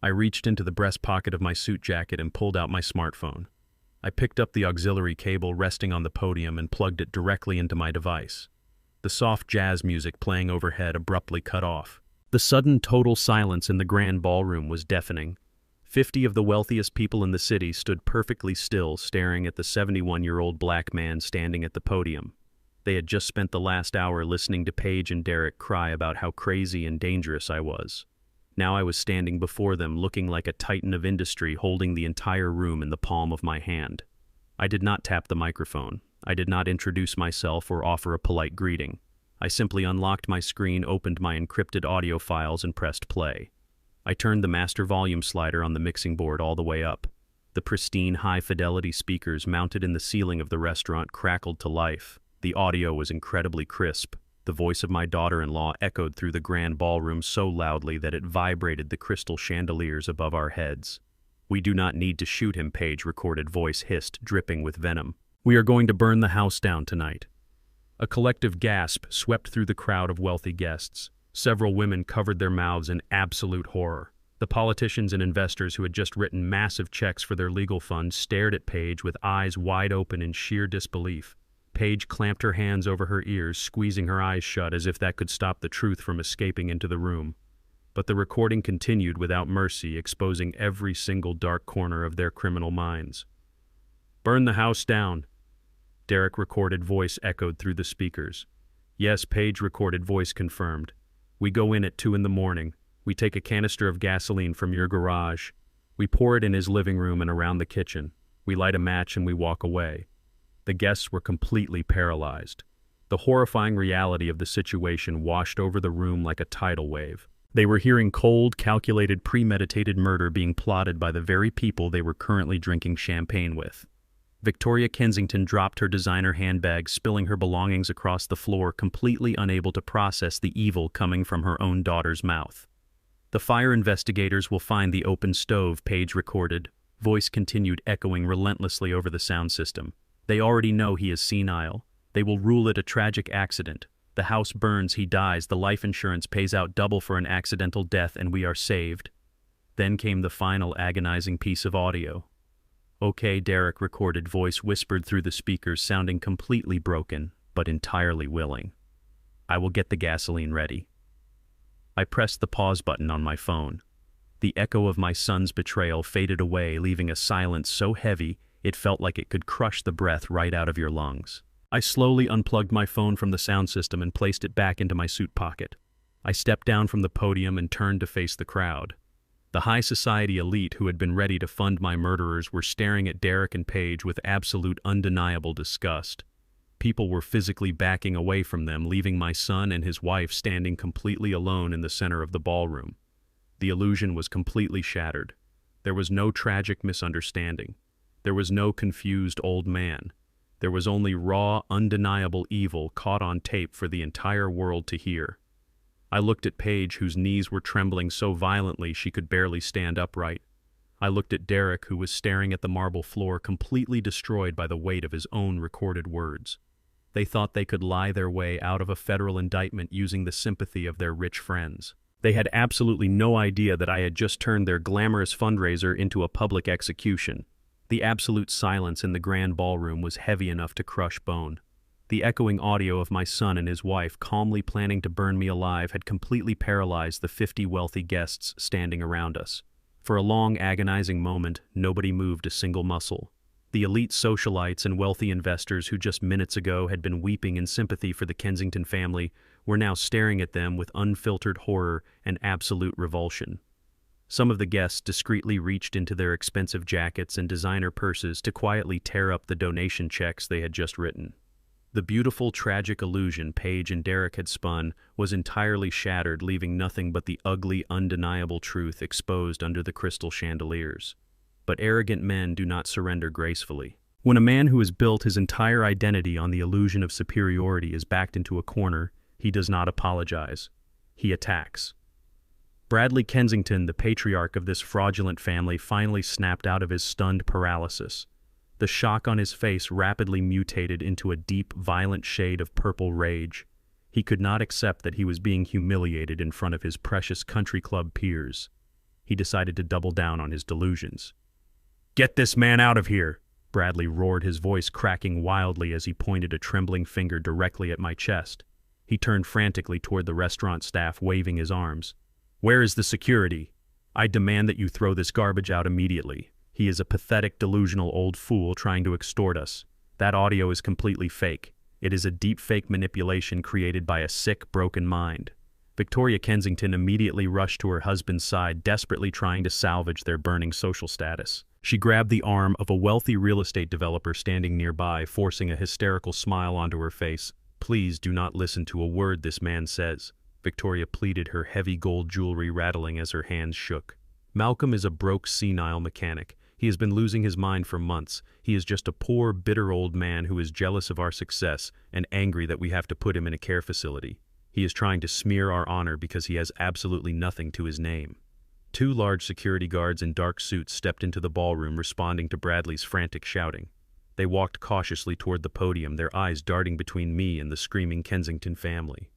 I reached into the breast pocket of my suit jacket and pulled out my smartphone. I picked up the auxiliary cable resting on the podium and plugged it directly into my device. The soft jazz music playing overhead abruptly cut off. The sudden total silence in the grand ballroom was deafening. 50 of the wealthiest people in the city stood perfectly still, staring at the 71-year-old black man standing at the podium. They had just spent the last hour listening to Paige and Derek cry about how crazy and dangerous I was. Now I was standing before them, looking like a titan of industry, holding the entire room in the palm of my hand. I did not tap the microphone. I did not introduce myself or offer a polite greeting. I simply unlocked my screen, opened my encrypted audio files, and pressed play. I turned the master volume slider on the mixing board all the way up. The pristine, high-fidelity speakers mounted in the ceiling of the restaurant crackled to life. The audio was incredibly crisp. The voice of my daughter-in-law echoed through the grand ballroom so loudly that it vibrated the crystal chandeliers above our heads. "We do not need to shoot him," Paige recorded voice hissed, dripping with venom. "We are going to burn the house down tonight." A collective gasp swept through the crowd of wealthy guests. Several women covered their mouths in absolute horror. The politicians and investors who had just written massive checks for their legal funds stared at Paige with eyes wide open in sheer disbelief. Paige clamped her hands over her ears, squeezing her eyes shut as if that could stop the truth from escaping into the room. But the recording continued without mercy, exposing every single dark corner of their criminal minds. "Burn the house down," Derek recorded voice echoed through the speakers. "Yes," Paige recorded voice confirmed. "We go in at 2 in the morning. We take a canister of gasoline from your garage. We pour it in his living room and around the kitchen. We light a match and we walk away." The guests were completely paralyzed. The horrifying reality of the situation washed over the room like a tidal wave. They were hearing cold, calculated, premeditated murder being plotted by the very people they were currently drinking champagne with. Victoria Kensington dropped her designer handbag, spilling her belongings across the floor, completely unable to process the evil coming from her own daughter's mouth. "The fire investigators will find the open stove," Paige recorded. Voice continued echoing relentlessly over the sound system. "They already know he is senile. They will rule it a tragic accident. The house burns, he dies, the life insurance pays out double for an accidental death, and we are saved." Then came the final agonizing piece of audio. "Okay," Derek recorded voice whispered through the speakers, sounding completely broken, but entirely willing. "I will get the gasoline ready." I pressed the pause button on my phone. The echo of my son's betrayal faded away, leaving a silence so heavy it felt like it could crush the breath right out of your lungs. I slowly unplugged my phone from the sound system and placed it back into my suit pocket. I stepped down from the podium and turned to face the crowd. The high society elite who had been ready to fund my murderers were staring at Derek and Paige with absolute undeniable disgust. People were physically backing away from them, leaving my son and his wife standing completely alone in the center of the ballroom. The illusion was completely shattered. There was no tragic misunderstanding. There was no confused old man. There was only raw, undeniable evil caught on tape for the entire world to hear. I looked at Paige, whose knees were trembling so violently she could barely stand upright. I looked at Derek, who was staring at the marble floor, completely destroyed by the weight of his own recorded words. They thought they could lie their way out of a federal indictment using the sympathy of their rich friends. They had absolutely no idea that I had just turned their glamorous fundraiser into a public execution. The absolute silence in the grand ballroom was heavy enough to crush bone. The echoing audio of my son and his wife calmly planning to burn me alive had completely paralyzed the 50 wealthy guests standing around us. For a long, agonizing moment, nobody moved a single muscle. The elite socialites and wealthy investors who just minutes ago had been weeping in sympathy for the Kensington family were now staring at them with unfiltered horror and absolute revulsion. Some of the guests discreetly reached into their expensive jackets and designer purses to quietly tear up the donation checks they had just written. The beautiful, tragic illusion Paige and Derek had spun was entirely shattered, leaving nothing but the ugly, undeniable truth exposed under the crystal chandeliers. But arrogant men do not surrender gracefully. When a man who has built his entire identity on the illusion of superiority is backed into a corner, he does not apologize. He attacks. Bradley Kensington, the patriarch of this fraudulent family, finally snapped out of his stunned paralysis. The shock on his face rapidly mutated into a deep, violent shade of purple rage. He could not accept that he was being humiliated in front of his precious country club peers. He decided to double down on his delusions. "Get this man out of here!" Bradley roared, his voice cracking wildly as he pointed a trembling finger directly at my chest. He turned frantically toward the restaurant staff, waving his arms. "Where is the security? I demand that you throw this garbage out immediately. He is a pathetic, delusional old fool trying to extort us. That audio is completely fake. It is a deep-fake manipulation created by a sick, broken mind." Victoria Kensington immediately rushed to her husband's side, desperately trying to salvage their burning social status. She grabbed the arm of a wealthy real estate developer standing nearby, forcing a hysterical smile onto her face. "Please do not listen to a word this man says," Victoria pleaded, her heavy gold jewelry rattling as her hands shook. "Malcolm is a broke, senile mechanic. He has been losing his mind for months. He is just a poor, bitter old man who is jealous of our success and angry that we have to put him in a care facility. He is trying to smear our honor because he has absolutely nothing to his name." Two large security guards in dark suits stepped into the ballroom, responding to Bradley's frantic shouting. They walked cautiously toward the podium, their eyes darting between me and the screaming Kensington family.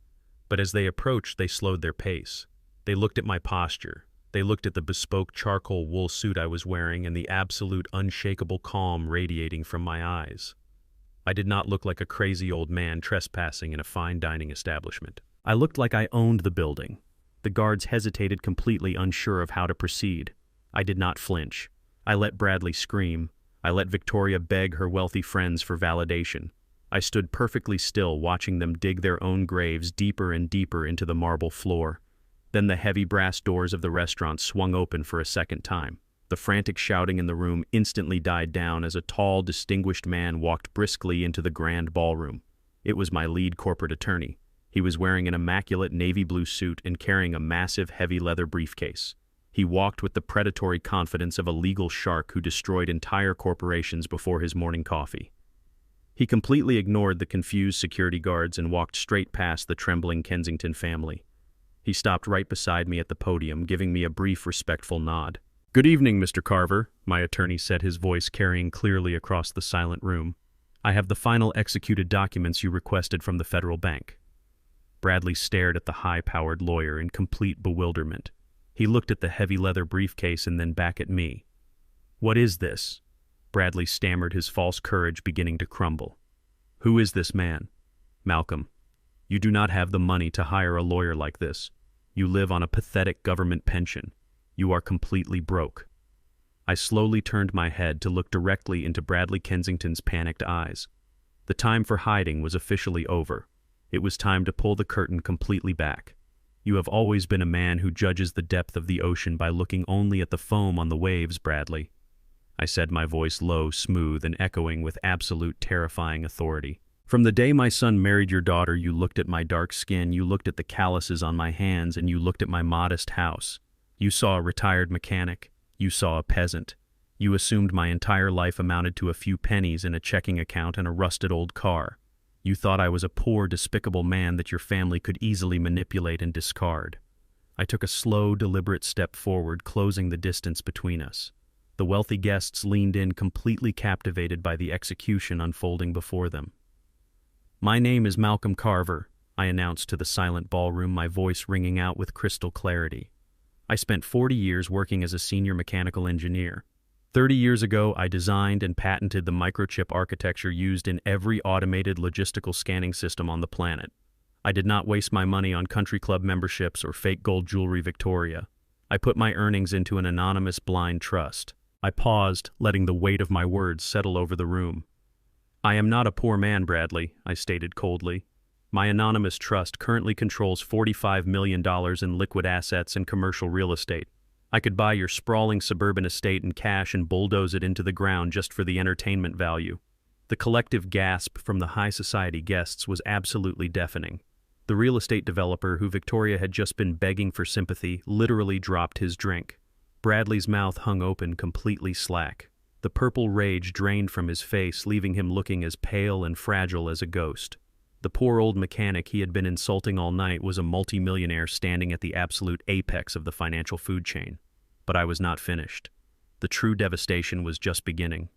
But as they approached, they slowed their pace. They looked at my posture. They looked at the bespoke charcoal wool suit I was wearing and the absolute unshakable calm radiating from my eyes. I did not look like a crazy old man trespassing in a fine dining establishment. I looked like I owned the building. The guards hesitated, completely unsure of how to proceed. I did not flinch. I let Bradley scream. I let Victoria beg her wealthy friends for validation. I stood perfectly still, watching them dig their own graves deeper and deeper into the marble floor. Then the heavy brass doors of the restaurant swung open for a second time. The frantic shouting in the room instantly died down as a tall, distinguished man walked briskly into the grand ballroom. It was my lead corporate attorney. He was wearing an immaculate navy blue suit and carrying a massive, heavy leather briefcase. He walked with the predatory confidence of a legal shark who destroyed entire corporations before his morning coffee. He completely ignored the confused security guards and walked straight past the trembling Kensington family. He stopped right beside me at the podium, giving me a brief, respectful nod. "Good evening, Mr. Carver," my attorney said, his voice carrying clearly across the silent room. "I have the final executed documents you requested from the federal bank." Bradley stared at the high-powered lawyer in complete bewilderment. He looked at the heavy leather briefcase and then back at me. "What is this?" Bradley stammered, his false courage beginning to crumble. "Who is this man?" "Malcolm, you do not have the money to hire a lawyer like this. You live on a pathetic government pension. You are completely broke." I slowly turned my head to look directly into Bradley Kensington's panicked eyes. The time for hiding was officially over. It was time to pull the curtain completely back. "You have always been a man who judges the depth of the ocean by looking only at the foam on the waves, Bradley," I said, my voice low, smooth, and echoing with absolute terrifying authority. "From the day my son married your daughter, you looked at my dark skin, you looked at the calluses on my hands, and you looked at my modest house. You saw a retired mechanic. You saw a peasant. You assumed my entire life amounted to a few pennies in a checking account and a rusted old car. You thought I was a poor, despicable man that your family could easily manipulate and discard." I took a slow, deliberate step forward, closing the distance between us. The wealthy guests leaned in, completely captivated by the execution unfolding before them. "My name is Malcolm Carver," I announced to the silent ballroom, my voice ringing out with crystal clarity. "I spent 40 years working as a senior mechanical engineer. 30 years ago, I designed and patented the microchip architecture used in every automated logistical scanning system on the planet. I did not waste my money on country club memberships or fake gold jewelry, Victoria. I put my earnings into an anonymous blind trust." I paused, letting the weight of my words settle over the room. "I am not a poor man, Bradley," I stated coldly. "My anonymous trust currently controls $45 million in liquid assets and commercial real estate. I could buy your sprawling suburban estate in cash and bulldoze it into the ground just for the entertainment value." The collective gasp from the high society guests was absolutely deafening. The real estate developer, who Victoria had just been begging for sympathy, literally dropped his drink. Bradley's mouth hung open, completely slack. The purple rage drained from his face, leaving him looking as pale and fragile as a ghost. The poor old mechanic he had been insulting all night was a multimillionaire standing at the absolute apex of the financial food chain. But I was not finished. The true devastation was just beginning.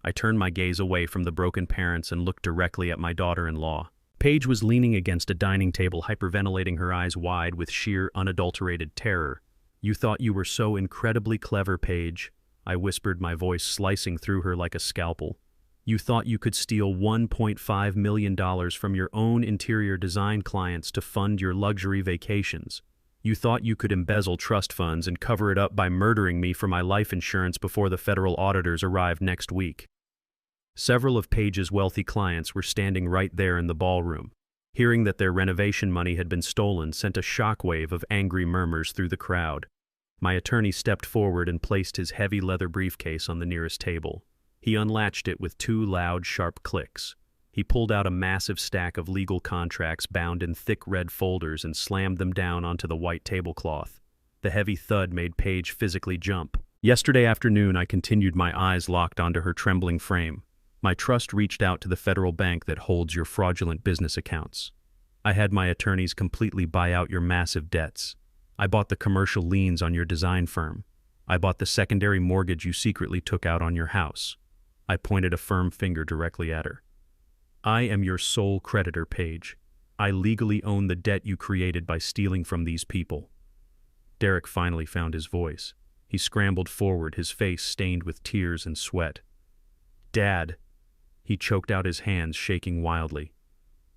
I turned my gaze away from the broken parents and looked directly at my daughter-in-law. Paige was leaning against a dining table, hyperventilating, her eyes wide with sheer, unadulterated terror. "You thought you were so incredibly clever, Paige," I whispered, my voice slicing through her like a scalpel. "You thought you could steal $1.5 million from your own interior design clients to fund your luxury vacations. You thought you could embezzle trust funds and cover it up by murdering me for my life insurance before the federal auditors arrived next week." Several of Paige's wealthy clients were standing right there in the ballroom. Hearing that their renovation money had been stolen sent a shockwave of angry murmurs through the crowd. My attorney stepped forward and placed his heavy leather briefcase on the nearest table. He unlatched it with 2 loud, sharp clicks. He pulled out a massive stack of legal contracts bound in thick red folders and slammed them down onto the white tablecloth. The heavy thud made Paige physically jump. Yesterday afternoon, I continued, my eyes locked onto her trembling frame. My trust reached out to the federal bank that holds your fraudulent business accounts. I had my attorneys completely buy out your massive debts. I bought the commercial liens on your design firm. I bought the secondary mortgage you secretly took out on your house. I pointed a firm finger directly at her. I am your sole creditor, Paige. I legally own the debt you created by stealing from these people. Derek finally found his voice. He scrambled forward, his face stained with tears and sweat. Dad. He choked out, his hands shaking wildly.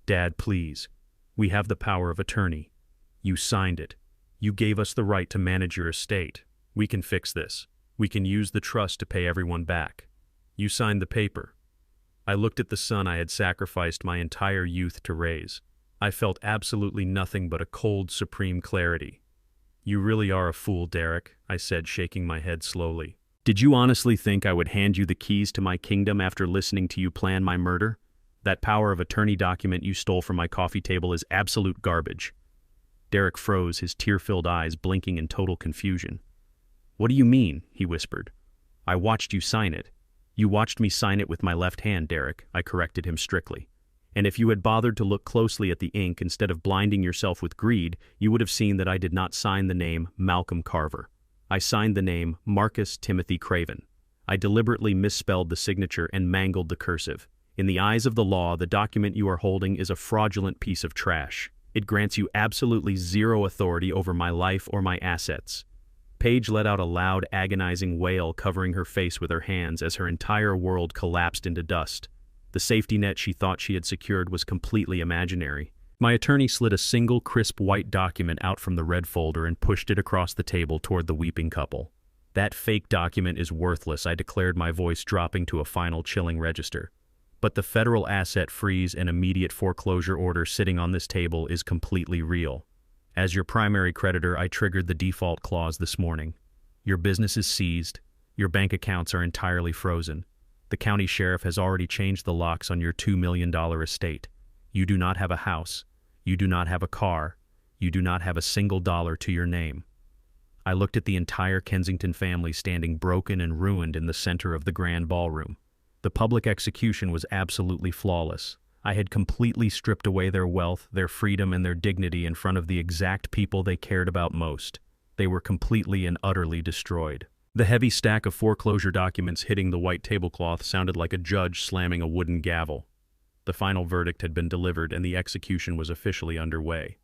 Dad, please. We have the power of attorney. You signed it. You gave us the right to manage your estate. We can fix this. We can use the trust to pay everyone back. You signed the paper. I looked at the son I had sacrificed my entire youth to raise. I felt absolutely nothing but a cold, supreme clarity. You really are a fool, Derek, I said, shaking my head slowly. Did you honestly think I would hand you the keys to my kingdom after listening to you plan my murder? That power of attorney document you stole from my coffee table is absolute garbage. Derek froze, his tear-filled eyes blinking in total confusion. What do you mean? He whispered. I watched you sign it. You watched me sign it with my left hand, Derek, I corrected him strictly. And if you had bothered to look closely at the ink instead of blinding yourself with greed, you would have seen that I did not sign the name Malcolm Carver. I signed the name Marcus Timothy Craven. I deliberately misspelled the signature and mangled the cursive. In the eyes of the law, the document you are holding is a fraudulent piece of trash. It grants you absolutely zero authority over my life or my assets. Paige let out a loud, agonizing wail, covering her face with her hands as her entire world collapsed into dust. The safety net she thought she had secured was completely imaginary. My attorney slid a single crisp white document out from the red folder and pushed it across the table toward the weeping couple. That fake document is worthless, I declared, my voice dropping to a final chilling register. But the federal asset freeze and immediate foreclosure order sitting on this table is completely real. As your primary creditor, I triggered the default clause this morning. Your business is seized. Your bank accounts are entirely frozen. The county sheriff has already changed the locks on your $2 million estate. You do not have a house. You do not have a car. You do not have a single dollar to your name. I looked at the entire Kensington family standing broken and ruined in the center of the grand ballroom. The public execution was absolutely flawless. I had completely stripped away their wealth, their freedom, and their dignity in front of the exact people they cared about most. They were completely and utterly destroyed. The heavy stack of foreclosure documents hitting the white tablecloth sounded like a judge slamming a wooden gavel. The final verdict had been delivered and the execution was officially underway.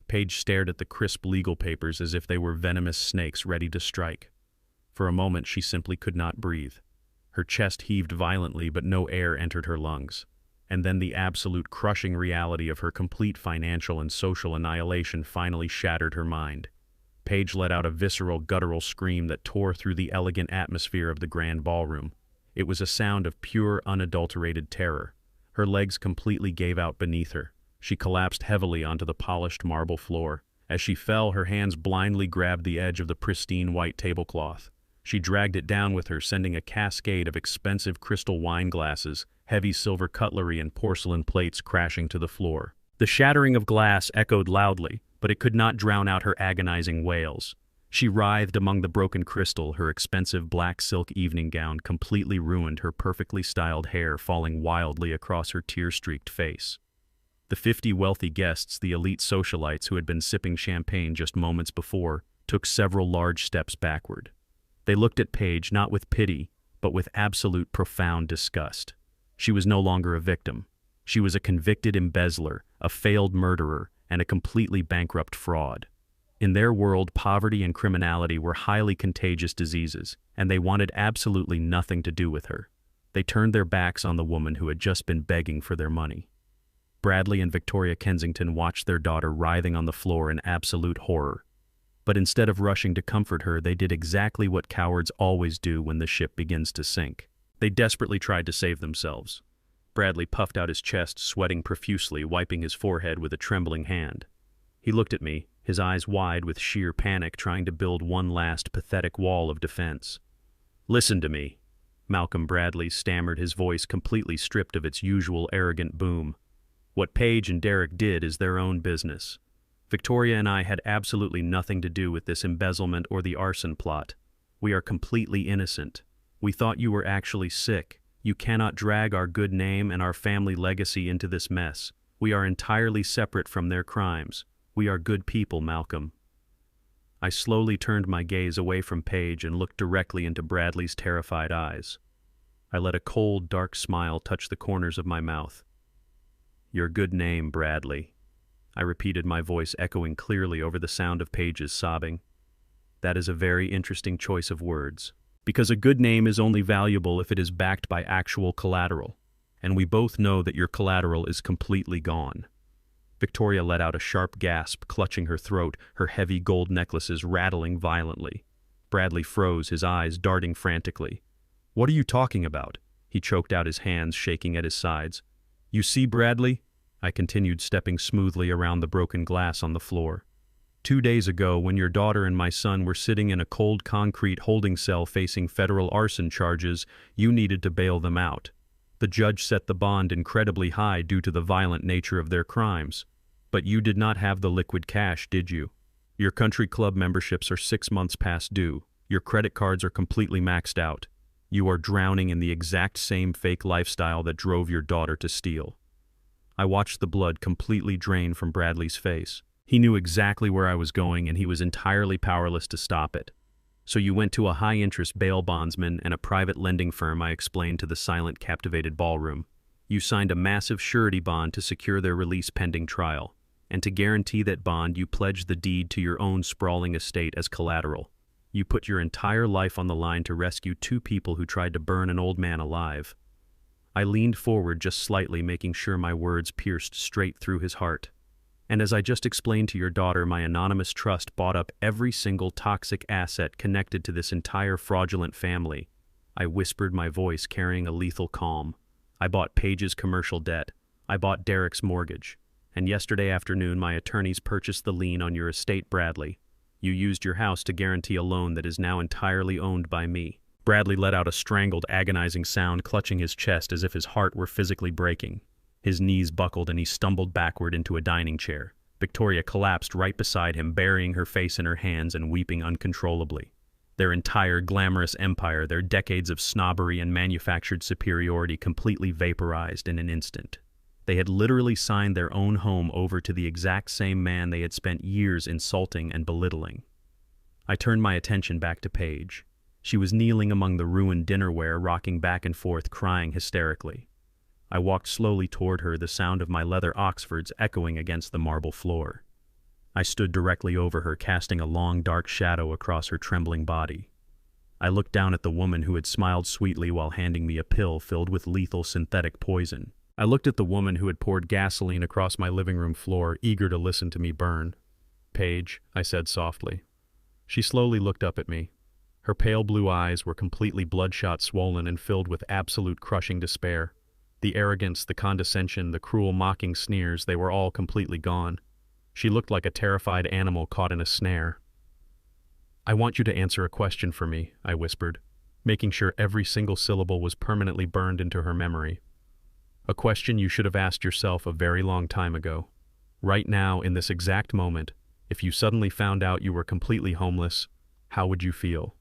Paige stared at the crisp legal papers as if they were venomous snakes ready to strike. For a moment she simply could not breathe. Her chest heaved violently, but no air entered her lungs. And then the absolute crushing reality of her complete financial and social annihilation finally shattered her mind. Paige let out a visceral, guttural scream that tore through the elegant atmosphere of the grand ballroom. It was a sound of pure, unadulterated terror. Her legs completely gave out beneath her. She collapsed heavily onto the polished marble floor. As she fell, her hands blindly grabbed the edge of the pristine white tablecloth. She dragged it down with her, sending a cascade of expensive crystal wine glasses, heavy silver cutlery, and porcelain plates crashing to the floor. The shattering of glass echoed loudly, but it could not drown out her agonizing wails. She writhed among the broken crystal, her expensive black silk evening gown completely ruined, her perfectly styled hair falling wildly across her tear-streaked face. The 50 wealthy guests, the elite socialites who had been sipping champagne just moments before, took several large steps backward. They looked at Paige not with pity, but with absolute profound disgust. She was no longer a victim. She was a convicted embezzler, a failed murderer, and a completely bankrupt fraud. In their world, poverty and criminality were highly contagious diseases, and they wanted absolutely nothing to do with her. They turned their backs on the woman who had just been begging for their money. Bradley and Victoria Kensington watched their daughter writhing on the floor in absolute horror. But instead of rushing to comfort her, they did exactly what cowards always do when the ship begins to sink. They desperately tried to save themselves. Bradley puffed out his chest, sweating profusely, wiping his forehead with a trembling hand. He looked at me, his eyes wide with sheer panic, trying to build one last pathetic wall of defense. "Listen to me," Malcolm Bradley stammered, his voice completely stripped of its usual arrogant boom. "What Paige and Derek did is their own business. Victoria and I had absolutely nothing to do with this embezzlement or the arson plot. We are completely innocent. We thought you were actually sick. You cannot drag our good name and our family legacy into this mess. We are entirely separate from their crimes. We are good people, Malcolm." I slowly turned my gaze away from Paige and looked directly into Bradley's terrified eyes. I let a cold, dark smile touch the corners of my mouth. "Your good name, Bradley," I repeated, my voice echoing clearly over the sound of Paige's sobbing. "That is a very interesting choice of words. Because a good name is only valuable if it is backed by actual collateral, and we both know that your collateral is completely gone." Victoria let out a sharp gasp, clutching her throat, her heavy gold necklaces rattling violently. Bradley froze, his eyes darting frantically. "What are you talking about?" He choked out, his hands shaking at his sides. "You see, Bradley," I continued, stepping smoothly around the broken glass on the floor. "2 days ago, when your daughter and my son were sitting in a cold concrete holding cell facing federal arson charges, you needed to bail them out. The judge set the bond incredibly high due to the violent nature of their crimes. But you did not have the liquid cash, did you? Your country club memberships are 6 months past due. Your credit cards are completely maxed out. You are drowning in the exact same fake lifestyle that drove your daughter to steal." I watched the blood completely drain from Bradley's face. He knew exactly where I was going, and he was entirely powerless to stop it. "So you went to a high-interest bail bondsman and a private lending firm," I explained to the silent, captivated ballroom. "You signed a massive surety bond to secure their release pending trial, and to guarantee that bond you pledged the deed to your own sprawling estate as collateral. You put your entire life on the line to rescue 2 people who tried to burn an old man alive." I leaned forward just slightly, making sure my words pierced straight through his heart. "And as I just explained to your daughter, my anonymous trust bought up every single toxic asset connected to this entire fraudulent family." I whispered, my voice carrying a lethal calm. "I bought Paige's commercial debt. I bought Derek's mortgage. And yesterday afternoon, my attorneys purchased the lien on your estate, Bradley. You used your house to guarantee a loan that is now entirely owned by me." Bradley let out a strangled, agonizing sound, clutching his chest as if his heart were physically breaking. His knees buckled and he stumbled backward into a dining chair. Victoria collapsed right beside him, burying her face in her hands and weeping uncontrollably. Their entire glamorous empire, their decades of snobbery and manufactured superiority completely vaporized in an instant. They had literally signed their own home over to the exact same man they had spent years insulting and belittling. I turned my attention back to Paige. She was kneeling among the ruined dinnerware, rocking back and forth, crying hysterically. I walked slowly toward her, the sound of my leather Oxfords echoing against the marble floor. I stood directly over her, casting a long, dark shadow across her trembling body. I looked down at the woman who had smiled sweetly while handing me a pill filled with lethal synthetic poison. I looked at the woman who had poured gasoline across my living room floor, eager to listen to me burn. "Paige," I said softly. She slowly looked up at me. Her pale blue eyes were completely bloodshot, swollen, and filled with absolute crushing despair. The arrogance, the condescension, the cruel mocking sneers, they were all completely gone. She looked like a terrified animal caught in a snare. "I want you to answer a question for me," I whispered, making sure every single syllable was permanently burned into her memory. "A question you should have asked yourself a very long time ago. Right now, in this exact moment, if you suddenly found out you were completely homeless, how would you feel?"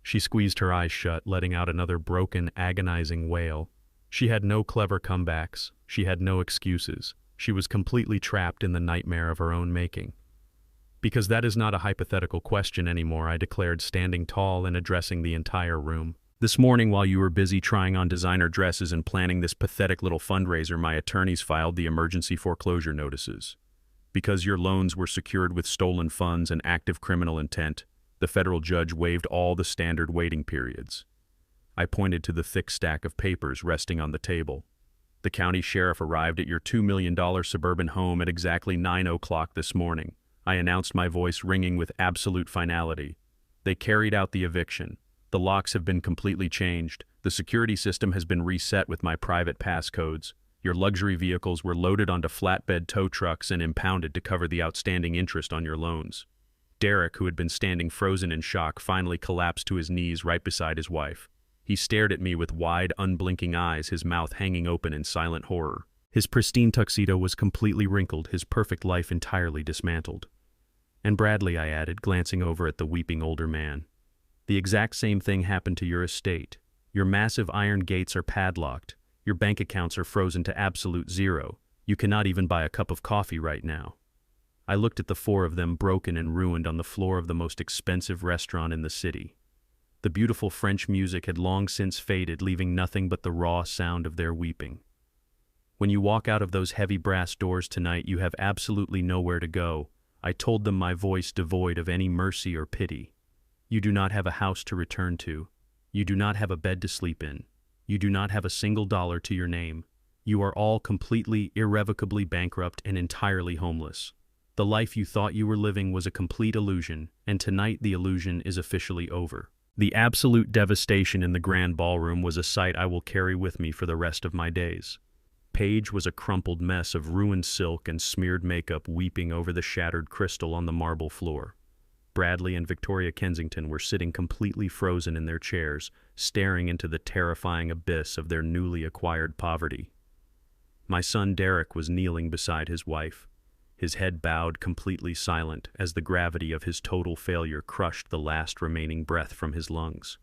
She squeezed her eyes shut, letting out another broken, agonizing wail. She had no clever comebacks. She had no excuses. She was completely trapped in the nightmare of her own making. "Because that is not a hypothetical question anymore," I declared, standing tall and addressing the entire room. "This morning, while you were busy trying on designer dresses and planning this pathetic little fundraiser, my attorneys filed the emergency foreclosure notices. Because your loans were secured with stolen funds and active criminal intent, the federal judge waived all the standard waiting periods." I pointed to the thick stack of papers resting on the table. "The county sheriff arrived at your $2 million suburban home at exactly 9:00 this morning," I announced, my voice ringing with absolute finality. "They carried out the eviction. The locks have been completely changed. The security system has been reset with my private passcodes. Your luxury vehicles were loaded onto flatbed tow trucks and impounded to cover the outstanding interest on your loans." Derek, who had been standing frozen in shock, finally collapsed to his knees right beside his wife. He stared at me with wide, unblinking eyes, his mouth hanging open in silent horror. His pristine tuxedo was completely wrinkled, his perfect life entirely dismantled. "And Bradley," I added, glancing over at the weeping older man. The exact same thing happened to your estate. Your massive iron gates are padlocked. Your bank accounts are frozen to absolute zero. You cannot even buy a cup of coffee right now. I looked at the four of them broken and ruined on the floor of the most expensive restaurant in the city. The beautiful French music had long since faded, leaving nothing but the raw sound of their weeping. When you walk out of those heavy brass doors tonight, you have absolutely nowhere to go. I told them, my voice devoid of any mercy or pity. You do not have a house to return to. You do not have a bed to sleep in. You do not have a single dollar to your name. You are all completely, irrevocably bankrupt and entirely homeless. The life you thought you were living was a complete illusion, and tonight the illusion is officially over. The absolute devastation in the grand ballroom was a sight I will carry with me for the rest of my days. Paige was a crumpled mess of ruined silk and smeared makeup, weeping over the shattered crystal on the marble floor. Bradley and Victoria Kensington were sitting completely frozen in their chairs, staring into the terrifying abyss of their newly acquired poverty. My son Derek was kneeling beside his wife, his head bowed, completely silent, as the gravity of his total failure crushed the last remaining breath from his lungs.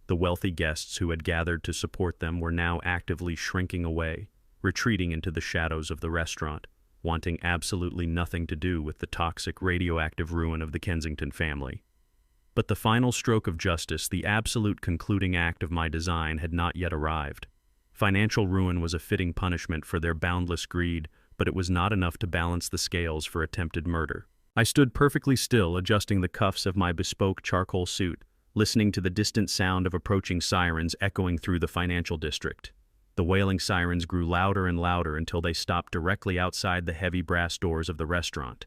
The wealthy guests who had gathered to support them were now actively shrinking away, retreating into the shadows of the restaurant, wanting absolutely nothing to do with the toxic, radioactive ruin of the Kensington family. But the final stroke of justice, the absolute concluding act of my design, had not yet arrived. Financial ruin was a fitting punishment for their boundless greed, but it was not enough to balance the scales for attempted murder. I stood perfectly still, adjusting the cuffs of my bespoke charcoal suit, listening to the distant sound of approaching sirens echoing through the financial district. The wailing sirens grew louder and louder until they stopped directly outside the heavy brass doors of the restaurant.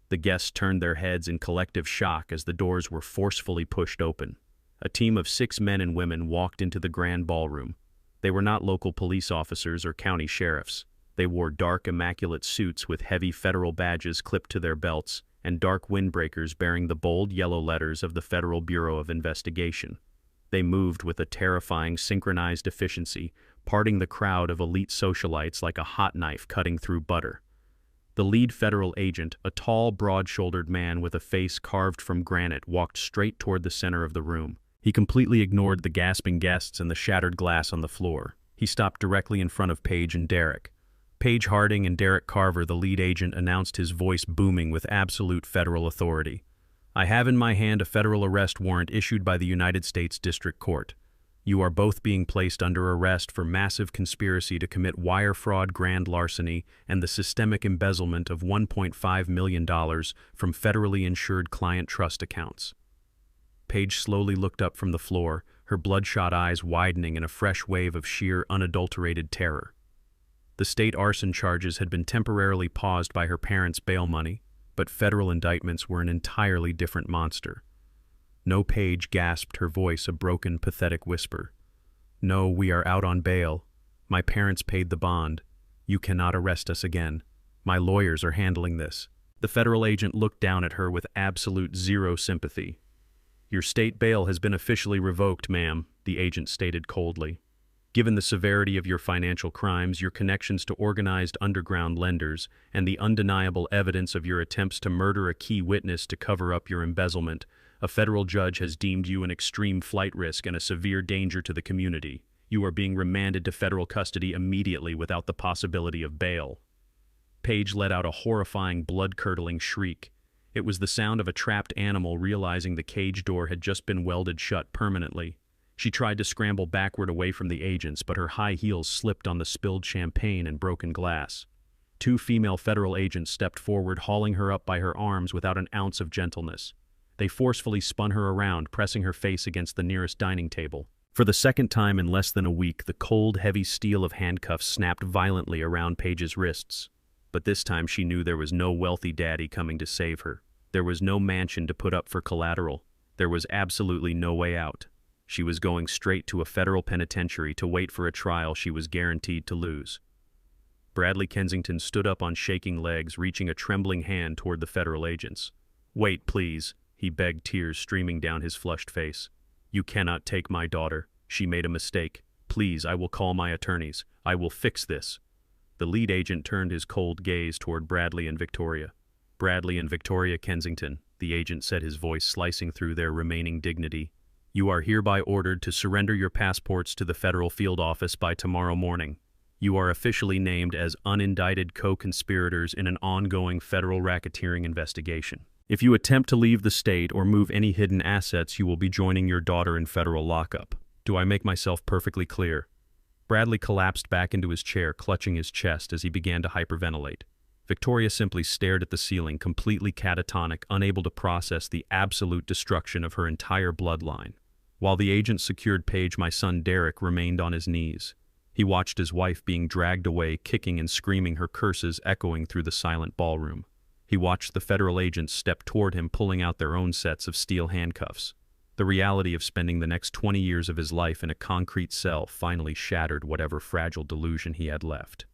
The guests turned their heads in collective shock as the doors were forcefully pushed open. A team of 6 men and women walked into the grand ballroom. They were not local police officers or county sheriffs. They wore dark, immaculate suits with heavy federal badges clipped to their belts and dark windbreakers bearing the bold yellow letters of the Federal Bureau of Investigation. They moved with a terrifying, synchronized efficiency, parting the crowd of elite socialites like a hot knife cutting through butter. The lead federal agent, a tall, broad-shouldered man with a face carved from granite, walked straight toward the center of the room. He completely ignored the gasping guests and the shattered glass on the floor. He stopped directly in front of Paige and Derek. Paige Harding and Derek Carver, the lead agent, announced, his voice booming with absolute federal authority. "I have in my hand a federal arrest warrant issued by the United States District Court. You are both being placed under arrest for massive conspiracy to commit wire fraud, grand larceny, and the systemic embezzlement of $1.5 million from federally insured client trust accounts." Paige slowly looked up from the floor, her bloodshot eyes widening in a fresh wave of sheer, unadulterated terror. The state arson charges had been temporarily paused by her parents' bail money, but federal indictments were an entirely different monster. "No," Paige gasped, her voice a broken, pathetic whisper. "No, we are out on bail. My parents paid the bond. You cannot arrest us again. My lawyers are handling this." The federal agent looked down at her with absolute zero sympathy. "Your state bail has been officially revoked, ma'am," the agent stated coldly. "Given the severity of your financial crimes, your connections to organized underground lenders, and the undeniable evidence of your attempts to murder a key witness to cover up your embezzlement, a federal judge has deemed you an extreme flight risk and a severe danger to the community. You are being remanded to federal custody immediately without the possibility of bail." Paige let out a horrifying, blood-curdling shriek. It was the sound of a trapped animal realizing the cage door had just been welded shut permanently. She tried to scramble backward away from the agents, but her high heels slipped on the spilled champagne and broken glass. 2 female federal agents stepped forward, hauling her up by her arms without an ounce of gentleness. They forcefully spun her around, pressing her face against the nearest dining table. For the second time in less than a week, the cold, heavy steel of handcuffs snapped violently around Paige's wrists. But this time she knew there was no wealthy daddy coming to save her. There was no mansion to put up for collateral. There was absolutely no way out. She was going straight to a federal penitentiary to wait for a trial she was guaranteed to lose. Bradley Kensington stood up on shaking legs, reaching a trembling hand toward the federal agents. "Wait, please," he begged, tears streaming down his flushed face. "You cannot take my daughter. She made a mistake. Please, I will call my attorneys. I will fix this." The lead agent turned his cold gaze toward Bradley and Victoria. "Bradley and Victoria Kensington," the agent said, his voice slicing through their remaining dignity. You are hereby ordered to surrender your passports to the federal field office by tomorrow morning. You are officially named as unindicted co-conspirators in an ongoing federal racketeering investigation. If you attempt to leave the state or move any hidden assets, you will be joining your daughter in federal lockup. Do I make myself perfectly clear? Bradley collapsed back into his chair, clutching his chest as he began to hyperventilate. Victoria simply stared at the ceiling, completely catatonic, unable to process the absolute destruction of her entire bloodline. While the agent secured Paige, my son Derek remained on his knees. He watched his wife being dragged away, kicking and screaming, her curses echoing through the silent ballroom. He watched the federal agents step toward him, pulling out their own sets of steel handcuffs. The reality of spending the next 20 years of his life in a concrete cell finally shattered whatever fragile delusion he had left.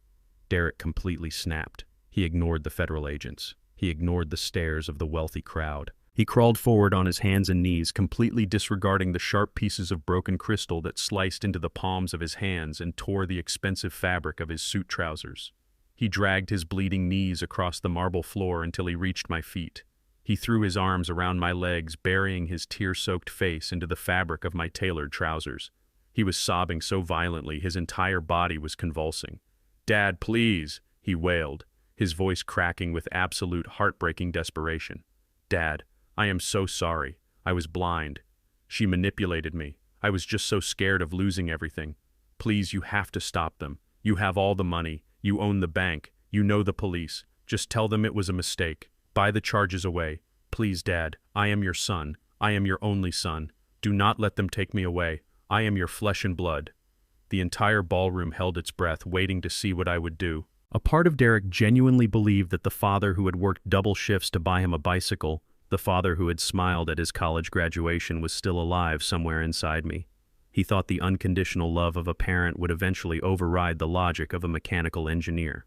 Derek completely snapped. He ignored the federal agents. He ignored the stares of the wealthy crowd. He crawled forward on his hands and knees, completely disregarding the sharp pieces of broken crystal that sliced into the palms of his hands and tore the expensive fabric of his suit trousers. He dragged his bleeding knees across the marble floor until he reached my feet. He threw his arms around my legs, burying his tear-soaked face into the fabric of my tailored trousers. He was sobbing so violently his entire body was convulsing. "Dad, please," he wailed, his voice cracking with absolute heartbreaking desperation. "Dad, I am so sorry. I was blind. She manipulated me. I was just so scared of losing everything. Please, you have to stop them. You have all the money. You own the bank. You know the police. Just tell them it was a mistake. Buy the charges away. Please, Dad, I am your son. I am your only son. Do not let them take me away. I am your flesh and blood." The entire ballroom held its breath, waiting to see what I would do. A part of Derek genuinely believed that the father who had worked double shifts to buy him a bicycle, the father who had smiled at his college graduation, was still alive somewhere inside me. He thought the unconditional love of a parent would eventually override the logic of a mechanical engineer.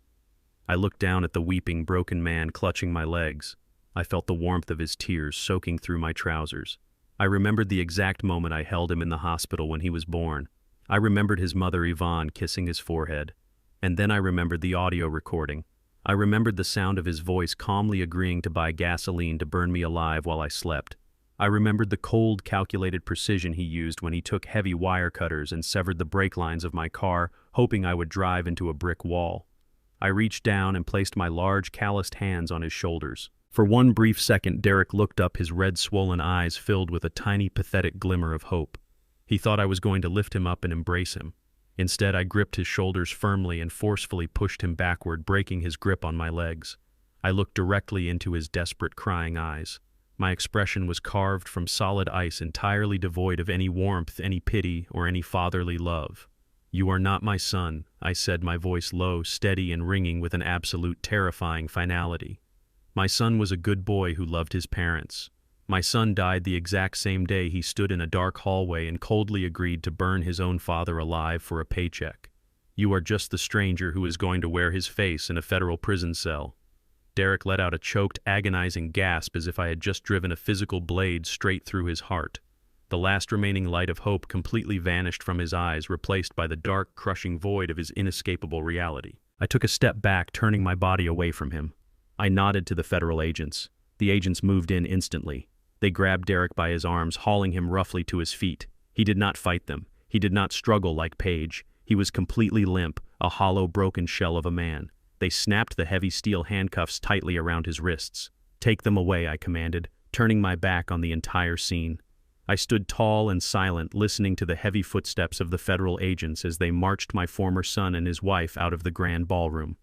I looked down at the weeping, broken man clutching my legs. I felt the warmth of his tears soaking through my trousers. I remembered the exact moment I held him in the hospital when he was born. I remembered his mother Yvonne kissing his forehead. And then I remembered the audio recording. I remembered the sound of his voice calmly agreeing to buy gasoline to burn me alive while I slept. I remembered the cold, calculated precision he used when he took heavy wire cutters and severed the brake lines of my car, hoping I would drive into a brick wall. I reached down and placed my large, calloused hands on his shoulders. For one brief second, Derek looked up, his red, swollen eyes filled with a tiny, pathetic glimmer of hope. He thought I was going to lift him up and embrace him. Instead, I gripped his shoulders firmly and forcefully pushed him backward, breaking his grip on my legs. I looked directly into his desperate, crying eyes. My expression was carved from solid ice, entirely devoid of any warmth, any pity, or any fatherly love. "You are not my son," I said, my voice low, steady, and ringing with an absolute terrifying finality. My son was a good boy who loved his parents. My son died the exact same day he stood in a dark hallway and coldly agreed to burn his own father alive for a paycheck. You are just the stranger who is going to wear his face in a federal prison cell. Derek let out a choked, agonizing gasp as if I had just driven a physical blade straight through his heart. The last remaining light of hope completely vanished from his eyes, replaced by the dark, crushing void of his inescapable reality. I took a step back, turning my body away from him. I nodded to the federal agents. The agents moved in instantly. They grabbed Derek by his arms, hauling him roughly to his feet. He did not fight them. He did not struggle like Paige. He was completely limp, a hollow, broken shell of a man. They snapped the heavy steel handcuffs tightly around his wrists. "Take them away," I commanded, turning my back on the entire scene. I stood tall and silent, listening to the heavy footsteps of the federal agents as they marched my former son and his wife out of the grand ballroom.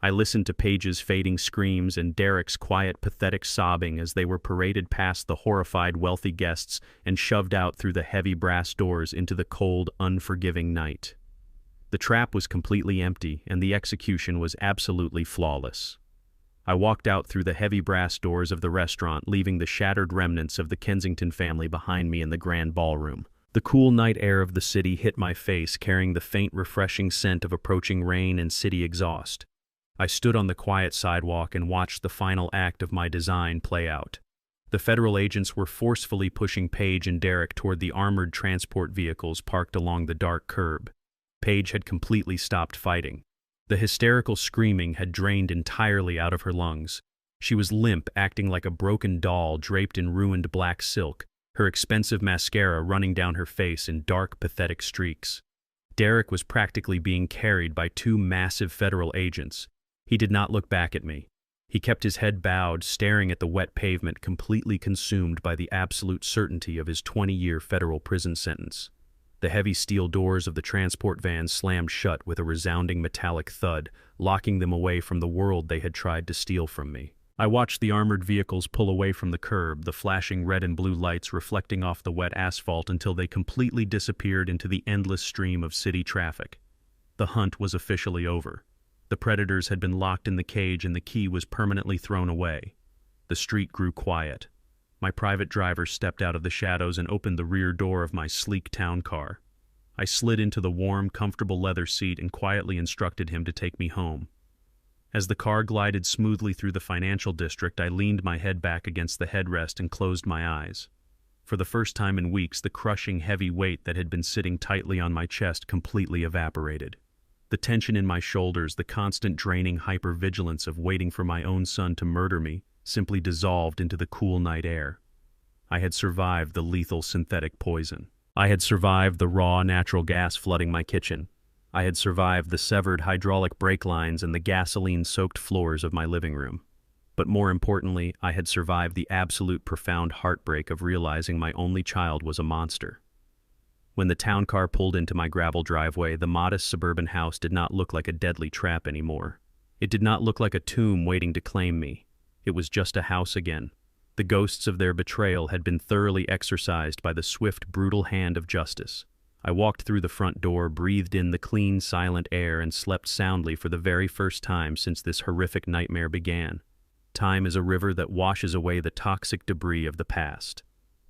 I listened to Paige's fading screams and Derek's quiet, pathetic sobbing as they were paraded past the horrified, wealthy guests and shoved out through the heavy brass doors into the cold, unforgiving night. The trap was completely empty, and the execution was absolutely flawless. I walked out through the heavy brass doors of the restaurant, leaving the shattered remnants of the Kensington family behind me in the grand ballroom. The cool night air of the city hit my face, carrying the faint, refreshing scent of approaching rain and city exhaust. I stood on the quiet sidewalk and watched the final act of my design play out. The federal agents were forcefully pushing Paige and Derek toward the armored transport vehicles parked along the dark curb. Paige had completely stopped fighting. The hysterical screaming had drained entirely out of her lungs. She was limp, acting like a broken doll draped in ruined black silk, her expensive mascara running down her face in dark, pathetic streaks. Derek was practically being carried by two massive federal agents. He did not look back at me. He kept his head bowed, staring at the wet pavement, completely consumed by the absolute certainty of his 20-year federal prison sentence. The heavy steel doors of the transport van slammed shut with a resounding metallic thud, locking them away from the world they had tried to steal from me. I watched the armored vehicles pull away from the curb, the flashing red and blue lights reflecting off the wet asphalt until they completely disappeared into the endless stream of city traffic. The hunt was officially over. The predators had been locked in the cage and the key was permanently thrown away. The street grew quiet. My private driver stepped out of the shadows and opened the rear door of my sleek town car. I slid into the warm, comfortable leather seat and quietly instructed him to take me home. As the car glided smoothly through the financial district, I leaned my head back against the headrest and closed my eyes. For the first time in weeks, the crushing heavy weight that had been sitting tightly on my chest completely evaporated. The tension in my shoulders, the constant draining hypervigilance of waiting for my own son to murder me, simply dissolved into the cool night air. I had survived the lethal synthetic poison. I had survived the raw natural gas flooding my kitchen. I had survived the severed hydraulic brake lines and the gasoline-soaked floors of my living room. But more importantly, I had survived the absolute profound heartbreak of realizing my only child was a monster. When the town car pulled into my gravel driveway, the modest suburban house did not look like a deadly trap anymore. It did not look like a tomb waiting to claim me. It was just a house again. The ghosts of their betrayal had been thoroughly exorcised by the swift, brutal hand of justice. I walked through the front door, breathed in the clean, silent air, and slept soundly for the very first time since this horrific nightmare began. Time is a river that washes away the toxic debris of the past.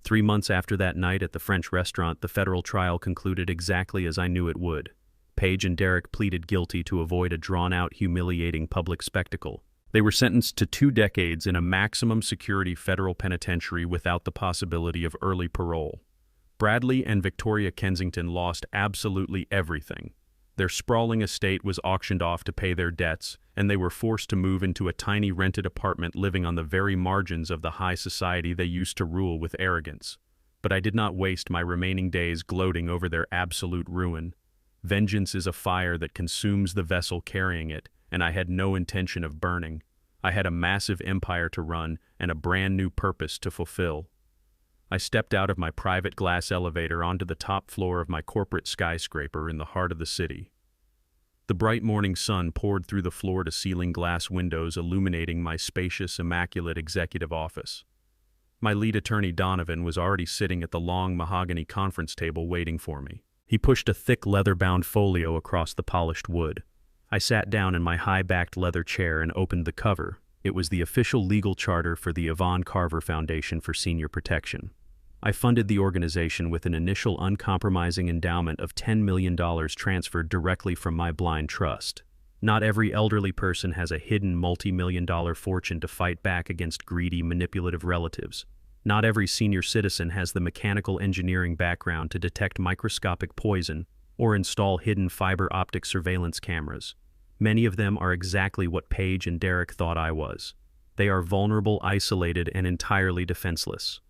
3 months after that night at the French restaurant, the federal trial concluded exactly as I knew it would. Paige and Derek pleaded guilty to avoid a drawn-out, humiliating public spectacle. They were sentenced to 2 decades in a maximum security federal penitentiary without the possibility of early parole. Bradley and Victoria Kensington lost absolutely everything. Their sprawling estate was auctioned off to pay their debts, and they were forced to move into a tiny rented apartment living on the very margins of the high society they used to rule with arrogance. But I did not waste my remaining days gloating over their absolute ruin. Vengeance is a fire that consumes the vessel carrying it, and I had no intention of burning. I had a massive empire to run and a brand new purpose to fulfill. I stepped out of my private glass elevator onto the top floor of my corporate skyscraper in the heart of the city. The bright morning sun poured through the floor-to-ceiling glass windows, illuminating my spacious, immaculate executive office. My lead attorney, Donovan, was already sitting at the long mahogany conference table waiting for me. He pushed a thick leather-bound folio across the polished wood. I sat down in my high-backed leather chair and opened the cover. It was the official legal charter for the Yvonne Carver Foundation for Senior Protection. I funded the organization with an initial uncompromising endowment of $10 million transferred directly from my blind trust. Not every elderly person has a hidden multi-million-dollar fortune to fight back against greedy, manipulative relatives. Not every senior citizen has the mechanical engineering background to detect microscopic poison or install hidden fiber optic surveillance cameras. Many of them are exactly what Paige and Derek thought I was. They are vulnerable, isolated, and entirely defenseless.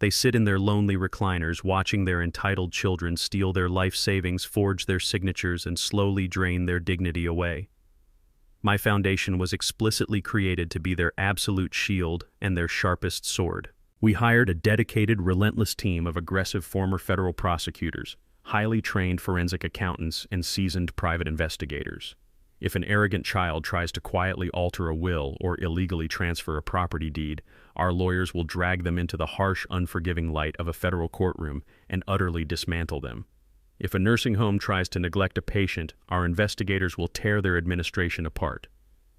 They sit in their lonely recliners, watching their entitled children steal their life savings, forge their signatures, and slowly drain their dignity away. My foundation was explicitly created to be their absolute shield and their sharpest sword. We hired a dedicated, relentless team of aggressive former federal prosecutors, highly trained forensic accountants, and seasoned private investigators. If an arrogant child tries to quietly alter a will or illegally transfer a property deed, our lawyers will drag them into the harsh, unforgiving light of a federal courtroom and utterly dismantle them. If a nursing home tries to neglect a patient, our investigators will tear their administration apart.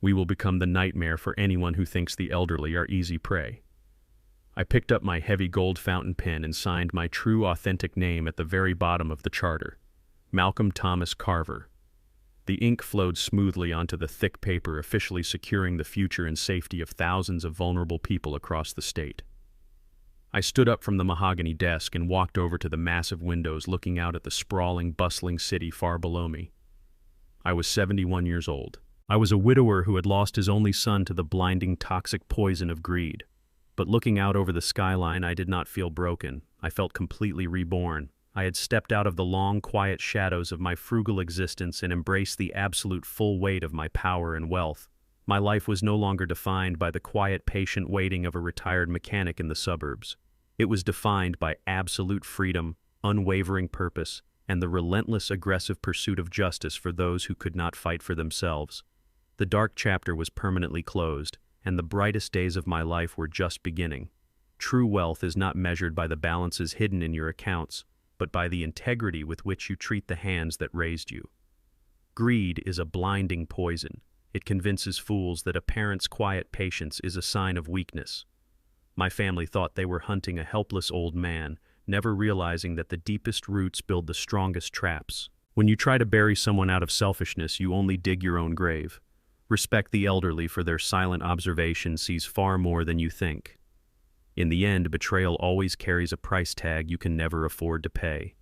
We will become the nightmare for anyone who thinks the elderly are easy prey. I picked up my heavy gold fountain pen and signed my true, authentic name at the very bottom of the charter: Malcolm Thomas Carver. The ink flowed smoothly onto the thick paper, officially securing the future and safety of thousands of vulnerable people across the state. I stood up from the mahogany desk and walked over to the massive windows looking out at the sprawling, bustling city far below me. I was 71 years old. I was a widower who had lost his only son to the blinding, toxic poison of greed. But looking out over the skyline, I did not feel broken. I felt completely reborn. I had stepped out of the long, quiet shadows of my frugal existence and embraced the absolute full weight of my power and wealth. My life was no longer defined by the quiet, patient waiting of a retired mechanic in the suburbs. It was defined by absolute freedom, unwavering purpose, and the relentless, aggressive pursuit of justice for those who could not fight for themselves. The dark chapter was permanently closed, and the brightest days of my life were just beginning. True wealth is not measured by the balances hidden in your accounts, but by the integrity with which you treat the hands that raised you. Greed is a blinding poison. It convinces fools that a parent's quiet patience is a sign of weakness. My family thought they were hunting a helpless old man, never realizing that the deepest roots build the strongest traps. When you try to bury someone out of selfishness, you only dig your own grave. Respect the elderly, for their silent observation sees far more than you think. In the end, betrayal always carries a price tag you can never afford to pay.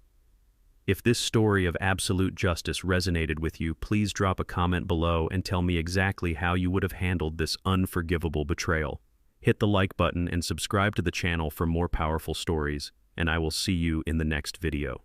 If this story of absolute justice resonated with you, please drop a comment below and tell me exactly how you would have handled this unforgivable betrayal. Hit the like button and subscribe to the channel for more powerful stories, and I will see you in the next video.